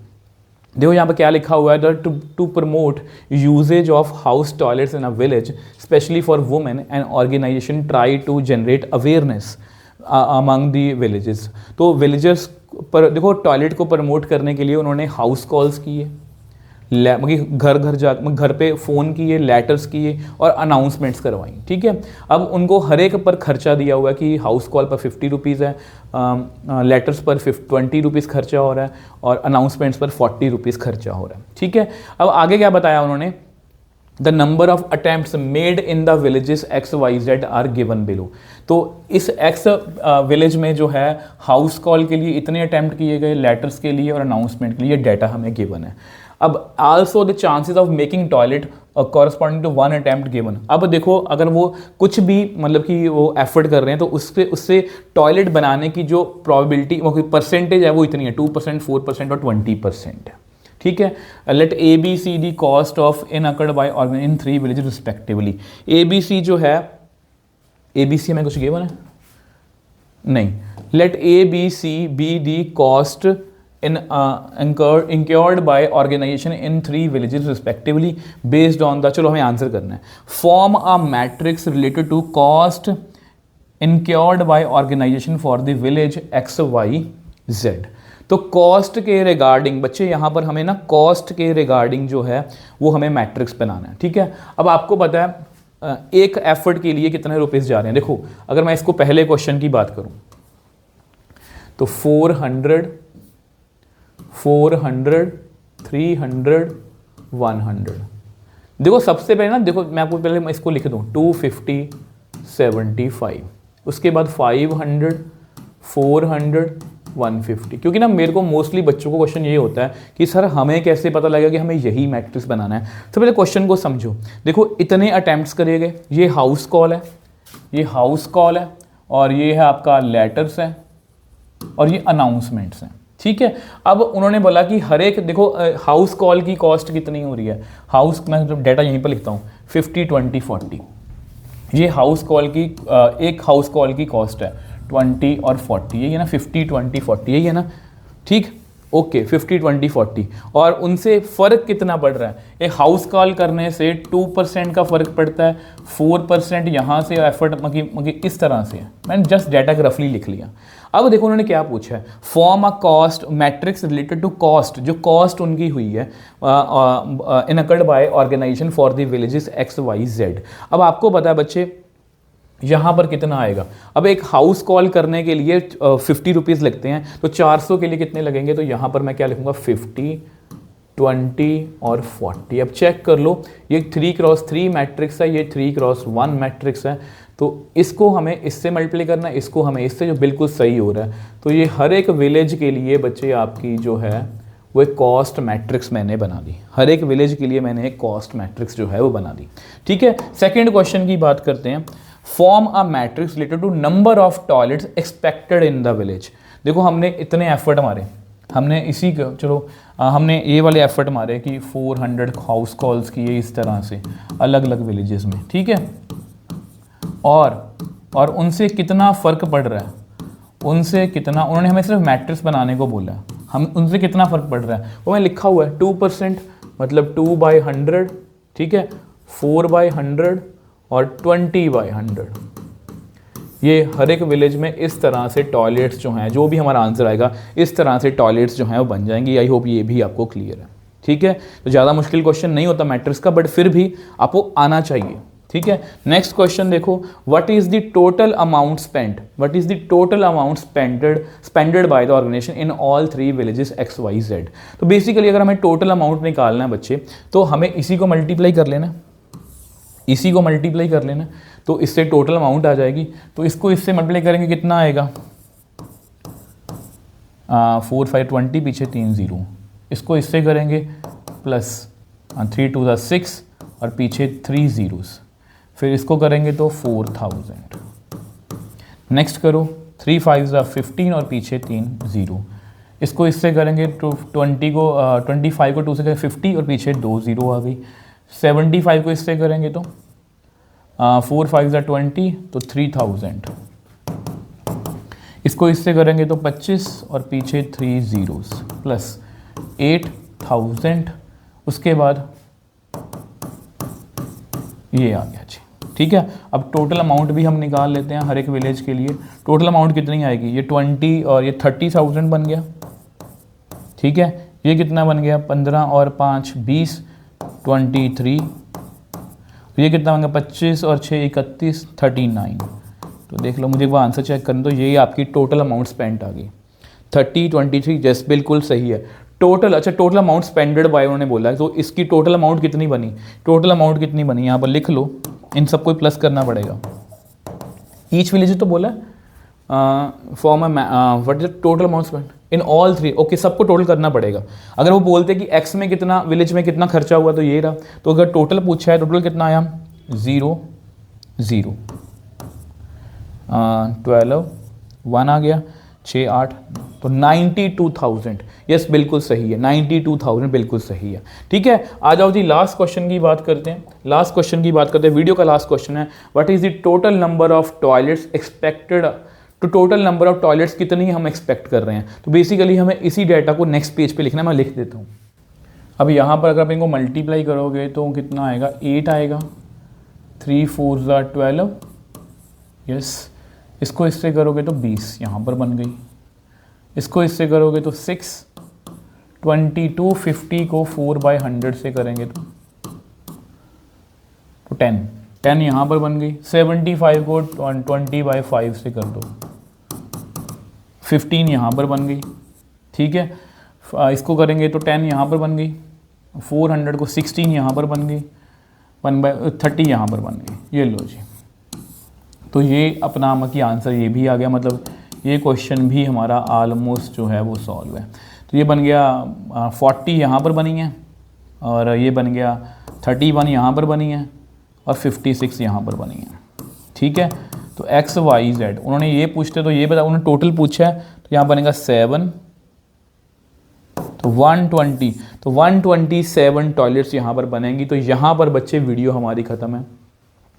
देखो यहाँ पर क्या लिखा हुआ है, to promote uses of house toilets in a village specially for women and organisation try to generate awareness among the villages. तो विलेजर्स पर देखो टॉयलेट को प्रमोट करने के लिए उन्होंने हाउस कॉल्स किए, घर घर जा घर पे फ़ोन किए, लेटर्स किए और अनाउंसमेंट्स करवाई। ठीक है, अब उनको हर एक पर खर्चा दिया हुआ है कि हाउस कॉल पर 50 रुपीज़ है, लेटर्स पर 20 रुपीज़ खर्चा हो रहा है और अनाउंसमेंट्स पर 40 रुपीज़ खर्चा हो रहा है। ठीक है, अब आगे क्या बताया उन्होंने, the number of attempts made in the villages XYZ are given below. तो इस X विलेज में जो है हाउस कॉल के लिए इतने अटैम्प्ट किए गए, लेटर्स के लिए और अनाउंसमेंट के लिए डाटा हमें गिवन है। अब also the chances of making toilet corresponding to 1 attempt given. अब देखो अगर वो कुछ भी मतलब कि वो एफर्ट कर रहे हैं तो उससे टॉयलेट बनाने की जो प्रोबेबिलिटी परसेंटेज है वो इतनी है, 2%, 4% और 20% है। ठीक है, let ABCD cost of in occurred by organ in 3 village respectively. ABC जो है, ABC में कुछ गिवन है नहीं, let ABC be the cost in incurred by organization in 3 villages respectively based on the, चलो हमें आंसर करना है, form a matrix related to cost incurred by organization for the village XYZ। तो cost के regarding बच्चे यहाँ पर हमें ना कॉस्ट के रिगार्डिंग जो है वो हमें मैट्रिक्स बनाना है। ठीक है, अब आपको पता है एक एफर्ट के लिए कितने रुपीस जा रहे हैं। देखो अगर मैं इसको पहले क्वेश्चन की बात करूं तो 400, 300, 100। देखो सबसे पहले ना, देखो मैं आपको पहले इसको लिख दूं 250, 75, उसके बाद 500, 400, 150। क्योंकि ना मेरे को मोस्टली बच्चों को क्वेश्चन ये होता है कि सर हमें कैसे पता लगेगा कि हमें यही मैट्रिक्स बनाना है। तो पहले क्वेश्चन को समझो। देखो इतने अटैम्प्ट्स करे गए, ये हाउस कॉल है, ये हाउस कॉल है और ये है आपका लेटर्स है और ये अनाउंसमेंट्स हैं। ठीक है, अब उन्होंने बोला कि हर एक, देखो हाउस कॉल की कॉस्ट कितनी हो रही है, हाउस, मैं जब डाटा यहीं पर लिखता हूँ 50, 20, 40। ये हाउस कॉल की एक हाउस कॉल की कॉस्ट है 20 और 40, यही है ना, 50, 20, 40 यही है ना। ठीक, ओके 50, 20, 40 और उनसे फ़र्क कितना पड़ रहा है, एक हाउस कॉल करने से 2% का फ़र्क पड़ता है, 4% यहाँ से एफर्ट मगी इस तरह से है। मैंने जस्ट डाटा रफली लिख लिया। अब देखो उन्होंने क्या पूछा है, form a cost matrix related to cost, जो कॉस्ट उनकी हुई है इन occurred by organisation for the villages XYZ। अब आपको पता है बच्चे यहाँ पर कितना आएगा। अब एक हाउस कॉल करने के लिए 50 रुपीज़ लगते हैं, तो 400 के लिए कितने लगेंगे, तो यहाँ पर मैं क्या लिखूँगा 50, 20 और 40। अब चेक कर लो, ये 3x3 मैट्रिक्स है, ये 3x1 मैट्रिक्स है, तो इसको हमें इससे मल्टीप्लाई करना है, इसको हमें इससे, जो बिल्कुल सही हो रहा है। तो ये हर एक विलेज के लिए बच्चे आपकी जो है वो एक कॉस्ट मैट्रिक्स मैंने बना दी, हर एक विलेज के लिए मैंने एक कॉस्ट मैट्रिक्स जो है वो बना दी। ठीक है, सेकेंड क्वेश्चन की बात करते हैं, form a matrix related to number of toilets expected in the village. देखो हमने इतने एफर्ट मारे, हमने इसी का, चलो हमने ये वाले एफर्ट मारे कि 400 हाउस कॉल्स किए इस तरह से अलग अलग विलेजेस में। ठीक है, और उनसे कितना फ़र्क पड़ रहा है, उनसे कितना, उन्होंने हमें सिर्फ मैट्रिक्स बनाने को बोला, हम उनसे कितना फ़र्क पड़ रहा है वो मैं लिखा हुआ है 2%, मतलब 2/100। ठीक है, 4/100 और 20/100। ये हर एक विलेज में इस तरह से टॉयलेट्स जो हैं, जो भी हमारा आंसर आएगा इस तरह से टॉयलेट्स जो हैं वो बन जाएंगी। आई होप ये भी आपको क्लियर है। ठीक है, तो ज़्यादा मुश्किल क्वेश्चन नहीं होता मैट्रिक्स का, बट फिर भी आपको आना चाहिए। ठीक है, नेक्स्ट क्वेश्चन देखो, what is the total amount spent, what is the total amount spended by the organisation in all 3 villages XYZ। तो बेसिकली अगर हमें टोटल अमाउंट निकालना है बच्चे, तो हमें इसी को मल्टीप्लाई कर लेना, इसी को मल्टीप्लाई कर लेना, तो इससे टोटल अमाउंट आ जाएगी। तो इसको इससे मल्टीप्लाई करेंगे कितना आएगा, 4, 5, 20, पीछे 3 0। इसको इससे करेंगे प्लस 3 2 6 और पीछे 3 zeros, फिर इसको करेंगे तो 4000। नेक्स्ट करो 3 5 15 और पीछे 3 0। इसको इससे करेंगे तो 25 को 2 से करें 50 और पीछे 2 0 आ गई। 75 को इससे करेंगे तो 4 5 20 तो 3000। इसको इससे करेंगे तो 25 और पीछे 3 zeros प्लस 8000। उसके बाद ये आ गया जी, ठीक है। अब टोटल अमाउंट भी हम निकाल लेते हैं हर एक विलेज के लिए। टोटल अमाउंट कितनी आएगी, ये 20 और ये 30,000 बन गया, ठीक है। ये कितना बन गया, 15 और 5 20, 23। ये कितना बन गया, 25 और 6 31, 39। तो देख लो, मुझे एक बार आंसर चेक करना, तो ये आपकी टोटल अमाउंट स्पेंड आ गई 30 23। जस्ट बिल्कुल सही है। टोटल, अच्छा टोटल अमाउंट स्पेंडेड बाय उन्होंने बोला है, तो इसकी टोटल अमाउंट कितनी बनी, टोटल अमाउंट कितनी बनी यहाँ पर लिख लो, इन सबको प्लस करना पड़ेगा। ईच विलेज तो बोला form what is total amount spend in all 3, okay सबको टोटल करना पड़ेगा। अगर वो बोलते कि एक्स में कितना, विलेज में कितना खर्चा हुआ, तो ये रहा। तो अगर टोटल पूछा है, टोटल कितना आया, 0 0 12 1 आ गया, 6 8, तो 92,000। यस बिल्कुल सही है, 92,000 बिल्कुल सही है। ठीक है, आ जाओ जी लास्ट क्वेश्चन की बात करते हैं। लास्ट क्वेश्चन की बात करते हैं, वीडियो का लास्ट क्वेश्चन है, what is the total number of toilets expected, तो टोटल नंबर ऑफ टॉयलेट्स कितनी हम एक्सपेक्ट कर रहे हैं। तो बेसिकली हमें इसी डाटा को नेक्स्ट पेज पे लिखना है, मैं लिख देता हूँ। अब यहाँ पर अगर आप इनको मल्टीप्लाई करोगे तो कितना आएगा, 8 आएगा, 3 4 12, यस। इसको इससे करोगे तो 20 यहाँ पर बन गई, इसको इससे करोगे तो 6, 22 50 को 4/100 से करेंगे तो 10 यहाँ पर बन गई। 75 को 20/5 से कर दो, 15 यहाँ पर बन गई, ठीक है। इसको करेंगे तो 10 यहाँ पर बन गई, 400 को 16 यहाँ पर बन गई, 1/30 यहाँ पर बन गई। ये लो जी, तो ये अपना की आंसर ये भी आ गया, मतलब ये क्वेश्चन भी हमारा ऑलमोस्ट जो है वो सॉल्व है। तो ये बन गया 40 यहाँ पर बनी है, और ये बन गया 31 यहाँ पर बनी है, और 56 यहाँ पर बनी है, ठीक है। तो एक्स वाई जेड उन्होंने ये पूछते तो ये बता, उन्होंने टोटल पूछा है, तो यहाँ बनेगा 7, तो 120, तो 127 टॉयलेट्स यहाँ पर बनेंगी। तो यहाँ पर बच्चे वीडियो हमारी ख़त्म है।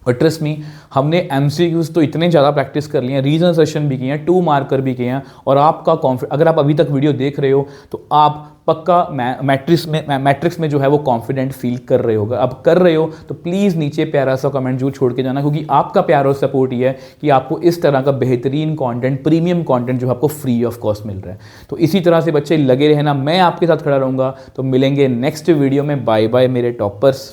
और ट्रस्ट मी, हमने एमसीक्यूज तो इतने ज़्यादा प्रैक्टिस कर लिए हैं, रीजन सेशन भी किए हैं, 2 मार्कर भी किए हैं, और आपका अगर आप अभी तक वीडियो देख रहे हो तो आप पक्का मैट्रिक्स में जो है वो कॉन्फिडेंट फील कर रहे होगा। अब कर रहे हो तो प्लीज़ नीचे प्यारा सा कमेंट जरूर छोड़ के जाना, क्योंकि आपका प्यार और सपोर्ट ही है कि आपको इस तरह का बेहतरीन कंटेंट, प्रीमियम कंटेंट जो है आपको फ्री ऑफ कॉस्ट मिल रहा है। तो इसी तरह से बच्चे लगे रहना, मैं आपके साथ खड़ा रहूँगा। तो मिलेंगे नेक्स्ट वीडियो में। बाय बाय मेरे टॉपर्स।